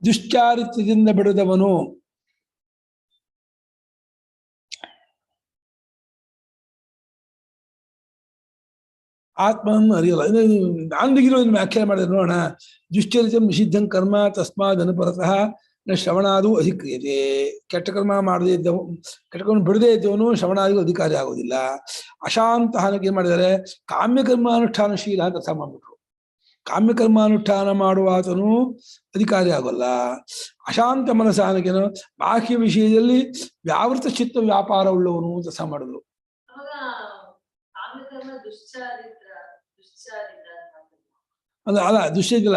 ದುಶ್ಚಾರಿತ್ಯದಿಂದ ಬಿಡದವನು ಆತ್ಮವನ್ನು ಅರಿಯಲ್ಲ ನಾಂದಿಗಿರೋ ವ್ಯಾಖ್ಯಾನ ಮಾಡಿದ್ರೆ ನೋಡೋಣ ದುಶ್ಚರಿತಂ ನಿಷಿದ್ಧಂ ಕರ್ಮ ತಸ್ಮಾದ್ ಅನುಪರತಃ ನ ಶ್ರವಣಾದು ಅಧಿಕ್ರಿಯತೆ ಕೆಟ್ಟ ಕರ್ಮ ಮಾಡದೇ ಇದ್ದವು ಕೆಟ್ಟ ಕರ್ಮ ಬಿಡದೇ ಇದ್ದವನು ಶ್ರವಣಾದಿಗೂ ಅಧಿಕಾರಿ ಆಗೋದಿಲ್ಲ ಅಶಾಂತ ಏನ್ ಮಾಡಿದ್ದಾರೆ ಕಾಮ್ಯಕರ್ಮಾನುಷ್ಠಾನಶೀಲ ಅಂತ ಅರ್ಥ ಮಾಡ್ಬಿಟ್ರು ಕಾಮ್ಯಕರ್ಮಾನುಷ್ಠಾನ ಮಾಡುವ ಆತನು ಅಧಿಕಾರಿ ಆಗೋಲ್ಲ ಅಶಾಂತ ಮನಸ್ಸಾನಕೇನು ಬಾಹ್ಯ ವಿಷಯದಲ್ಲಿ ವ್ಯಾವೃತ ಚಿತ್ತ ವ್ಯಾಪಾರ ಉಳ್ಳವನು ಅಂತ ಸಹ ಮಾಡಿದ್ರು. ಅಲ್ಲ ದುಶ್ಚರಿತ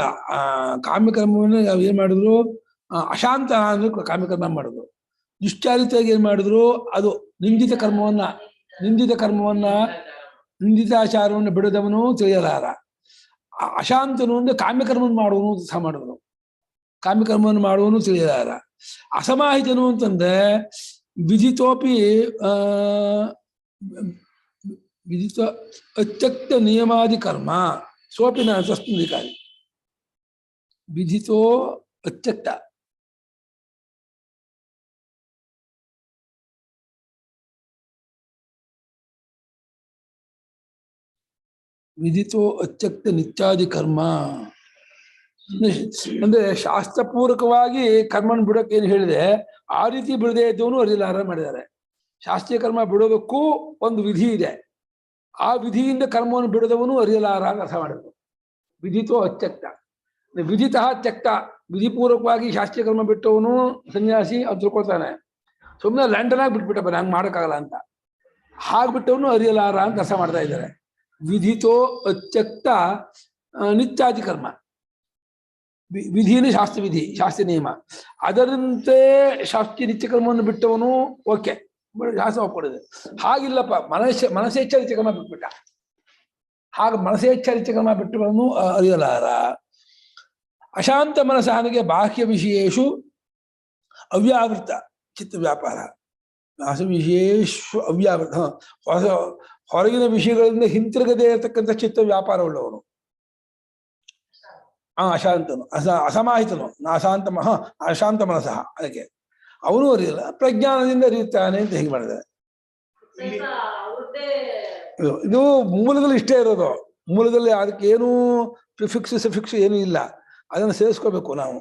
ಕಾಮ್ಯಕರ್ಮವನ್ನು ಏನ್ ಮಾಡಿದ್ರು, ಅಶಾಂತ ಅಂದ್ರೆ ಕಾಮ್ಯಕರ್ಮ ಮಾಡಿದ್ರು. ದುಶ್ಚಾರಿತಾಗಿ ಏನ್ ಮಾಡಿದ್ರು, ಅದು ನಿಂದಿತ ನಿಂದಿತಾಚಾರವನ್ನು ಬಿಡದವನು ತಿಳಿಯಲಾರ. ಅಶಾಂತನು ಅಂದ್ರೆ ಕಾಮ್ಯಕರ್ಮವನ್ನು ಮಾಡುವನು ಸಹ ಮಾಡಿದ್ರು. ಕಾಮ್ಯಕರ್ಮವನ್ನು ಮಾಡುವನು ತಿಳಿಯಲಾರ. ಅಸಮಾಹಿತನು ಅಂತಂದ್ರೆ ವಿಧಿತೋಪಿ ವಿಧಿತ ಅತ್ಯಕ್ತ ನಿಯಮಾದಿ ಕರ್ಮ ಸೋಪಿನ ತಸ್ಮಿಧಿಕಾರಿ. ವಿಧಿತೋ ಅತ್ಯಕ್ತ ವಿಧಿತೋ ಅತ್ಯಕ್ತ ನಿತ್ಯಾದಿ ಕರ್ಮ ಅಂದ್ರೆ ಶಾಸ್ತ್ರಪೂರ್ವಕವಾಗಿ ಕರ್ಮನ ಬಿಡೋಕೆ ಏನು ಹೇಳಿದೆ ಆ ರೀತಿ ಬಿಡದೆ ಇದ್ದವನು ಅರಿಲಾರ ಮಾಡಿದ್ದಾರೆ. ಶಾಸ್ತ್ರೀಯ ಕರ್ಮ ಬಿಡೋದಕ್ಕೂ ಒಂದು ವಿಧಿ ಇದೆ. ಆ ವಿಧಿಯಿಂದ ಕರ್ಮವನ್ನು ಬಿಡದವನು ಅರಿಯಲಾರ ಅಂತ ಅರ್ಥ ಮಾಡಿದ್ರು. ವಿಧಿತೋ ಅತ್ಯಕ್ತ, ವಿಧಿತ ತ್ಯಕ್ತ, ವಿಧಿಪೂರ್ವಕವಾಗಿ ಶಾಸ್ತ್ರೀಯ ಕರ್ಮ ಬಿಟ್ಟವನು ಸನ್ಯಾಸಿ ಅದು ತಿಳ್ಕೊತಾನೆ. ಸುಮ್ಮನೆ ಲಂಡನಾಗಿ ಬಿಟ್ಬಿಟ್ಟಪ್ಪ ನಂಗೆ ಮಾಡೋಕ್ಕಾಗಲ್ಲ ಅಂತ, ಹಾಗೆ ಬಿಟ್ಟವನು ಅರಿಯಲಾರ ಅಂತ ಅರ್ಥ ಮಾಡ್ತಾ ಇದ್ದಾರೆ. ವಿಧಿತೋ ಅತ್ಯಕ್ತ ನಿತ್ಯಾದಿ ಕರ್ಮ, ವಿಧಿನೇ ಶಾಸ್ತ್ರ ವಿಧಿ, ಶಾಸ್ತ್ರ ನಿಯಮ, ಅದರಂತೆ ಶಾಸ್ತ್ರೀಯ ನಿತ್ಯ ಕರ್ಮವನ್ನು ಬಿಟ್ಟವನು ಓಕೆ, ಶಾಸ್ತ್ರ ಒಪ್ಪಿದೆ. ಹಾಗಿಲ್ಲಪ್ಪ, ಮನಸ್ಸೇಚ್ಛರಿತ ಕರ್ಮ ಬಿಟ್ಬಿಟ್ಟ. ಹಾಗೆ ಮನಸ್ಸೇಚ್ಛರಿತ ಕರ್ಮ ಬಿಟ್ಟವನು ಅರಿಯಲಾರ. ಅಶಾಂತ ಮನಸ್ಸಾನಿಗೆ ಬಾಹ್ಯ ವಿಷಯೇಶು ಅವ್ಯಾವೃತ ಚಿತ್ತ ವ್ಯಾಪಾರ. ವಿಶೇಷ ಅವ್ಯಾವೃತ ಹೊರಗಿನ ವಿಷಯಗಳಿಂದ ಹಿಂತಿರುಗದೇ ಇರತಕ್ಕಂಥ ಚಿತ್ತ ವ್ಯಾಪಾರ ಉಳ್ಳವನು ಅಶಾಂತನು, ಅಸಮಾಹಿತನು, ಅಶಾಂತ ಮನಸ್ಸಃ. ಅದಕ್ಕೆ ಅವನು ಅರಿಯಲ್ಲ, ಪ್ರಜ್ಞಾನದಿಂದ ಅರಿಯುತ್ತಾನೆ ಅಂತ ಹೇಗೆ ಮಾಡಿದ್ದಾರೆ. ಇದು ಮೂಲದಲ್ಲಿ ಇಷ್ಟೇ ಇರೋದು. ಮೂಲದಲ್ಲಿ ಅದಕ್ಕೆ ಏನೂ ಪ್ರಿಫಿಕ್ಸ್ ಸಫಿಕ್ಸ್ ಏನೂ ಇಲ್ಲ. ಅದನ್ನು ಸೇರಿಸ್ಕೋಬೇಕು ನಾವು.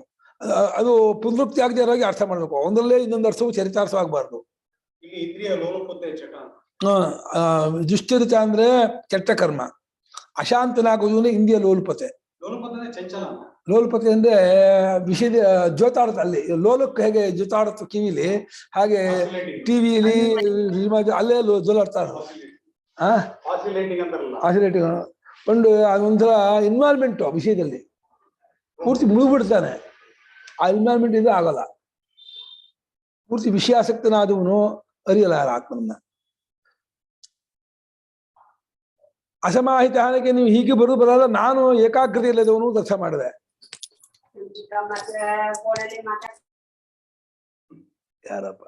ಅದು ಪುನರುಕ್ತಿ ಆಗದೆ ಇರೋಗಿ ಅರ್ಥ ಮಾಡ್ಬೇಕು. ಒಂದರಲ್ಲೇ ಇನ್ನೊಂದು ಅರ್ಥವು ಚರಿತಾರ್ಥವಾಗಬಾರ್ದು. ದುಶ್ಚರಿತ ಅಂದ್ರೆ ಕೆಟ್ಟ ಕರ್ಮ, ಅಶಾಂತನಾಗುವುದು ಇಂದ್ರಿಯ ಲೋಲುಪತೆ. ಲೋಲುಪತೆ ಅಂದ್ರೆ ವಿಷಯದ ಜೋತಾಡುತ್ತ, ಅಲ್ಲಿ ಲೋಲಕ್ಕೆ ಹೇಗೆ ಜೋತಾಡುತ್ತ ಕಿವಿಲಿ, ಹಾಗೆ ಟಿವಿಲಿ ಅಲ್ಲೇ ಜೋಲಾಡ್ತಾರ. ಆಸಿಲೇಟಿಂಗ್ ಒಂದು ಅದೊಂಥರ ಇನ್ವಾಲ್ವ್ಮೆಂಟ್ ವಿಷಯದಲ್ಲಿ ಪೂರ್ತಿ ಮುಳುಗ್ಬಿಡ್ತಾನೆ. ಆ ಇನ್ವಾಲ್ವ್ಮೆಂಟ್ ಇದು ಆಗಲ್ಲ. ಪೂರ್ತಿ ವಿಷಯಾಸಕ್ತನಾದವನು ಅರಿಯಲಾರ ಆತ್ಮನ್ನ. ಅಸಮಾಹಿತ ಹಾನಿಗೆ ನೀವು ಹೀಗೆ ಬರಲ್ಲ, ನಾನು ಏಕಾಗ್ರತೆ ಇಲ್ಲದವನು ಅರ್ಥ ಮಾಡಿದೆ. ಯಾರಪ್ಪ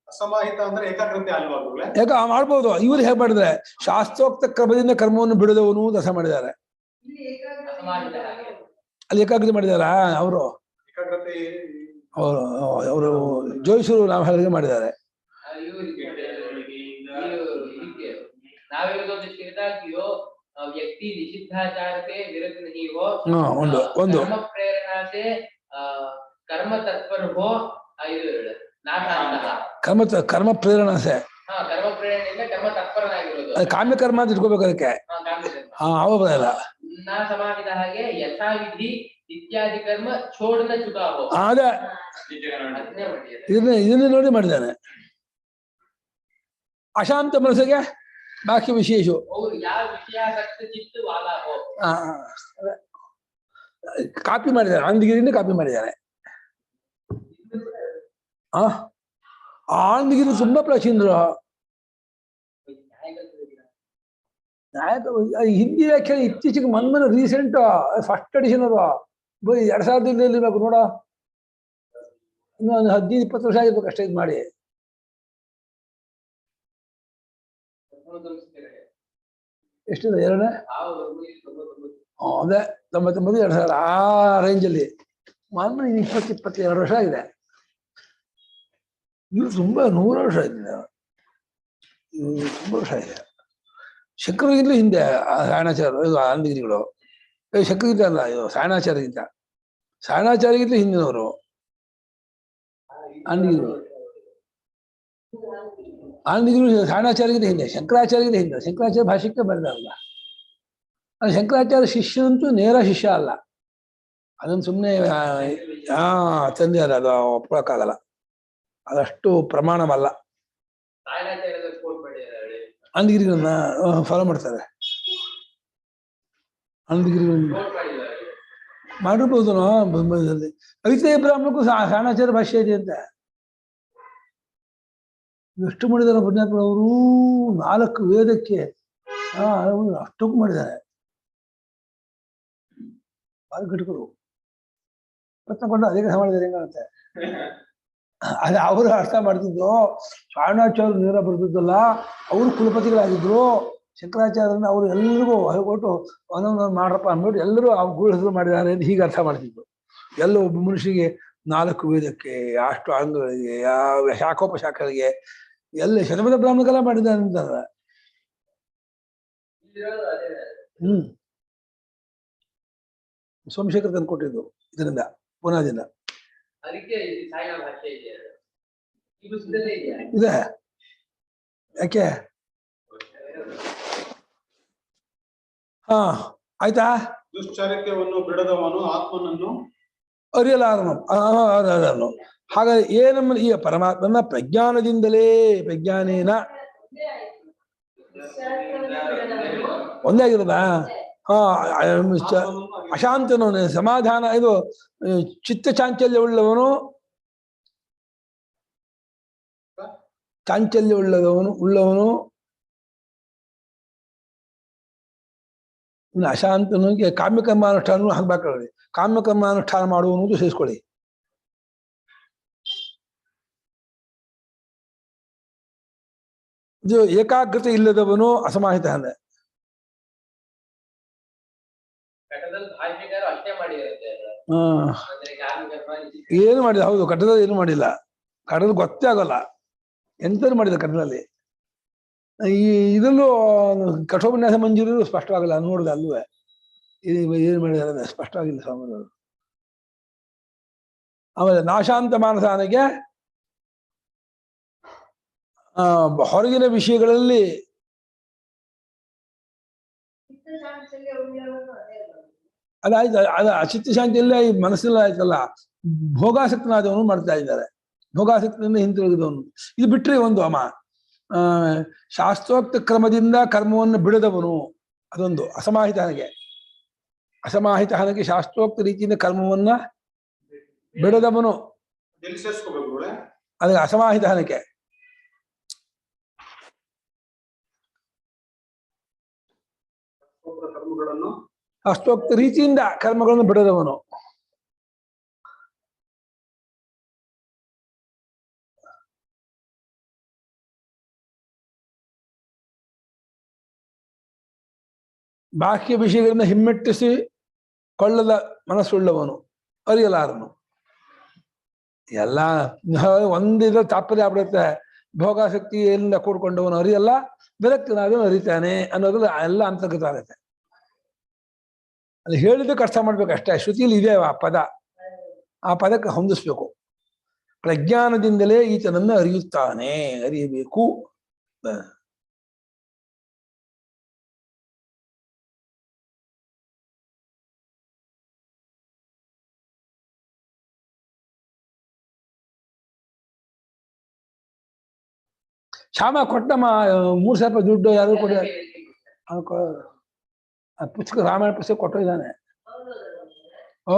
ಅಸಮಾಹಿತ ಅಂದ್ರೆ ಏಕಾಗ್ರತೆ ಅಲ್ವಾ? ಯಾಕ ಮಾಡ್ಬೋದು. ಇವ್ರು ಹೇಗೆ ಮಾಡಿದ್ರೆ ಶಾಸ್ತ್ರೋಕ್ತ ಕ್ರಮದಿಂದ ಕರ್ಮವನ್ನು ಬಿಡದವನು ಅರ್ಥ ಮಾಡಿದ್ದಾರೆ. ಅಲ್ಲಿ ಏಕಾಗ್ರತೆ ಮಾಡಿದಾರ ಅವರು. ಅವರು ಜೋಯಿಸರು ನಾವು ಹೇಳಿಗೆ ಮಾಡಿದ್ದಾರೆ. व्यक्ति निषिद्धाचार से विरत नहीं हो, कर्म प्रेरणा से कर्म तत्पर हो, कर्म प्रेरणा से कर्म प्रेरणೆಯಿಂದ कर्म ತತ್ಪರನಾಗಿರೋದು. ಕಾಮ್ಯ ಕರ್ಮ ಅಂತ ಇಟ್ಕೋಬೇಕು ಅದಕ್ಕೆ. ಹೌದಲ್ಲ, ನಾ ಸಮಾಹಿತ ಹಾಗೆ ಯಥಾವಿಧಿ ಇತ್ಯಾದಿ ಕರ್ಮ छोड़ना चुका हो. ಅದೇ ಇದನ್ನ ನೋಡಿ ಮಾಡಿದ್ದಾನೆ. ಅಶಾಂತ ಮನಸ್ಸಿಗೆ ಬಾಕಿ ವಿಶೇಷ ಕಾಪಿ ಮಾಡಿದ್ದಾರೆ. ಆನಂದಗಿರಿಯಿಂದ ಕಾಪಿ ಮಾಡಿದ್ದಾರೆ. ಆನಂದಗಿರಿ ತುಂಬಾ ಪ್ರಾಚೀನರು. ನಾಯಕ ಹಿಂದಿ ವ್ಯಾಖ್ಯಾನ ಇತ್ತೀಚೆಗೆ ಮನ್ಮನ ರೀಸೆಂಟ್ ಫಸ್ಟ್ ಎಡಿಷನ್ ಅದು 2000 ಇರ್ಬೇಕು ನೋಡ. ಇನ್ನು ಒಂದು 15-20 ವರ್ಷ ಆಗಿರ್ಬೇಕು ಅಷ್ಟೇ ಇದು ಮಾಡಿ. ಎಷ್ಟಿದೆ ಎರಡನೇ? ಅದೇ 99-2000 ಆ ರೇಂಜಲ್ಲಿ. ಮನ್ಮನ 20-22 ವರ್ಷ ಆಗಿದೆ. ಇವು ತುಂಬಾ 100 ವರ್ಷ ಆಗಿದೆ. ತುಂಬಾ ವರ್ಷ ಆಗಿದೆ. ಶಂಕರಗಿಂತಲೂ ಹಿಂದೆ ಸಾಯಣಾಚಾರ್ಯ, ಇದು ಆನಂದಗಿರಿಗಳು. ಶಂಕರಗಿಂತ ಅಲ್ಲ, ಇದು ಸಾಯಣಾಚಾರ್ಯಗಿಂತ ಹಿಂದಿನವರು ಆನಂದಗಿರಿಗಳು. ಆನಂದಗಿರಿ ಸಾಯಣಾಚಾರ್ಯಗಿಂತ ಹಿಂದೆ, ಶಂಕರಾಚಾರ್ಯಗಿಂತ ಹಿಂದೆ. ಶಂಕರಾಚಾರ್ಯ ಭಾಷೆಗೆ ಬರೆದಾರಲ್ಲ. ಶಂಕರಾಚಾರ್ಯ ಶಿಷ್ಯನಂತೂ ನೇರ ಶಿಷ್ಯ ಅಲ್ಲ, ಅದನ್ನು ಸುಮ್ಮನೆ ತಂದೆ ಅದು ಒಪ್ಕೊಳಕ್ಕಾಗಲ್ಲ, ಅದಷ್ಟು ಪ್ರಮಾಣವಲ್ಲ. ಅಂಧಗಿರಿಗಳನ್ನ ಫಾಲೋ ಮಾಡ್ತಾರೆ, ಅಂಧಗಿರಿಗಳನ್ನ ಮಾಡಿರ್ಬೋದು. ಐತೇ ಬ್ರಾಹ್ಮಣಕ್ಕೂ ಸಾಣಾಚಾರ ಭಾಷೆ ಇದೆ ಅಂತ. ಎಷ್ಟು ಮಾಡಿದಾರೆ ಪುಣ್ಯಾತ್ಮರವರು, 4 ವೇದಕ್ಕೆ ಅಷ್ಟಕ್ಕೂ ಮಾಡಿದ್ದಾರೆ. ಬಾರಿ ಘಟಕರು ಪ್ರತ್ನಕೊಂಡು ಅದೇ ಕೆಲಸ ಮಾಡಿದ್ದಾರೆ ಹೆಂಗಾಗುತ್ತೆ. ಅದೇ ಅವರು ಅರ್ಥ ಮಾಡ್ತಿದ್ದು, ಶಾರಣಾಚಾರ್ಯರು ನೇರ ಬರ್ತಿದ್ದಲ್ಲ, ಅವರು ಕುಲಪತಿಗಳಾಗಿದ್ರು. ಶಂಕರಾಚಾರ್ಯರನ್ನ ಅವರು ಎಲ್ರಿಗೂ ಕೊಟ್ಟು ಒಂದೊಂದು ಮಾಡ್ರಪ್ಪ ಅಂದ್ಬಿಟ್ಟು ಎಲ್ಲರೂ ಗೂಢ ಹೆಸರು ಮಾಡಿದ್ದಾರೆ ಅಂತ ಹೀಗೆ ಅರ್ಥ ಮಾಡ್ತಿದ್ರು. ಎಲ್ಲ ಒಬ್ಬ ಮನುಷ್ಯನಿಗೆ 4 ವೇದಕ್ಕೆ, ಅಷ್ಟು ಅಂಗಗಳಿಗೆ, ಶಾಖೋಪಶಾಖಗಳಿಗೆ ಎಲ್ಲ ಶತಪಥ ಬ್ರಾಹ್ಮಣಕ್ಕೆಲ್ಲ ಮಾಡಿದ್ದಾರೆ ಅಂತಾರೆ. ಸೋಮಶೇಖರ್ ತಂದು ಕೊಟ್ಟಿದ್ದು ಇದರಿಂದ, ಪುನಾದಿಂದ ಇದೆ. ಯಾಕೆ ಆಯ್ತಾ. ದುಶ್ಚರಿತ್ಯವನ್ನು ಬಿಡದವನು ಆತ್ಮನನ್ನು ಅರಿಯಲಾರನು. ಹಾಗಾಗಿ ಏನಮ್ಮ ಈ ಪರಮಾತ್ಮನ ಪ್ರಜ್ಞಾನದಿಂದಲೇ, ಪ್ರಜ್ಞಾನೇನ ಒಂದೇ ಆಗಿರೋದ. ಅಶಾಂತನು, ಸಮಾಧಾನ, ಇದು ಚಿತ್ತ ಚಾಂಚಲ್ಯ ಉಳ್ಳವನು, ಉಳ್ಳವನು ಅಶಾಂತನಿಗೆ ಕಾಮ್ಯಕರ್ಮಾನುಷ್ಠಾನ ಹಾಕ್ಬೇಕಾಗ್ತದೆ. ಕಾಮ್ಯಕರ್ಮಾನುಷ್ಠಾನ ಮಾಡುವನು ಸೇರಿಸ್ಕೊಳ್ಳಿ. ಇದು ಏಕಾಗ್ರತೆ ಇಲ್ಲದವನು ಅಸಮಾಹಿತ. ಅಂದ್ರೆ ಏನು ಮಾಡಿಲ್ಲ. ಹೌದು, ಕಟ್ಟದಲ್ಲಿ ಏನು ಮಾಡಿಲ್ಲ. ಕಟ್ಟದ ಗೊತ್ತೇ ಆಗೋಲ್ಲ ಎಂತೂ ಮಾಡಿಲ್ಲ ಕಟ್ಟದಲ್ಲಿ. ಈ ಇದರಲ್ಲೂ ಕಠೋಪನ್ಯಾಸ ಮಂಜೂರು ಸ್ಪಷ್ಟವಾಗಲ್ಲ, ನೋಡಿದೆ ಅಲ್ವೇ ಏನು ಮಾಡಿದಾರೆ ಸ್ಪಷ್ಟವಾಗಿಲ್ಲ ಸ್ವಾಮಿಗಳು. ಆಮೇಲೆ ನಾಶಾಂತ ಮಾನಸಾನಿಗೆ ಹೊರಗಿನ ವಿಷಯಗಳಲ್ಲಿ ಅದಾಯ್ತು, ಅಚಿತ್ತ ಶಾಂತಿಯಲ್ಲೇ ಈ ಮನಸ್ಸೆಲ್ಲ ಆಯ್ತಲ್ಲ. ಭೋಗಾಸಕ್ತನಾದವನು ಮಾಡ್ತಾ ಇದ್ದಾರೆ, ಭೋಗಾಸಕ್ತಿಯಿಂದ ಹಿಂತಿರುಗಿದವನು. ಇದು ಬಿಟ್ರೆ ಒಂದು ಶಾಸ್ತ್ರೋಕ್ತ ಕ್ರಮದಿಂದ ಕರ್ಮವನ್ನು ಬಿಡದವನು, ಅದೊಂದು ಅಸಮಾಹಿತನಿಗೆ. ಅಸಮಾಹಿತನಿಗೆ ಶಾಸ್ತ್ರೋಕ್ತ ರೀತಿಯಿಂದ ಕರ್ಮವನ್ನ ಬಿಡದವನು, ಅದಕ್ಕೆ ಅಸಮಾಹಿತನಿಗೆ. ಶಾಸ್ತ್ರೋಕ್ತ ರೀತಿಯಿಂದ ಕರ್ಮಗಳನ್ನು ಬಿಡದವನು. ಬಾಹ್ಯ ವಿಷಯಗಳನ್ನ ಹಿಮ್ಮೆಟ್ಟಿಸಿ ಕೊಳ್ಳದ ಮನಸ್ಸುಳ್ಳವನು, ಅರಿಯಲಾರನು. ಎಲ್ಲ ಒಂದಿದ ತಾತ್ಪರ್ಯ ಆಗ್ಬಿಡುತ್ತೆ. ಭೋಗಾಸಕ್ತಿಯಿಂದ ಕೂಡ್ಕೊಂಡವನು ಅರಿಯಲ್ಲ, ವಿರಕ್ತನಾದವನು ಅರಿತಾನೆ ಅನ್ನೋದ್ರಲ್ಲಿ ಎಲ್ಲ ಅಂತರ್ಗತ ಆಗುತ್ತೆ. ಅಲ್ಲಿ ಹೇಳಿದ್ದಕ್ಕೆ ಅರ್ಥ ಮಾಡ್ಬೇಕು ಅಷ್ಟೇ. ಶ್ರುತಿಯಲ್ಲಿ ಇದೆ ಆ ಪದ, ಆ ಪದಕ್ಕೆ ಹೊಂದಿಸ್ಬೇಕು. ಪ್ರಜ್ಞಾನದಿಂದಲೇ ಈತನನ್ನು ಅರಿಯುತ್ತಾನೆ, ಅರಿಯಬೇಕು. ಶ್ಯಾಮ ಕೊಟ್ಟಮ್ಮ 3,000 ರೂಪಾಯಿ ದುಡ್ಡು ಯಾರು ಕೊಡ, ಪುಸ್ತಕ ರಾಮಾಯಣ ಪುಸ್ತಕ ಕೊಟ್ಟಿದ್ದಾನೆ. ಓ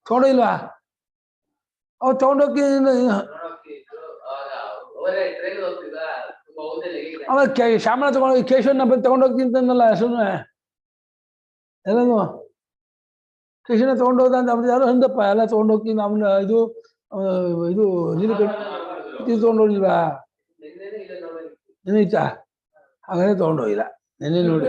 ತಗೊಂಡಿಲ್ವಾ? ಅವ್ ತಗೊಂಡೋಗಿ ಶ್ಯಾಮನ ತಗೊಂಡೋಗಿ ಕೇಶವನ್ನ ಬಂದು ತಗೊಂಡೋಗ್ತೀನಿ ಅಂತಂದಲ್ಲ ಸುಮ್ಮನೆ. ಎಲ್ಲನು ಕೇಶವನ ತಗೊಂಡೋದ ಅಂತ ಅವ್ರದ್ದು ಯಾರು ಅಂದಪ್ಪ, ಎಲ್ಲ ತಗೊಂಡೋಗ್ತೀನಿ ಅವನ ಇದು ನೀರು ತಗೊಂಡೋಗಿಲ್ವಾ? ನೆನೈತಾ? ಹಾಗಾದ್ರೆ ತಗೊಂಡೋಗಿಲ್ಲ, ನೆನೆ ನೋಡಿ.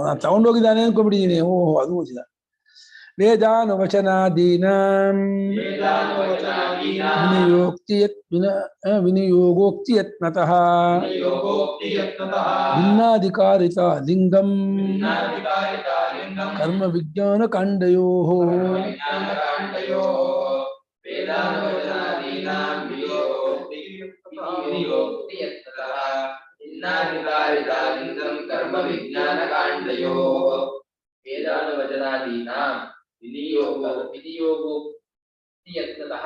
ನಾನು ತಗೊಂಡೋಗಿದ್ದಾನೆ ಅನ್ಕೊಂಡ್ಬಿಟ್ಟಿದ್ದೀನಿ. ಅದು ಓದಿಲ್ಲ. ವೇದಾನುವಚನಾದೀನಾಂ ವಿನಿಯೋಗೋಕ್ತಿ ಯತ್ನತಃ ಭಿನ್ನಾಧಿಕಾರಿತ ಲಿಂಗಂ ಕರ್ಮ ವಿಜ್ಞಾನ ಕಾಂಡಯೋಃ. काण्डयोः वेदानुवचनादीनां विनियोगोक्तियत्नतः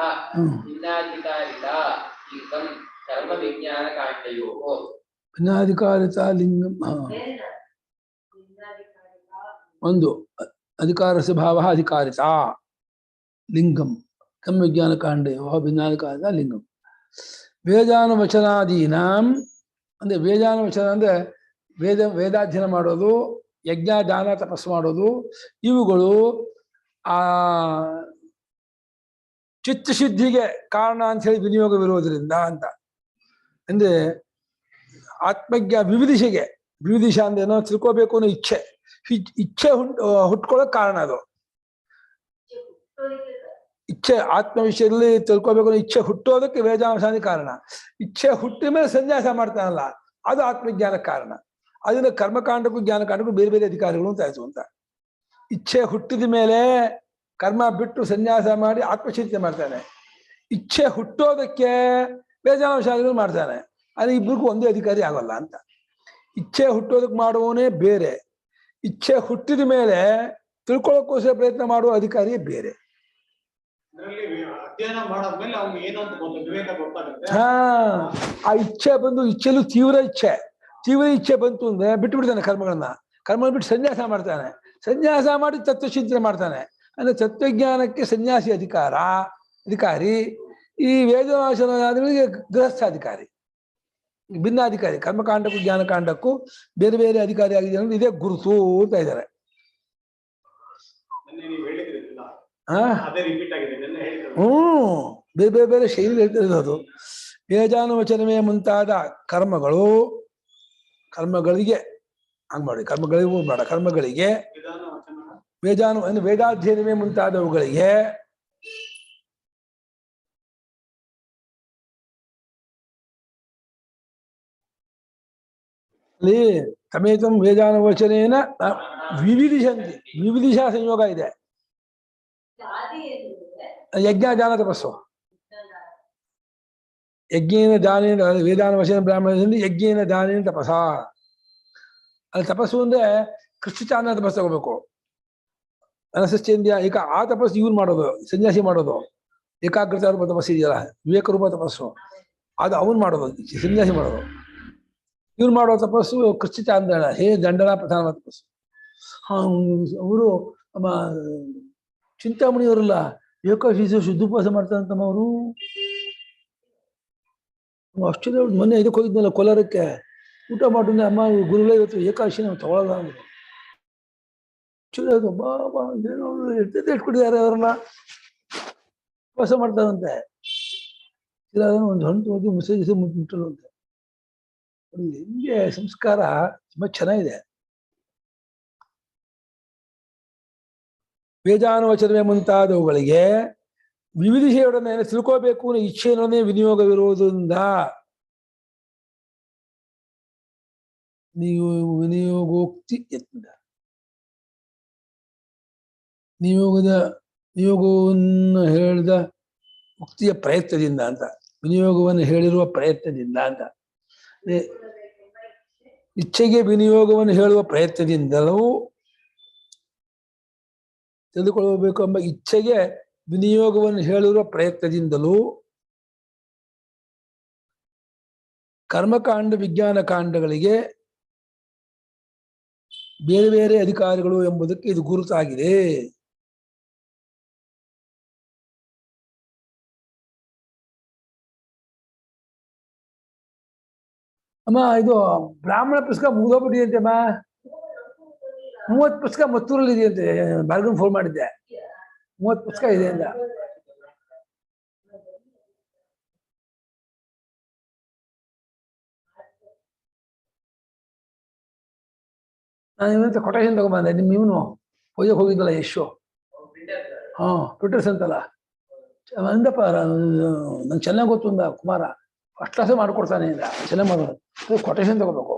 भिन्नाधिकारिता लिङ्गं कर्मविज्ञानकाण्डयोः ಭಿನ್ನಾಧಿಕಾರಿತ ಲಿಂಗಂ ಒಂದು ಅಧಿಕಾರಸ್ಯ ಭಾವಃ ಅಧಿಕಾರಿತ ಲಿಂಗಂ ಕರ್ಮ ವಿಜ್ಞಾನ ಕಾಂಡಯೋ ಭಿನ್ನಾಧಿಕಾರಿತ ಲಿಂಗಂ ವೇದಾನುವಚನಾದೀನಾಂ ಅಂದ್ರೆ ವೇದಾನುವಚನ ಅಂದ್ರೆ ವೇದಾಧ್ಯಯನ ಮಾಡೋದು, ಯಜ್ಞ ದಾನ ತಪಸ್ಸು ಮಾಡೋದು, ಇವುಗಳು ಆ ಚಿತ್ತಶುದ್ಧಿಗೆ ಕಾರಣ ಅಂತ ಹೇಳಿ ವಿನಿಯೋಗವಿರೋದ್ರಿಂದ ಅಂತ. ಅಂದ್ರೆ ವಿವಿಧಿಷೆಗೆ, ವಿವಿಧಿಷ ಅಂದ್ರೆ ಏನೋ ತಿಳ್ಕೋಬೇಕು ಅನ್ನೋ ಇಚ್ಛೆ ಹುಟ್ಕೊಳ್ಳೋಕೆ ಕಾರಣ ಅದು. ಇಚ್ಛೆ ಆತ್ಮ ವಿಷಯದಲ್ಲಿ ತಿಳ್ಕೋಬೇಕು ಅನ್ನೋ ಇಚ್ಛೆ ಹುಟ್ಟೋದಕ್ಕೆ ವೇದಾನುಸಾರಿ ಕಾರಣ. ಇಚ್ಛೆ ಹುಟ್ಟಿದ ಮೇಲೆ ಸನ್ಯಾಸ ಮಾಡ್ತಾನಲ್ಲ, ಅದು ಆತ್ಮಜ್ಞಾನಕ್ಕೆ ಕಾರಣ. ಅದರಿಂದ ಕರ್ಮಕಾಂಡಕ್ಕೂ ಜ್ಞಾನಕಾಂಡಕ್ಕೂ ಬೇರೆ ಬೇರೆ ಅಧಿಕಾರಿಗಳು ಅಂತ ಆಯ್ತು ಅಂತ. ಇಚ್ಛೆ ಹುಟ್ಟಿದ ಮೇಲೆ ಕರ್ಮ ಬಿಟ್ಟು ಸನ್ಯಾಸ ಮಾಡಿ ಆತ್ಮಚಿಂತನೆ ಮಾಡ್ತಾನೆ. ಇಚ್ಛೆ ಹುಟ್ಟೋದಕ್ಕೆ ವೇದಾನುಸಾರಿಗಳು ಮಾಡ್ತಾನೆ. ಅದು ಇಬ್ಬರಿಗೂ ಒಂದೇ ಅಧಿಕಾರಿ ಆಗೋಲ್ಲ ಅಂತ. ಇಚ್ಛೆ ಹುಟ್ಟೋದಕ್ಕೆ ಮಾಡುವವನೇ ಬೇರೆ, ಇಚ್ಛೆ ಹುಟ್ಟಿದ ಮೇಲೆ ತಿಳ್ಕೊಳ್ಳೋಕ್ಕೋಸ್ಕರ ಪ್ರಯತ್ನ ಮಾಡುವ ಅಧಿಕಾರಿಯೇ ಬೇರೆ. ಅಧ್ಯಯನ ಮಾಡಾದ್ಮೇಲೆ ಅವ್ನಿಗೆ ಏನು ಅಂತ ವಿವೇಕ ಗೊತ್ತಾಗುತ್ತೆ. ಆ ಇಚ್ಛೆ ಬಂದು, ಇಚ್ಛೆಲು ತೀವ್ರ ಇಚ್ಛೆ ಬಂತು ಅಂದ್ರೆ ಬಿಟ್ಟು ಬಿಡ್ತಾನೆ ಕರ್ಮಗಳನ್ನ ಬಿಟ್ಟು ಸನ್ಯಾಸ ಮಾಡ್ತಾನೆ. ಸನ್ಯಾಸ ಮಾಡಿ ತತ್ವಚಿಂತನೆ ಮಾಡ್ತಾನೆ. ಅಂದ್ರೆ ತತ್ವಜ್ಞಾನಕ್ಕೆ ಸನ್ಯಾಸಿ ಅಧಿಕಾರಿ, ಈ ವೇದವಾಚನಗಳಿಗೆ ಗೃಹಸ್ಥಾಧಿಕಾರಿ, ಭಿನ್ನಾಧಿಕಾರಿ. ಕರ್ಮಕಾಂಡಕ್ಕೂ ಜ್ಞಾನಕಾಂಡಕ್ಕೂ ಬೇರೆ ಬೇರೆ ಅಧಿಕಾರಿ ಆಗಿದೆ ಅಂದ್ರೆ ಇದೇ ಗುರುತು ಅಂತ ಇದ್ದಾರೆ. ಬೇರೆ ಬೇರೆ ಬೇರೆ ಶೈಲಿ ಹೇಳ್ತಿರೋದು. ವೇದಾನುವಚನವೇ ಮುಂತಾದ ಕರ್ಮಗಳಿಗೆ ಹಂಗ್ ಮಾಡಿ, ಕರ್ಮಗಳಿಗೂ ಬೇಡ, ಕರ್ಮಗಳಿಗೆ ವೇದಾಧ್ಯಯನವೇ ಮುಂತಾದವುಗಳಿಗೆ ಅಲ್ಲಿ ತಮೇತಂ ವೇದಾನುವಚನೇನ ವಿವಿಧಿಷಾ ಸಂಯೋಗ ಇದೆ. ಯಜ್ಞ ದಾನ ತಪಸ್ಸು. ಯಜ್ಞೇನ ದಾನೇನ ವೇದಾನುವಚನ ಬ್ರಾಹ್ಮಣದಿಂದ ಯಜ್ಞೇನ ದಾನೇನ ತಪಸ. ಅಲ್ಲಿ ತಪಸ್ಸು ಅಂದ್ರೆ ಕೃಷ್ಣಚಾನ ತಪಸ್ಸು ತಗೋಬೇಕು. ಮನಸ್ಸೇಂದ್ರಿಯ ಆ ತಪಸ್ಸು ಇವ್ರು ಮಾಡೋದು, ಸನ್ಯಾಸಿ ಮಾಡೋದು. ಏಕಾಗ್ರತಾ ರೂಪ ತಪಸ್ಸು ಇದೆಯಲ್ಲ, ವಿವೇಕ ರೂಪ ತಪಸ್ಸು, ಅದು ಅವನು ಮಾಡೋದು, ಸನ್ಯಾಸಿ ಮಾಡೋದು. ಇವ್ರು ಮಾಡೋ ತಪಸ್ಸು ಕೃಷ್ಣಚಾಂದ್ರಣ ದಂಡನ ಪ್ರಧಾನ ತಪಸ್ಸು. ಅವರು ಚಿಂತಾಮಣಿಯವರಲ್ಲ, ಏಕಾಶಿ ಶುದ್ಧೋಪವಾಸ ಮಾಡ್ತಾರಂತಮ್ಮ ಅವರು. ಅಷ್ಟೇ ಮೊನ್ನೆ ಇದಕ್ಕೆ ಹೋಗಿದ್ನಲ್ಲ ಕೋಲಾರಕ್ಕೆ, ಊಟ ಮಾಡಿದ್ರೆ ಅಮ್ಮ ಗುರುಗಳೇ ಇವತ್ತು ಏಕಾಶಿ ನಾವು ತಗೊಳ್ಳಲ್ಲ ಅಂದ್ರು. ಬಾಬಾ ಏನೋ ಇಟ್ಬಿಟ್ಟಿದ್ದಾರೆ ಅವರನ್ನ, ಉಪವಾಸ ಮಾಡ್ತಾರಂತೆ. ಒಂದು ಹಣ್ಣು ಹೋಗಿ ಮುಸೇಜಿಸಿ ಮುಟ್ಟಲ್ಲಂತೆ. ಹೆಂಗೆ ಸಂಸ್ಕಾರ ತುಂಬಾ ಚೆನ್ನಾಗಿದೆ. ವೇದಾನುವಚನವೇ ಮುಂತಾದವುಗಳಿಗೆ ವಿವಿಧಿಷೆಯೊಡನೆ ತಿಳ್ಕೋಬೇಕು ಅನ್ನೋ ಇಚ್ಛೆಯೊಡನೆ ವಿನಿಯೋಗವಿರುವುದರಿಂದ ನೀವು ವಿನಿಯೋಗೋಕ್ತಿ ಯತ್ನ ನಿಯೋಗವನ್ನು ಹೇಳಿದ ಮುಕ್ತಿಯ ಪ್ರಯತ್ನದಿಂದ ಅಂತ, ವಿನಿಯೋಗವನ್ನು ಹೇಳಿರುವ ಪ್ರಯತ್ನದಿಂದ ಅಂತ. ಇಚ್ಛೆಗೆ ವಿನಿಯೋಗವನ್ನು ಹೇಳುವ ಪ್ರಯತ್ನದಿಂದಲೂ ತಿಳಿದುಕೊಳ್ಳಬೇಕು ಎಂಬ ಇಚ್ಛೆಗೆ ವಿನಿಯೋಗವನ್ನು ಹೇಳಿರುವ ಪ್ರಯತ್ನದಿಂದಲೂ ಕರ್ಮಕಾಂಡ ವಿಜ್ಞಾನ ಕಾಂಡಗಳಿಗೆ ಬೇರೆ ಬೇರೆ ಅಧಿಕಾರಿಗಳು ಎಂಬುದಕ್ಕೆ ಇದು ಗುರುತಾಗಿದೆ. ಅಮ್ಮ ಇದು ಬ್ರಾಹ್ಮಣ ಪುಸ್ತಕ ಮುಗಿದೋಗ್ಬಿಟ್ಟಿದೆ ಅಮ್ಮ. 30 ಪುಸ್ತಕ ಮತ್ತೂರಲ್ಲಿ ಇದೆಯಂತೆ. ಬಾರ್ಗನ್ ಫೋನ್ ಮಾಡಿದ್ದೆ, 30 ಪುಸ್ತಕ ಇದೆ ಅಂತ. ನಾನು ಇವತ್ತು ಕೊಟೇಶನ್ ತಗೊಂಡ್ಬಂದೆ. ನಿಮ್ಮ ಇವನು ಪೂಜೆಗೆ ಹೋಗಿದ್ದಲ್ಲ ಯಶು, ಟ್ವಿಟರ್ಸ್ ಅಂತಲ್ಲ ಅಂದಪ್ಪ, ನಂಗೆ ಚೆನ್ನಾಗಿ ಗೊತ್ತು ಅಂದ ಕುಮಾರ, ಫಸ್ಟ್ ಕ್ಲಾಸೇ ಮಾಡ್ಕೊಡ್ತಾನೆ ಅಂದ. ಚೆನ್ನಾಗಿ ಮಾಡೋದು, ಕೊಟೇಶನ್ ತಗೋಬೇಕು.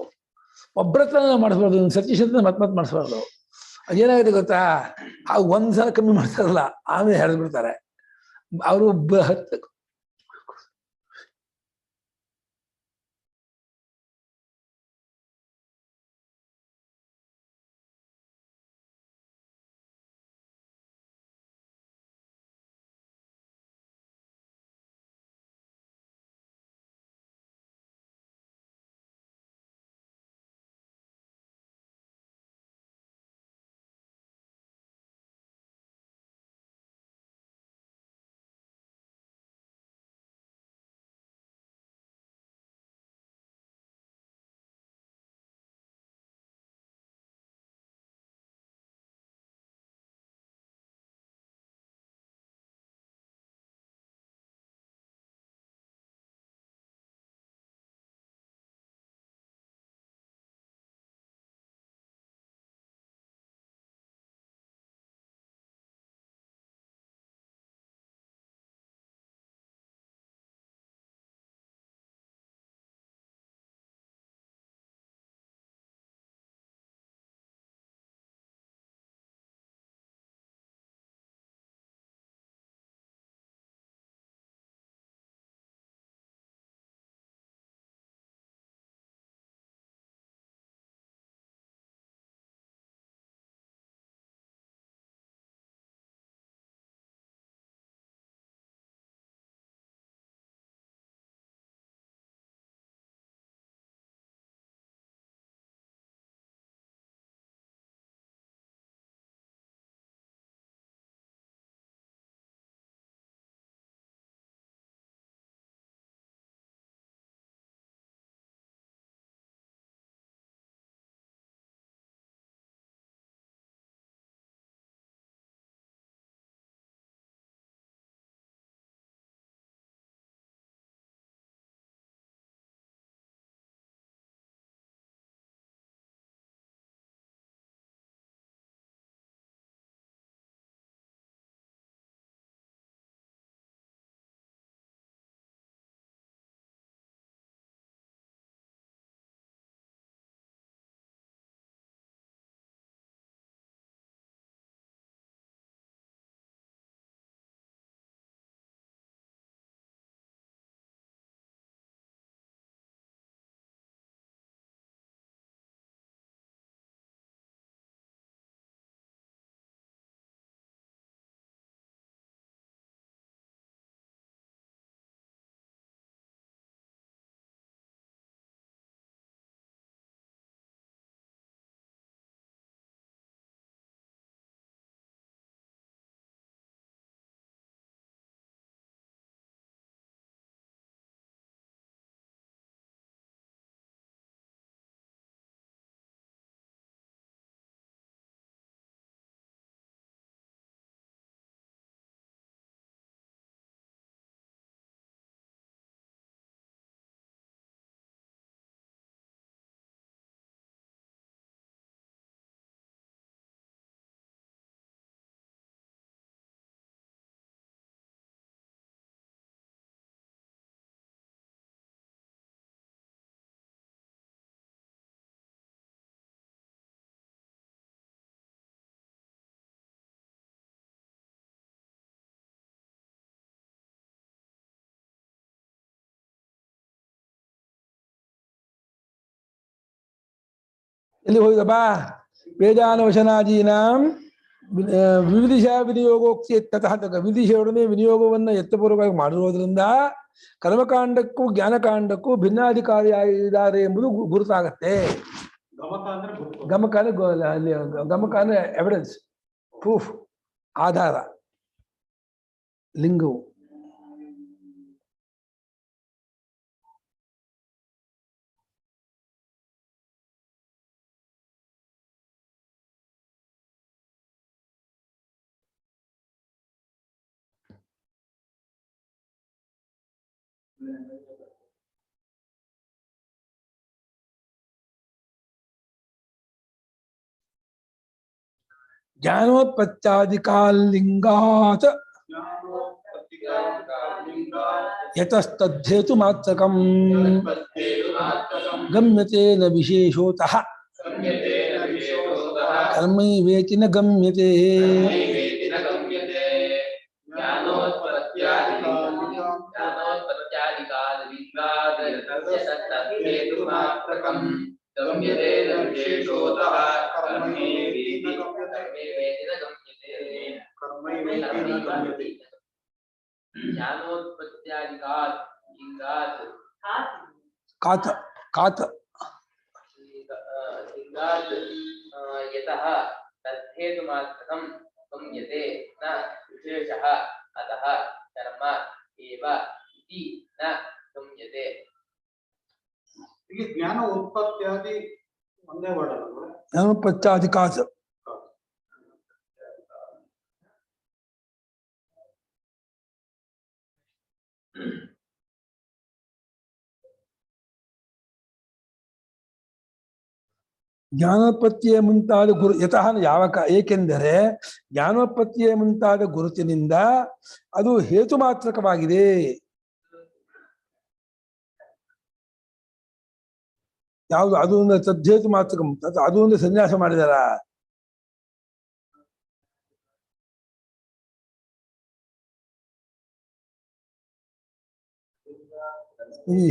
ಒಬ್ಬರತ್ರ ಮಾಡಿಸ್ಬಾರ್ದು, ಸತೀಶ್ ಅಂತ ಮತ್ತೆ ಮಾಡಿಸ್ಬಾರ್ದು. ಅದೇನಾಗಿದೆ ಗೊತ್ತಾ, ಆ ಒಂದ್ಸಲ ಕಮ್ಮಿ ಮಾಡ್ತಾರಲ್ಲ, ಆಮೇಲೆ ಹೇಳಿದ್ಬಿಡ್ತಾರೆ ಅವರು. ಎಲ್ಲಿ ಹೋಗಿದಪ್ಪ ವೇದಾನವಶನಾದೀನಾಂ ವಿವಿಧಿಷಾ ವಿನಿಯೋಗೋಕ್ತಿ ತತಃ ವಿವಿಧಿಷೆಯೊಡನೆ ವಿನಿಯೋಗವನ್ನು ಎತ್ತಪೂರ್ವಕವಾಗಿ ಮಾಡಿರೋದ್ರಿಂದ ಕರ್ಮಕಾಂಡಕ್ಕೂ ಜ್ಞಾನಕಾಂಡಕ್ಕೂ ಭಿನ್ನಾಧಿಕಾರಿಯಾಗಿದ್ದಾರೆ ಎಂಬುದು ಗುರುತಾಗತ್ತೆ. ಗಮಕ ಅಂದ್ರೆ ಗುರುತು. ಗಮಕ ಅಂದ್ರೆ ಎವಿಡೆನ್ಸ್, ಪ್ರೂಫ್, ಆಧಾರ. ಲಿಂಗವು ಜ್ಞಾನೋತ್ಪತ್ತಾದಿಕಾಲಿಂಗಾತ್ ಯತಸ್ತದ್ಧೇತು ಮಾತ್ರಕಂ ಗಮ್ಯತೆ ನ ವಿಶೇಷೋತಃ ಕರ್ಮೈವೇತಿ ನ ಗಮ್ಯತೆ. ಕಾತ ಕಾತ ಯತಃ ತದ್ಧೇತುಮಾತ್ರಕಂ ಗಮ್ಯತೆ ನ ವಿಶೇಷಃ ಅತಃ ಕರ್ಮ ಏವ ಇತಿ ನ ಗಮ್ಯತೆ. ಇಲ್ಲಿ ಜ್ಞಾನ ಉತ್ಪತ್ತಿಯಾದಿ ಒಂದೇ ಮಾಡಲ್ಲ. ಜ್ಞಾನೋತ್ಪತ್ತಾದಿಕಾತ್ ಜ್ಞಾನೋತ್ಪತ್ತಿಯೇ ಮುಂತಾದ ಗುರು ಯತಃ ಏಕೆಂದರೆ ಜ್ಞಾನೋತ್ಪತ್ತಿಯೇ ಮುಂತಾದ ಗುರುತಿನಿಂದ ಅದು ಹೇತು ಮಾತ್ರಕವಾಗಿದೆ. ಯಾವುದು ಅದು ಒಂದು ತದ್ದೇತು ಮಾತ್ರಕಂ, ಅದು ಒಂದು ಸನ್ಯಾಸ ಮಾಡಿದಾರ.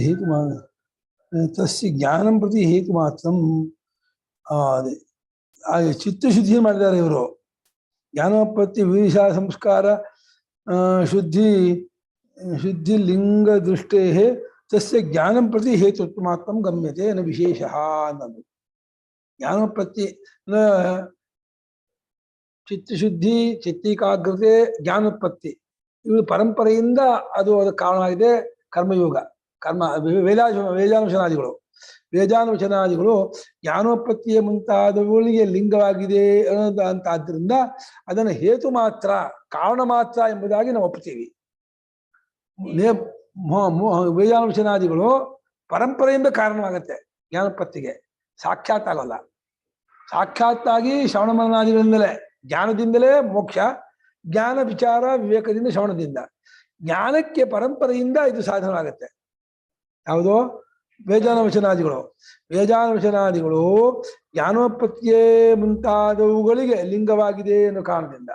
ಹೇತು ತಸ್ಯ ಜ್ಞಾನಂ ಪ್ರತಿ ಹೇತು ಮಾತ್ರಂ. ಚಿತ್ತಶುದ್ಧಿ ಮಾಡಿದ್ದಾರೆ ಇವರು. ಜ್ಞಾನೋತ್ಪತ್ತಿ ವಿವಿಧ ಸಂಸ್ಕಾರ ಶುದ್ಧಿ ಲಿಂಗ ದೃಷ್ಟೇ ತಸ್ಯ ಜ್ಞಾನಂ ಪ್ರತಿ ಹೇತುತ್ವ ಮಾತ್ರಂ ಗಮ್ಯತೆ ನ ವಿಶೇಷಃ ಅನ್ನೋದು. ಜ್ಞಾನೋತ್ಪತ್ತಿ ಚಿತ್ತಶುದ್ಧಿ, ಚಿತ್ತೈಕಾಗ್ರತೆ, ಜ್ಞಾನೋತ್ಪತ್ತಿ ಇವು ಪರಂಪರೆಯಿಂದ ಅದು ಅದಕ್ಕೆ ಕಾರಣವಾಗಿದೆ. ಕರ್ಮಯೋಗ, ಕರ್ಮ ವೇದಾನುಶನಾದಿಗಳು ಜ್ಞಾನೋತ್ಪತ್ತಿಯ ಮುಂತಾದವುಗಳಿಗೆ ಲಿಂಗವಾಗಿದೆ ಅಂತಾದ್ರಿಂದ ಅದನ್ನು ಹೇತು ಮಾತ್ರ, ಕಾರಣ ಮಾತ್ರ ಎಂಬುದಾಗಿ ನಾವು ಒಪ್ಪುತ್ತೀವಿ. ವೇದಾನುಶನಾದಿಗಳು ಪರಂಪರೆಯಿಂದ ಕಾರಣವಾಗತ್ತೆ ಜ್ಞಾನೋತ್ಪತ್ತಿಗೆ, ಸಾಕ್ಷಾತ್ ಆಗೋಲ್ಲ. ಸಾಕ್ಷಾತ್ತಾಗಿ ಶ್ರವಣ ಮನನಾದಿಗಳಿಂದಲೇ, ಜ್ಞಾನದಿಂದಲೇ ಮೋಕ್ಷ, ಜ್ಞಾನ ವಿಚಾರ ವಿವೇಕದಿಂದ ಶ್ರವಣದಿಂದ. ಜ್ಞಾನಕ್ಕೆ ಪರಂಪರೆಯಿಂದ ಇದು ಸಾಧನವಾಗತ್ತೆ. ಯಾವುದೋ ವೇದಾನುವಚನಾದಿಗಳು ಜ್ಞಾನೋತ್ಪತ್ತಿಯೇ ಮುಂತಾದವುಗಳಿಗೆ ಲಿಂಗವಾಗಿದೆ ಅನ್ನೋ ಕಾರಣದಿಂದ,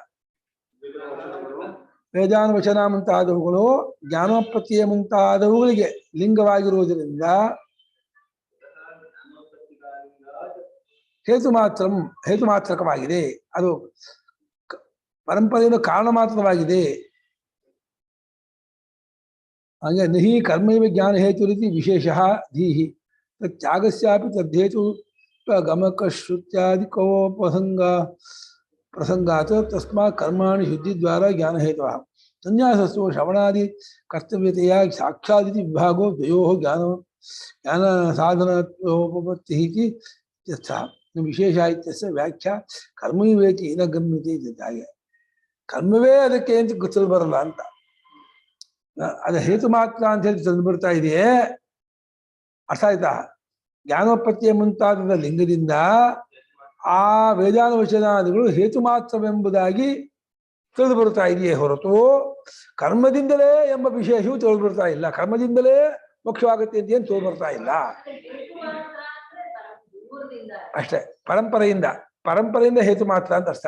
ವೇದಾನುವಚನ ಮುಂತಾದವುಗಳು ಜ್ಞಾನೋತ್ಪತ್ತಿಯ ಮುಂತಾದವುಗಳಿಗೆ ಲಿಂಗವಾಗಿರುವುದರಿಂದ ಹೇತು ಮಾತ್ರಕವಾಗಿದೆ. ಅದು ಪರಂಪರೆಯನ್ನು ಕಾರಣ ಮಾತ್ರವಾಗಿದೆ. ಹಾಗೆ ನಹಿ ಕರ್ಮೈವ ಜ್ಞಾನ ಹೇತು ರೀತಿ ವಿಶೇಷ ಧೀಹಿ ತ್ಯಾಗಸ್ಯಾಪಿ ತದ್ದೇತು ಪ್ರಸಂಗಾತ್ ತಸ್ಮಾತ್ ಕರ್ಮಾಣಿ ಶುದ್ಧಿ ದ್ವಾರ ಜ್ಞಾನ ಹೇತುಃ. ಸನ್ಯಾಸಸ್ತು ಶ್ರವಣಾದಿ ಕರ್ತವ್ಯತೆಯ ಸಾಕ್ಷಾದಿತಿ ವಿಭಾಗೋ ದ್ವಯೋ ಜ್ಞಾನ ಸಾಧನೋಪಪತ್ತಿಃ ಇತಿ ಯಥಾ ವಿಶೇಷ ಇತ್ಯಸ್ಯ ವ್ಯಾಖ್ಯಾ ಕರ್ಮೈವೇತಿ ನ ಗಮ್ಯತೆ ಇದ್ದಾಗೆ. ಕರ್ಮವೇ ಅದಕ್ಕೆ ಅಂತ ಗೊತ್ತಲು ಬರಲ್ಲ ಅಂತ, ಅದು ಹೇತು ಮಾತ್ರ ಅಂತ ಹೇಳಿ ತಂದು ಬರ್ತಾ ಇದೆಯೇ. ಅರ್ಥ ಆಯ್ತಾ? ಜ್ಞಾನೋತ್ಪತ್ತಿಯ ಮುಂತಾದ ಲಿಂಗದಿಂದ ಆ ವೇದಾನುವಚನಾದಿಗಳು ಹೇತು ಮಾತ್ರವೆಂಬುದಾಗಿ ತಿಳಿದು ಬರ್ತಾ ಇದೆಯೇ ಹೊರತು ಕರ್ಮದಿಂದಲೇ ಎಂಬ ವಿಶೇಷವು ತಿಳಿದು ಬರ್ತಾ ಇಲ್ಲ. ಕರ್ಮದಿಂದಲೇ ಮೋಕ್ಷವಾಗುತ್ತೆ ಅಂತ ಏನು ತಿಳಿದು ಬರ್ತಾ ಇಲ್ಲ ಅಷ್ಟೇ. ಪರಂಪರೆಯಿಂದ ಹೇತು ಮಾತ್ರ ಅಂತ ಅರ್ಥ.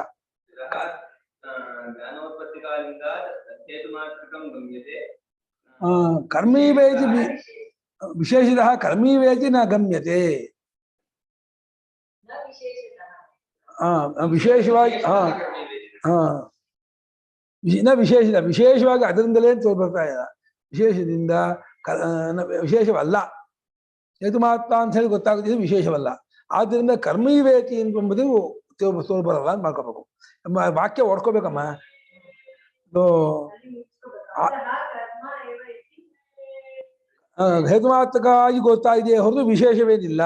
ಕರ್ಮೀವೇತಿ ವಿಶೇಷತಃ ಕರ್ಮೀವೇತಿ ನ ಗಮ್ಯತೆ. ವಿಶೇಷವಾಗಿ ವಿಶೇಷವಾಗಿ ಅದರಿಂದಲೇ ತೋರ್ಬರ್ತಾ ಇಲ್ಲ. ವಿಶೇಷದಿಂದ ವಿಶೇಷವಲ್ಲ, ಹೇತುಮಾತ್ರ ಅಂತ ಹೇಳಿ ಗೊತ್ತಾಗುತ್ತಿದ್ದು ವಿಶೇಷವಲ್ಲ. ಆದ್ದರಿಂದ ಕರ್ಮೈವೇತಿ ಎಂಬುದು ತೋರ್ಬರಲ್ಲ ಅಂತ ಮಾಡ್ಕೋಬೇಕು. ವಾಕ್ಯ ಓಡ್ಕೋಬೇಕಮ್ಮ. ಹೇತುಮಾತ್ರಕ್ಕಾಗಿ ಗೊತ್ತಾಗಿದೆ ಹೊರತು ವಿಶೇಷವೇನಿಲ್ಲ.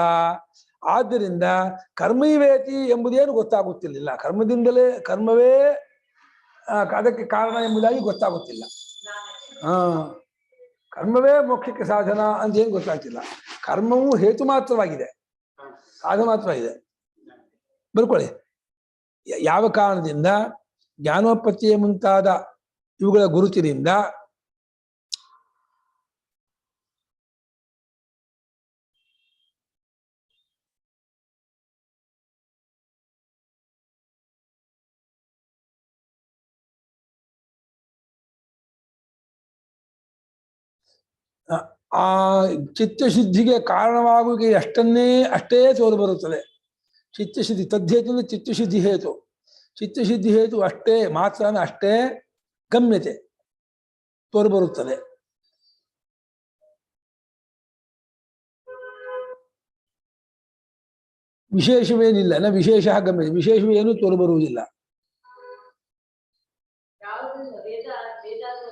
ಆದ್ದರಿಂದ ಕರ್ಮೈವೇತಿ ಎಂಬುದೇನು ಗೊತ್ತಾಗುತ್ತಿಲ್ಲ. ಕರ್ಮವೇ ಅದಕ್ಕೆ ಕಾರಣ ಎಂಬುದಾಗಿ ಗೊತ್ತಾಗುತ್ತಿಲ್ಲ. ಕರ್ಮವೇ ಮೋಕ್ಷಕ್ಕೆ ಸಾಧನ ಅಂತ ಏನು ಗೊತ್ತಾಗ್ತಿಲ್ಲ. ಕರ್ಮವು ಹೇತು ಮಾತ್ರವಾಗಿದೆ, ಸಾಧನ ಮಾತ್ರವಾಗಿದೆ. ಬರ್ಕೊಳ್ಳಿ. ಯಾವ ಕಾರಣದಿಂದ ಜ್ಞಾನೋತ್ಪತ್ತಿಯ ಮುಂತಾದ ಇವುಗಳ ಗುರುತಿನಿಂದ ಆ ಚಿತ್ತಶುದ್ಧಿಗೆ ಕಾರಣವಾಗುವಿಕೆ ಅಷ್ಟೇ ತೋರು ಬರುತ್ತದೆ. ಚಿತ್ತಶುದ್ಧಿ ತದ್ಧೇತು ಅಂದ್ರೆ ಚಿತ್ತಶುದ್ಧಿ ಹೇತು. ಚಿತ್ತಶುದ್ಧಿ ಹೇತು ಅಷ್ಟೇ ಮಾತ್ರ ಅಷ್ಟೇ ಗಮ್ಯತೆ ತೋರ್ಬರುತ್ತದೆ. ವಿಶೇಷವೇನಿಲ್ಲ. ವಿಶೇಷ ಗಮ್ಯತೆ, ವಿಶೇಷವೇನು ತೋರ್ಬರುವುದಿಲ್ಲ.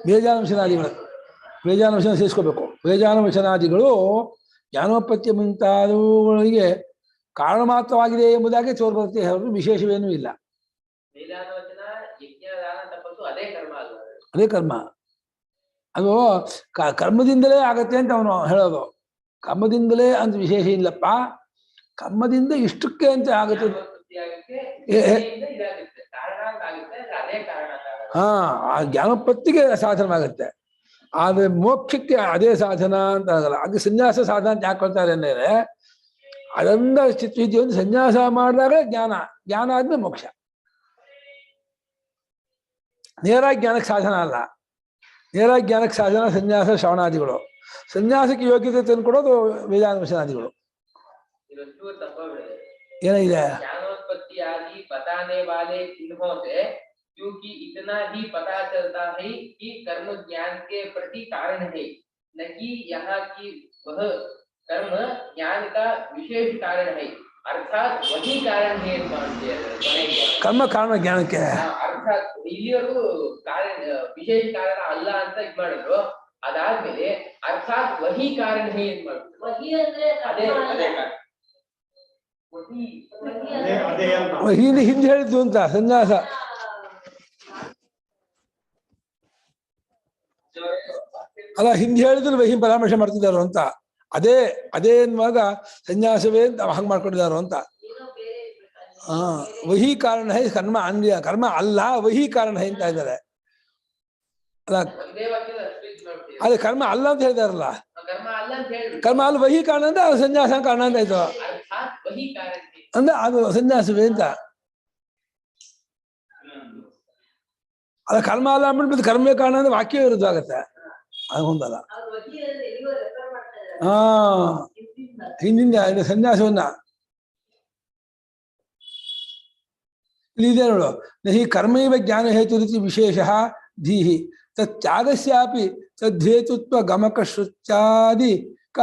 ವೇದಾಂಶನಾದಿಗಳು, ವೇದಾಂಶ ಸೇರಿಸ್ಕೋಬೇಕು. ವೇದಾಂಶನಾದಿಗಳು ಜ್ಞಾನೋತ್ಪತ್ತಿ ಮುಂತಾದವುಗಳಿಗೆ ಕಾರಣ ಮಾತ್ರವಾಗಿದೆ ಎಂಬುದಾಗಿ ತೋರ್ಬರುತ್ತೆ, ಹೊರತು ವಿಶೇಷವೇನೂ ಇಲ್ಲ. ಅದೇ ಕರ್ಮ. ಅದು ಕರ್ಮದಿಂದಲೇ ಆಗತ್ತೆ ಅಂತ ಅವನು ಹೇಳೋದು. ಕರ್ಮದಿಂದಲೇ ಅಂತ ವಿಶೇಷ ಇಲ್ಲಪ್ಪ, ಕರ್ಮದಿಂದ ಇಷ್ಟಕ್ಕೆ ಅಂತ ಆಗುತ್ತೆ. ಆ ಜ್ಞಾನೋತ್ಪತ್ತಿಗೆ ಸಾಧನವಾಗುತ್ತೆ. ಆದ್ರೆ ಮೋಕ್ಷಕ್ಕೆ ಅದೇ ಸಾಧನ ಅಂತ ಆಗಲ್ಲ. ಅದು ಸನ್ಯಾಸ ಸಾಧನ ಅಂತ ಯಾಕೆ ಕೊಡ್ತಾರೆ ಅಂದರೆ, ಅದರಿಂದ ಚಿತ್ತಶುದ್ಧಿಯನ್ನು ಸನ್ಯಾಸ ಮಾಡಿದಾಗ ಜ್ಞಾನ ಆದ್ಮೇಲೆ ಮೋಕ್ಷ. ನೇರಾಗಿ ಜ್ಞಾನಕ್ಕೆ ಸಾಧನ ಅಲ್ಲ. ನೇರಾಗಿ ಜ್ಞಾನಕ್ಕೆ ಸಾಧನ ಸನ್ಯಾಸ ಶ್ರವಣಾದಿಗಳು. ಸನ್ಯಾಸಕ್ಕೆ ಯೋಗ್ಯತೆ ತಂದು ಕೊಡೋದು ವೇದಾಂಶನಾದಿಗಳು. ಏನಿದೆ ज्ञानोत्पत्ति आदि बताने वाले चिन्हों से क्योंकि इतना ही पता चलता है कि कर्म ज्ञान के प्रति कारण है, न कि यहाँ की वह कर्म ज्ञान का विशेष कारण है, अर्थात वही कारण है मानते हैं। कर्म कारण ज्ञानಕ್ಕೆ अर्थात इलियरू कारण विशेष कारण ಅಲ್ಲ ಅಂತ ಇದು ಮಾಡಿದ್ರು. ಅದಾದ್ಮೇಲೆ ಅರ್ಥಾತ್ ವಹಿ ಕಾರಣ ಹೇ ಅಂತ ಮಾಡಿದ್ರು. ವಹಿ ಅಂದ್ರೆ ಅದೇ ಕಾರಣ. ಹಿಂದೆ ಹೇಳಿದ್ದು ಅಂತ ಸನ್ಯಾಸ. ಅಲ್ಲ, ಹಿಂದೆ ಹೇಳಿದ್ರು ವಹಿ ಪರಾಮರ್ಶೆ ಮಾಡ್ತಿದ್ದಾರೋ ಅಂತ. ಅದೇ ಎನ್ನುವಾಗ ಸನ್ಯಾಸವೇ ಅಂತ ಹಂಗೆ ಮಾಡ್ಕೊಂಡಿದ್ದಾರೋ ಅಂತ. ವಹಿ ಕಾರಣ ಹೈ ಕರ್ಮ ಕರ್ಮ ಅಲ್ಲ, ವಹಿ ಕಾರಣ ಹೈ ಅಂತ ಇದ್ದಾರೆ. ಅಲ್ಲ, ಅದೇ ಕರ್ಮ ಅಲ್ಲ ಅಂತ ಹೇಳಿದಾರಲ್ಲ. ಕರ್ಮ ಅಲ್ಲ ವಹಿ ಕಾರಣ ಅಂತ ಸನ್ಯಾಸ ಕಾರಣ ಅಂತ ಆಯ್ತು ಅಂದ್ರೆ ಅದು ಸನ್ಯಾಸವೇ ಅಂತ. ಅದ ಕರ್ಮ ಅಲ್ಲ ಅಂದ್ಬಿಟ್ಟು ಕರ್ಮೇ ಕಾರಣ ಅಂದ್ರೆ ವಾಕ್ಯ ವಿರುದ್ಧ ಆಗತ್ತೆ. ಅದು ಹೊಂದಲ್ಲ. ಹಿಂದಿಂದ ಸನ್ಯಾಸವನ್ನ ಇಲ್ಲಿದೆ ನೋಡು. ನಹಿ ಕರ್ಮೈವ ಜ್ಞಾನ ಹೇತು ರೀತಿ ವಿಶೇಷ ಧೀಹಿ ತತ್ಯಾಗಸ್ಯಾಪಿ ತದ್ಧೇತುತ್ವ ಗಮಕ ಶ್ರುತ್ಯಾದಿ ಕ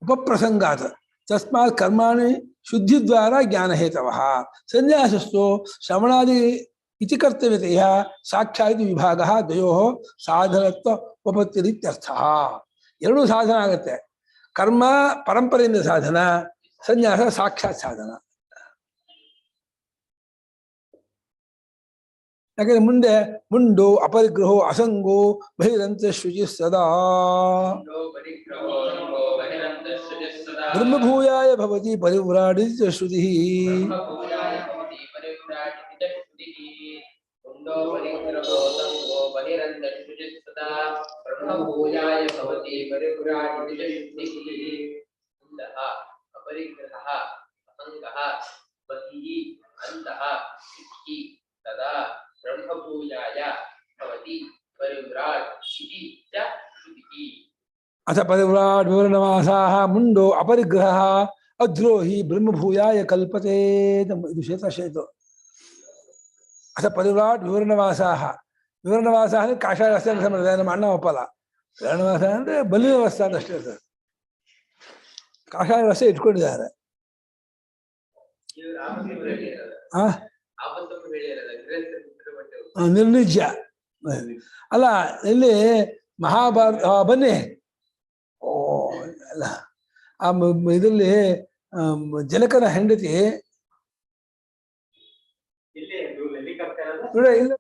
ಉಪಪ್ರಸಂಗಾತ್ ತಸ್ಮಾತ್ ಕರ್ಮಾಣಿ ಶುದ್ಧಿ ದ್ವಾರ ಜ್ಞಾನ ಹೇತವಃ ಸನ್ಯಾಸಸ್ತು ಶ್ರವಣಾದಿ ಇತಿ ಕರ್ತವ್ಯತೆಯ ಸಾಕ್ಷಾತ್ ವಿಭಾಗ ದ್ವಯೋಃ ಸಾಧನತ್ವ ಉಪಪತ್ತಿರಿತ್ಯರ್ಥಃ. ಎರಡೂ ಸಾಧನ ಆಗತ್ತೆ. ಕರ್ಮ ಪರಂಪರೆಯಿಂದ ಸಾಧನ, ಸನ್ಯಾಸ ಸಾಕ್ಷಾತ್ ಸಾಧನ. ಯಾಕಂದ್ರೆ ಮುಂದೆ ಮುಂಡು ಅಪರಿಗ್ರಹೋ ಅಸಂಗೋ ಬಹಿರಂತ ಶುಚಿ ಸದಾ ಬ್ರಹ್ಮಭೂಯಾಯ ಭವತಿ ಪರಿವ್ರಾಡಿತ ಶ್ರುತಿ. ब्रह्मभूयाय भवति परिव्राट् इति च श्रुतिः. ಅಥ ಪರಿವ್ರಾಟ್ ವಿವರಣವಾಸಾಹ ಮುಂಡೋ ಅಪರಿಗ್ರಹ ಅದ್ರೋಹಿ ಬ್ರಹ್ಮಭೂಯಾಯ ಕಲ್ಪತೆ. ಇದು ಶ್ವೇತಾಶ್ವೇತು. ಅಥ ಪರಿವ್ರಾಟ್ ವಿವರಣವಾಸಾಹ. ವಿವರಣವಾಸ ಅಂದ್ರೆ ಕಾಷಾಯ ವ್ಯವಸ್ಥೆ ಅಂತ ಮಾಡಿದೆ. ನಮ್ಮ ಅಣ್ಣ ಒಪ್ಪಲ್ಲ. ವಿವರಣವಾಸ ಅಂದ್ರೆ ಬಲಿ ವ್ಯವಸ್ಥೆ ಅಂತ ಅಷ್ಟೇ ಇರ್ತದೆ. ಕಾಷಾಯ ವ್ಯವಸ್ಥೆ ಇಟ್ಕೊಂಡಿದ್ದಾರೆ. ನಿರ್ನಿಜ್ಯ ಅಲ್ಲ. ಇಲ್ಲಿ ಮಹಾಭಾರತ ಬನ್ನಿ. ಓ ಅಲ್ಲ, ಆ ಇದರಲ್ಲಿ ಜನಕನ ಹೆಂಡತಿ ಇಲ್ಲ.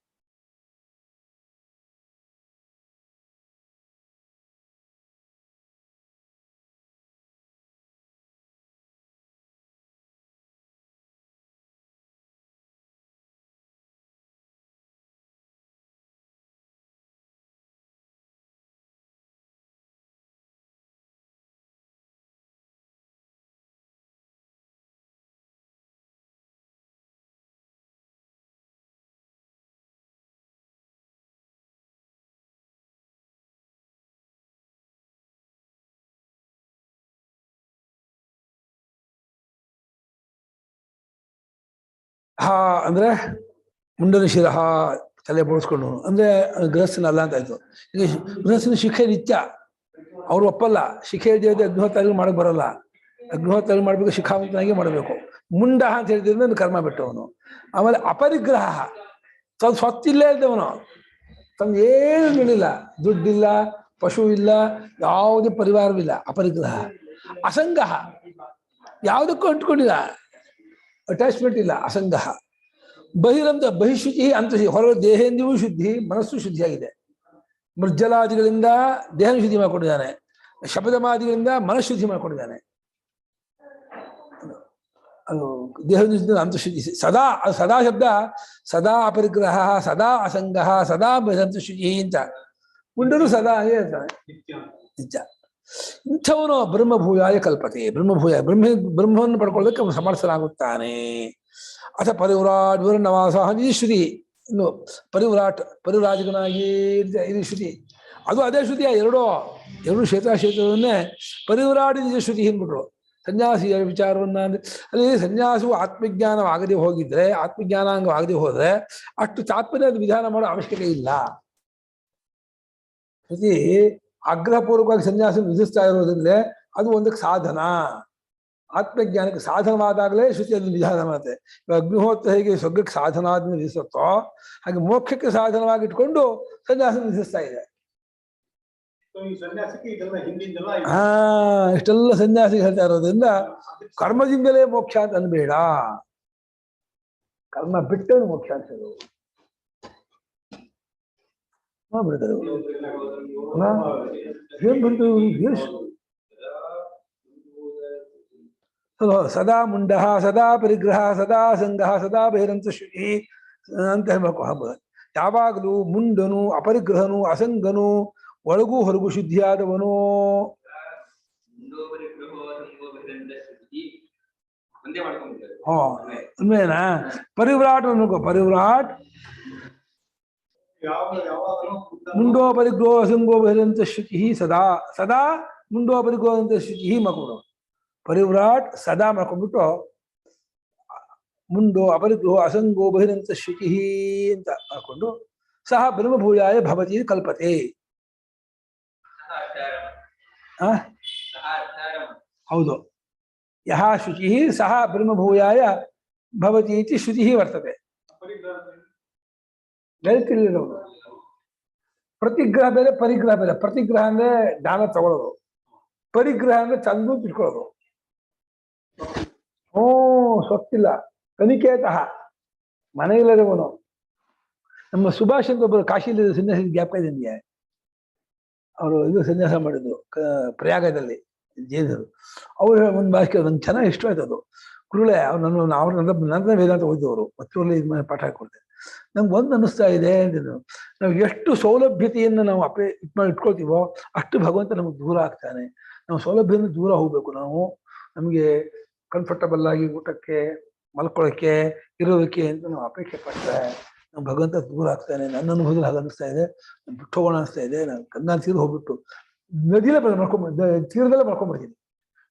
ಹಾ ಅಂದ್ರೆ ಮುಂಡನ ಶಿರ ತಲೆ ಬೋಳಿಸ್ಕೊಂಡು ಅಂದ್ರೆ ಗೃಹಸ್ಥನಲ್ಲ ಅಂತ ಆಯ್ತು. ಈಗ ಗೃಹಸ್ಥನ ಶಿಖೆ ನಿತ್ಯ, ಅವ್ರು ಒಪ್ಪಲ್ಲ. ಶಿಖೆ ದೇವತೆ ಅಗ್ನಿಹೋತ್ರ ಮಾಡಕ್ ಬರಲ್ಲ. ಅಗ್ನಿಹೋತ್ರ ಮಾಡ್ಬೇಕು, ಶಿಖಾವಂತನಾಗಿ ಮಾಡಬೇಕು. ಮುಂಡ ಅಂತ ಹೇಳಿದ್ರೆ ಕರ್ಮ ಬಿಟ್ಟವನು. ಆಮೇಲೆ ಅಪರಿಗ್ರಹ, ತನ್ನ ಸ್ವತ್ತಿಲ್ಲೇ ಇದ್ದವನು, ತನ್ನ ಏನು ನೀಡಿಲ್ಲ, ದುಡ್ಡಿಲ್ಲ, ಪಶು ಇಲ್ಲ, ಯಾವುದೇ ಪರಿವಾರವಿಲ್ಲ. ಅಪರಿಗ್ರಹ. ಅಸಂಗಹ, ಯಾವುದಕ್ಕೂ ಅಂಟ್ಕೊಂಡಿಲ್ಲ, ಅಟ್ಯಾಚ್ಮೆಂಟ್ ಇಲ್ಲ. ಅಸಂಗಹ. ಬಹಿರಂತ ಬಹಿಶುಚಿ ಅಂತಶುಚಿ, ಹೊರ ದೇಹೇಂದ್ರಿಯೂ ಶುದ್ಧಿ, ಮನಸ್ಸು ಶುದ್ಧಿಯಾಗಿದೆ. ಮೃಜ್ಜಲಾದಿಗಳಿಂದ ದೇಹ ಶುದ್ಧಿ ಮಾಡಿಕೊಂಡಿದ್ದಾನೆ, ಶಬ್ದಮಾದಿಗಳಿಂದ ಮನಃಶುದ್ಧಿ ಮಾಡಿಕೊಂಡಿದ್ದಾನೆ. ಅದು ದೇಹ ಅಂತಃಶುದ್ಧಿ. ಸದಾ, ಅದು ಸದಾ ಶಬ್ದ ಸದಾ ಅಪರಿಗ್ರಹ, ಸದಾ ಅಸಂಗಹ, ಸದಾ ಅಂತಃಶುಚಿ ಅಂತ. ಮುಂಡನು ಸದಾ ಹಾಗೆ ಇರ್ತಾನೆ, ನಿಜ. ಇಂಥವನು ಬ್ರಹ್ಮಭೂಯಾಯ ಕಲ್ಪತೆ. ಬ್ರಹ್ಮಭೂಯ ಬ್ರಹ್ಮವನ್ನು ಪಡ್ಕೊಳ್ಳೋದಕ್ಕೆ ಅವನು ಸಮರ್ಥನಾಗುತ್ತಾನೆ. ಅಥ ಪರಿವ್ರಾಟ್ ವಿವರಣವಾಸ ಇದು ಶ್ರುತಿ. ಇನ್ನು ಪರಿವ್ರಾಟ್ ಪರಿವ್ರಾಜಕನಾಗಿ ಇದು ಶ್ರುತಿ. ಅದು ಅದೇ ಶ್ರುತಿಯ ಎರಡು ಶ್ವೇತಾಶ್ವೇತವನ್ನೇ ಪರಿವ್ರಾಟ್ ನಿಜ ಶ್ರುತಿ ಹಿಂದ್ಬಿಟ್ರು. ಸನ್ಯಾಸಿಯ ವಿಚಾರವನ್ನ ಅಲ್ಲಿ ಸನ್ಯಾಸವು ಆತ್ಮಜ್ಞಾನವಾಗದೆ ಹೋಗಿದ್ರೆ, ಆತ್ಮಜ್ಞಾನಾಂಗವಾಗದೆ ಹೋದ್ರೆ ಅಷ್ಟು ತಾತ್ಪರ್ಯ ಅದು ವಿಧಾನ ಮಾಡೋ ಅವಶ್ಯಕತೆ ಇಲ್ಲ. ಶ್ರುತಿ ಆಗ್ರಹಪೂರ್ವಕವಾಗಿ ಸನ್ಯಾಸ ವಿಧಿಸ್ತಾ ಇರೋದ್ರಿಂದ ಅದು ಒಂದಕ್ಕೆ ಸಾಧನ. ಆತ್ಮಜ್ಞಾನಕ್ಕೆ ಸಾಧನವಾದಾಗಲೇ ಶ್ರುತಿ ಅದನ್ನು ವಿಧಾನ ಮಾಡುತ್ತೆ. ಅಗ್ನಿಹೋತ್ರ ಹೇಗೆ ಸ್ವರ್ಗಕ್ಕೆ ಸಾಧನ ಆದ್ಮೇಲೆ ವಿಧಿಸುತ್ತೋ ಹಾಗೆ ಮೋಕ್ಷಕ್ಕೆ ಸಾಧನವಾಗಿ ಇಟ್ಕೊಂಡು ಸನ್ಯಾಸ ವಿಧಿಸ್ತಾ ಇದೆ. ಇಷ್ಟೆಲ್ಲ ಸನ್ಯಾಸಿ ಹೇಳ್ತಾ ಇರೋದ್ರಿಂದ ಕರ್ಮದಿಂದಲೇ ಮೋಕ್ಷ ಅಂತ ಅನ್ಬೇಡ. ಕರ್ಮ ಬಿಟ್ಟವನು ಮೋಕ್ಷ ಅಂತ ಹೇಳೋದು. ಸದಾ ಮುಂಡ, ಸದಾ ಪರಿಗ್ರಹ, ಸದಾ ಸಂಗಹ, ಸದಾ ಬಹಿರಂತ ಶುಚಿ ಅಂತ ಹೇಳ್ಬೇಕು. ಹಬ್ಬ ಯಾವಾಗಲೂ ಮುಂಡನು, ಅಪರಿಗ್ರಹನು, ಅಸಂಗನು, ಒಳಗೂ ಹೊರಗು ಶುದ್ಧಿಯಾದವನು. ಅಂದ್ರೇನಾ ಪರಿವ್ರಾಟ್ ಅನ್ಕೋ. ಪರಿವ್ರಾಟ್ ಮುಂಡೋ ಪರಿಗ್ರೋ ಅಸಂಗೋ ಬಹಿರಂತ ಶುಚಿ ಸದಾ. ಸದಾ ಮುಂಡೋ ಪರಿಗ್ರೋ ಅಂತ ಶುಚಿ ಮಾಡ್ಕೊಂಡು ಪರಿವ್ರಾಟ್ ಸದಾ ಮಾಡ್ಕೊಂಡ್ಬಿಟ್ಟು ಮುಂಡೋ ಅಪರಿಗ್ರೋ ಅಸಂಗೋ ಬಹಿರಂತ ಶುಚಿ ಅಂತ ಹಾಕೊಂಡು ಸಹ ಬ್ರಹ್ಮಭೂಯಾಯ ಭವತಿ ಕಲ್ಪತೆ. ಹೌದು. ಯಹ ಶುಚಿ ಸಹ ಬ್ರಹ್ಮಭೂಯಾಯ ಭವತಿ ಇತಿ ಶ್ರುತಿ ವರ್ತತೆ. ಬೆಳಕಿಲ್ಲಿರೋದು. ಪ್ರತಿಗ್ರಹ ಬೇರೆ, ಪರಿಗ್ರಹ ಬೇರೆ. ಪ್ರತಿಗ್ರಹ ಅಂದ್ರೆ ಜ್ಞಾನ ತಗೊಳ್ಳೋದು, ಪರಿಗ್ರಹ ಅಂದ್ರೆ ಚಂದು ತಿಳ್ಕೊಳ್ಳೋದು. ಸ್ವತ್ತಿಲ್ಲ, ಕನಿಕೇತಃ, ಮನೆಯಿಲ್ಲದವನು. ನಮ್ಮ ಸುಭಾಷ್ ಅಂತ ಒಬ್ಬರು ಕಾಶಿಲಿ ಸನ್ಯಾಸ ಜ್ಞಾಪಕ ಇದೆ ನಿಮಗೆ. ಅವರು ಇದು ಸನ್ಯಾಸ ಮಾಡಿದ್ರು ಪ್ರಯಾಗದಲ್ಲಿ, ಜೈನರು. ಅವ್ರು ಒಂದು ಭಾಷೆ ನಂಗೆ ಚೆನ್ನಾಗಿ ಇಷ್ಟ ಆಯ್ತು ಅದು. ಗುರುಳೆ ಅವ್ರು ನನ್ನ ವೇದಾಂತ ಓದಿದವರು, ಮತ್ತೂರಲ್ಲಿ ಪಾಠ ಹಾಕೊಡ್ತಾರೆ. ನಮ್ಗೆ ಒಂದು ಅನ್ನಿಸ್ತಾ ಇದೆ ಅಂತಿದ್ರು, ನಾವು ಎಷ್ಟು ಸೌಲಭ್ಯತೆಯನ್ನು ನಾವು ಇಟ್ಕೊಳ್ತೀವೋ ಅಷ್ಟು ಭಗವಂತ ನಮಗೆ ದೂರ ಆಗ್ತಾನೆ. ನಾವು ಸೌಲಭ್ಯದಿಂದ ದೂರ ಹೋಗ್ಬೇಕು. ನಾವು ನಮಗೆ ಕಂಫರ್ಟಬಲ್ ಆಗಿ ಊಟಕ್ಕೆ, ಮಲ್ಕೊಳ್ಳೋಕ್ಕೆ, ಇರೋದಕ್ಕೆ ಅಂತ ನಾವು ಅಪೇಕ್ಷೆ ಪಟ್ಟರೆ ನಮ್ಮ ಭಗವಂತ ದೂರ ಆಗ್ತಾನೆ. ನನ್ನ ಅನುಭವದಲ್ಲಿ ಹಾಗೆ ಅನ್ನಿಸ್ತಾ ಇದೆ. ಬಿಟ್ಟು ಹೋಗೋಣ ಅನಿಸ್ತಾ ಇದೆ. ನಾನು ಗಂಗಾ ತೀರ ಹೋಗ್ಬಿಟ್ಟು ನದಿಲೇ ತೀರದಲ್ಲೇ ಮಲ್ಕೊಂಡ್ಬಿಡ್ತೀನಿ,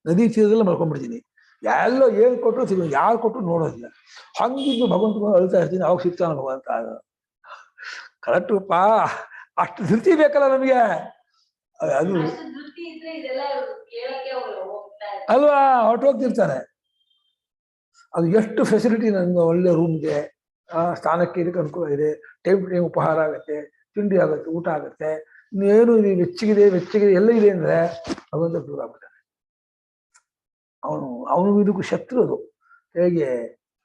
ನದಿ ತೀರದಲ್ಲೇ ಮಲ್ಕೊಂಡ್ಬಿಡ್ತೀನಿ. ಎಲ್ಲೋ ಏನ್ ಕೊಟ್ಟರು ಸಿಗ, ಯಾರು ಕೊಟ್ಟರು ನೋಡೋದಿಲ್ಲ. ಹಂಗಿದ್ದು ಭಗವಂತ ಅಳ್ತಾ ಇರ್ತೀನಿ, ಅವಾಗ ಸಿಗ್ತಾನ ಭಗವಂತ. ಕರೆಕ್ಟುಪ್ಪ, ಅಷ್ಟು ಧೃತಿ ಬೇಕಲ್ಲ ನಮಗೆ. ಅದು ಅಲ್ವಾ, ಹೊರಟೋಗ್ತಿರ್ತಾರೆ. ಅದು ಎಷ್ಟು ಫೆಸಿಲಿಟಿ, ನನಗೆ ಒಳ್ಳೆ ರೂಮ್ಗೆ, ಸ್ಥಾನಕ್ಕೆ ಇದಕ್ಕೆ ಅನುಕೂಲ ಇದೆ, ಟೈಮ್ ಟು ಟೈಮ್ ಉಪಹಾರ ಆಗುತ್ತೆ, ತಿಂಡಿ ಆಗುತ್ತೆ, ಊಟ ಆಗುತ್ತೆ, ಇನ್ನೇನು ಇದು ಬೆಚ್ಚಗಿದೆ ಎಲ್ಲ ಇದೆ ಅಂದ್ರೆ ಭಗವಂತ ದೂರ ಆಗ್ಬಿಡ್ತಾನೆ. ಅವನು ಇದಕ್ಕೂ ಶತ್ರು. ಅದು ಹೇಗೆ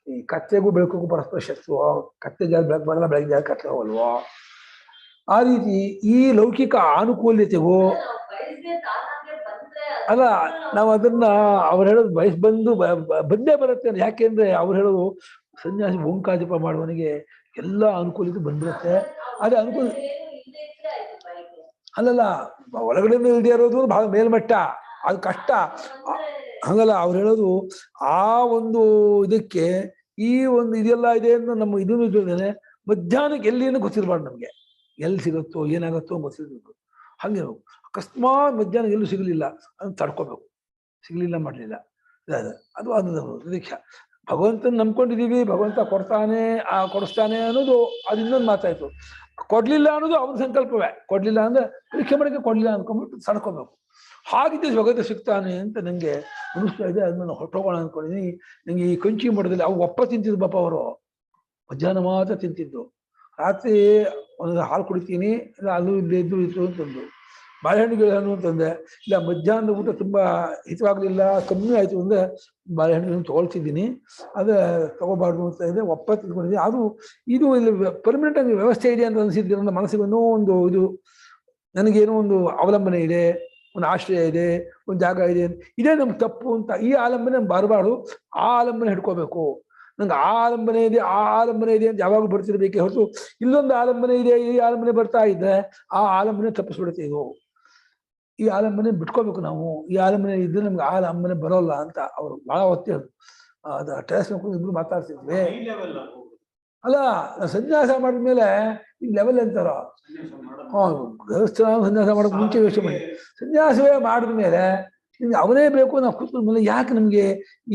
ಈ ಕತ್ತೆಗೂ ಬೆಳಕಿಗೂ ಪರಸ್ಪರ ಶತ್ರು, ಕತ್ತೆ ಜಾಗ ಬೆಳಕು ಬರಲ್ಲ, ಬೆಳಗ್ಗೆ ಜಾಗ ಕತ್ತೆ ಹೋಗಲ್ವೋ, ಆ ರೀತಿ ಈ ಲೌಕಿಕ ಆನುಕೂಲ್ಯತೆಗೂ ಅಲ್ಲ, ನಾವು ಅದನ್ನ ಅವ್ರು ಹೇಳೋದು ಬಂದೇ ಬರುತ್ತೆ. ಯಾಕೆಂದ್ರೆ ಅವ್ರು ಹೇಳೋದು ಸನ್ಯಾಸಿ ಓಂಕಾರಜಪ ಮಾಡುವವನಿಗೆ ಎಲ್ಲ ಅನುಕೂಲತೆ ಬಂದ್ಬಿಡುತ್ತೆ. ಅದೇ ಅನುಕೂಲ ಅಲ್ಲಲ್ಲ, ಒಳಗಡೆ ಇಲ್ಲದೆ ಇರೋದು ಬಹಳ ಮೇಲ್ಮಟ್ಟ, ಅದು ಕಷ್ಟ. ಹಂಗಲ್ಲ, ಅವ್ರು ಹೇಳೋದು ಆ ಒಂದು ಇದಕ್ಕೆ ಈ ಒಂದು ಇದೆಲ್ಲ ಇದೆ ಅಂತ ನಮ್ಮ ಇದನ್ನು ಇದ್ದೇನೆ. ಮಧ್ಯಾಹ್ನಕ್ಕೆ ಎಲ್ಲಿನೂ ಗೊತ್ತಿರಬಾರ್ದು ನಮ್ಗೆ, ಎಲ್ಲಿ ಸಿಗುತ್ತೋ ಏನಾಗುತ್ತೋ ಗೊತ್ತಿರ್ಬೇಕು. ಹಂಗೆ ಅಕಸ್ಮಾತ್ ಮಧ್ಯಾಹ್ನ ಎಲ್ಲೂ ಸಿಗಲಿಲ್ಲ, ಅದನ್ನ ತಡ್ಕೋಬೇಕು. ಸಿಗ್ಲಿಲ್ಲ ಮಾಡಲಿಲ್ಲ, ಅದು ನಿರೀಕ್ಷೆ. ಭಗವಂತನ ನಂಬ್ಕೊಂಡಿದೀವಿ, ಭಗವಂತ ಕೊಡ್ತಾನೆ, ಕೊಡಿಸ್ತಾನೆ ಅನ್ನೋದು ಅದು ಇನ್ನೊಂದು ಮಾತಾಯ್ತು. ಕೊಡ್ಲಿಲ್ಲ ಅನ್ನೋದು ಅವನ ಸಂಕಲ್ಪವೇ. ಕೊಡ್ಲಿಲ್ಲ ಅಂದ್ರೆ ಪರೀಕ್ಷೆ ಮಾಡಿಕೆ ಕೊಡ್ಲಿಲ್ಲ ಅನ್ಕೊಂಡ್ಬಿಟ್ಟು ತಡ್ಕೋಬೇಕು. ಹಾಗಿದ್ದ ಭಗವಂತ ಸಿಗ್ತಾನೆ ಅಂತ ನಂಗೆ ಅನಿಸ್ತಾ ಇದೆ. ಅದನ್ನ ಹೊಟ್ಟೋಗೋಣ ಅನ್ಕೊಂಡಿದ್ದೀನಿ. ನಂಗೆ ಈ ಕಂಚಿ ಮಠದಲ್ಲಿ ಅವು ಒಪ್ಪ ತಿಂತಿದ್ರು ಪಾಪ, ಅವರು ಮಧ್ಯಾಹ್ನ ಮಾತ್ರ ತಿಂತಿದ್ದು. ರಾತ್ರಿ ಒಂದು ಹಾಲು ಕುಡಿತೀನಿ, ಇಲ್ಲ ಅಲ್ಲೂ ಇದ್ದು ಇತ್ತು ಅಂತಂದು. ಬಾಳೆಹಣ್ಣು ಅಂತಂದೆ, ಇಲ್ಲ ಮಧ್ಯಾಹ್ನದ ಊಟ ತುಂಬಾ ಹಿತವಾಗ್ಲಿಲ್ಲ, ಕಮ್ಮಿ ಆಯ್ತು ಅಂದ್ರೆ ಬಾಳೆಹಣ್ಣು ತಗೊಳ್ತಿದ್ದೀನಿ, ಅದೇ ತಗೋಬಾರ್ದು ಅಂತ ಇದೆ. ಒಪ್ಪ ತಿಳ್ಕೊಂಡಿದ್ದೀನಿ. ಅದು ಇದು ಇಲ್ಲಿ ಪರ್ಮನೆಂಟ್ ಆಗಿ ವ್ಯವಸ್ಥೆ ಇದೆ ಅಂತ ಅನಿಸಿದ್ರೆ ನನ್ನ ಮನಸ್ಸಿಗೆ ಒಂದು ಇದು, ನನಗೇನೋ ಒಂದು ಅವಲಂಬನೆ ಇದೆ, ಒಂದು ಆಶ್ರಯ ಇದೆ, ಒಂದು ಜಾಗ ಇದೆ, ಇದೇ ನಮ್ಗೆ ತಪ್ಪು ಅಂತ. ಈ ಆಲಂಬನೆ ಬರಬಾರ್ದು, ಆ ಆಲಂಬನೆ ಹಿಡ್ಕೋಬೇಕು. ನಂಗೆ ಆ ಆಲಂಬನೆ ಇದೆ ಅಂತ ಯಾವಾಗ ಬರ್ತಿರ್ಬೇಕೆ ಹೊರತು ಇಲ್ಲೊಂದು ಆಲಂಬನೆ ಇದೆ, ಈ ಆಲಂಬನೆ ಬರ್ತಾ ಇದ್ರೆ ಆ ಆಲಂಬನೆ ತಪ್ಪಿಸ್ಬಿಡುತ್ತೆ. ಇದು ಈ ಆಲಂಬನೆ ಬಿಟ್ಕೋಬೇಕು ನಾವು. ಈ ಆಲಂಬನೆ ಇದ್ರೆ ನಮ್ಗೆ ಆ ಆಲಂಬನೆ ಬರೋಲ್ಲ ಅಂತ ಅವರು ಬಹಳ ಒತ್ತಿ ಅದು ಟೆರೆಸ್ ಮಾಡ್ಕೊಂಡು ಇಬ್ರು ಮಾತಾಡ್ತಿದ್ವಿ. ಅಲ್ಲ, ಸನ್ಯಾಸ ಮಾಡಿದ್ಮೇಲೆ ಈ ಲೆವೆಲ್ ಅಂತಾರ, ದೇವಸ್ಥಾನ ಸನ್ಯಾಸ ಮಾಡೋಕೆ ಮುಂಚೆ ಯೋಚನೆ ಮಾಡಿ, ಸನ್ಯಾಸವೇ ಮಾಡಿದ್ಮೇಲೆ ನಿಮ್ಗೆ ಅವನೇ ಬೇಕು. ನಾವು ಕೂತ್ಕೊಂಡ ಮೇಲೆ ಯಾಕೆ ನಮ್ಗೆ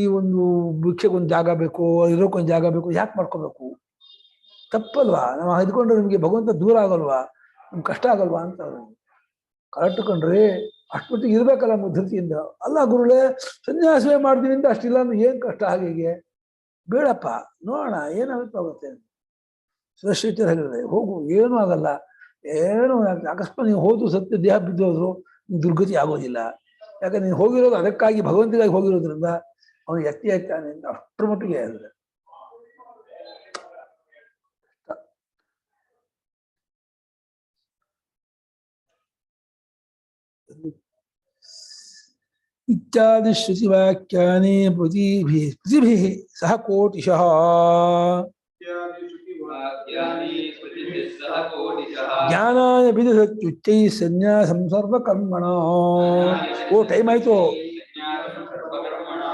ಈ ಒಂದು ಭಿಕ್ಷೆಗೆ ಒಂದು ಜಾಗ ಬೇಕು, ಇರೋಕ್ಕೊಂದು ಜಾಗ ಬೇಕು, ಯಾಕೆ ಮಾಡ್ಕೋಬೇಕು? ತಪ್ಪಲ್ವಾ? ನಾವು ಹಿಡ್ಕೊಂಡ್ರೆ ನಿಮ್ಗೆ ಭಗವಂತ ದೂರ ಆಗಲ್ವಾ, ನಮ್ಗೆ ಕಷ್ಟ ಆಗಲ್ವಾ ಅಂತ. ಕರೆಕ್ಟ್ ಕಂಡ್ರಿ, ಅಷ್ಟೊತ್ತಿಗೆ ಇರ್ಬೇಕಲ್ಲ ಧೃತಿಯಿಂದ. ಅಲ್ಲ ಗುರುಗಳೇ, ಸನ್ಯಾಸವೇ ಮಾಡ್ತೀನಿ ಅಂತ ಅಷ್ಟಿಲ್ಲ ಅಂದ್ರೆ ಏನ್ ಕಷ್ಟ? ಹಾಗೆ ಬೇಡಪ್ಪ, ನೋಡೋಣ ಏನಾಗುತ್ತೆ. ಸುರಕ್ಷಿತ ಹೇಳಿದ್ರೆ ಹೋಗು, ಏನೂ ಆಗಲ್ಲ, ಏನೂ ಅಕಸ್ಮಾತ್ ನೀವು ಹೋದ್ರು ಸತ್ಯ ದೇಹ ಬಿದ್ದೋದ್ರು ದುರ್ಗತಿ ಆಗೋದಿಲ್ಲ. ಯಾಕಂದ್ರೆ ನೀನು ಹೋಗಿರೋದು ಅದಕ್ಕಾಗಿ, ಭಗವಂತಗಾಗಿ ಹೋಗಿರೋದ್ರಿಂದ ಅವನು ಎತ್ತಿ ಆಗ್ತಾನೆ ಅಂತ ಅಷ್ಟರ ಮಟ್ಟಿಗೆ ಹೇಳಿದ್ರೆ. ಇತ್ಯಾದಿ ಶ್ರುತಿವಾಕ್ಯಾನಿ ಪೃಥಿಭಿಃ ಸಹ ಕೋಟಿಶಃ ಜ್ಞಾನಾಯ ವಿದಧತ್ಯುಚ್ಚೈ ಸನ್ಯಾಸಂ ಸರ್ವಕರ್ಮಣ. ಓ, ಟೈಮ್ ಆಯ್ತು,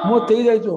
35 ಆಯ್ತು.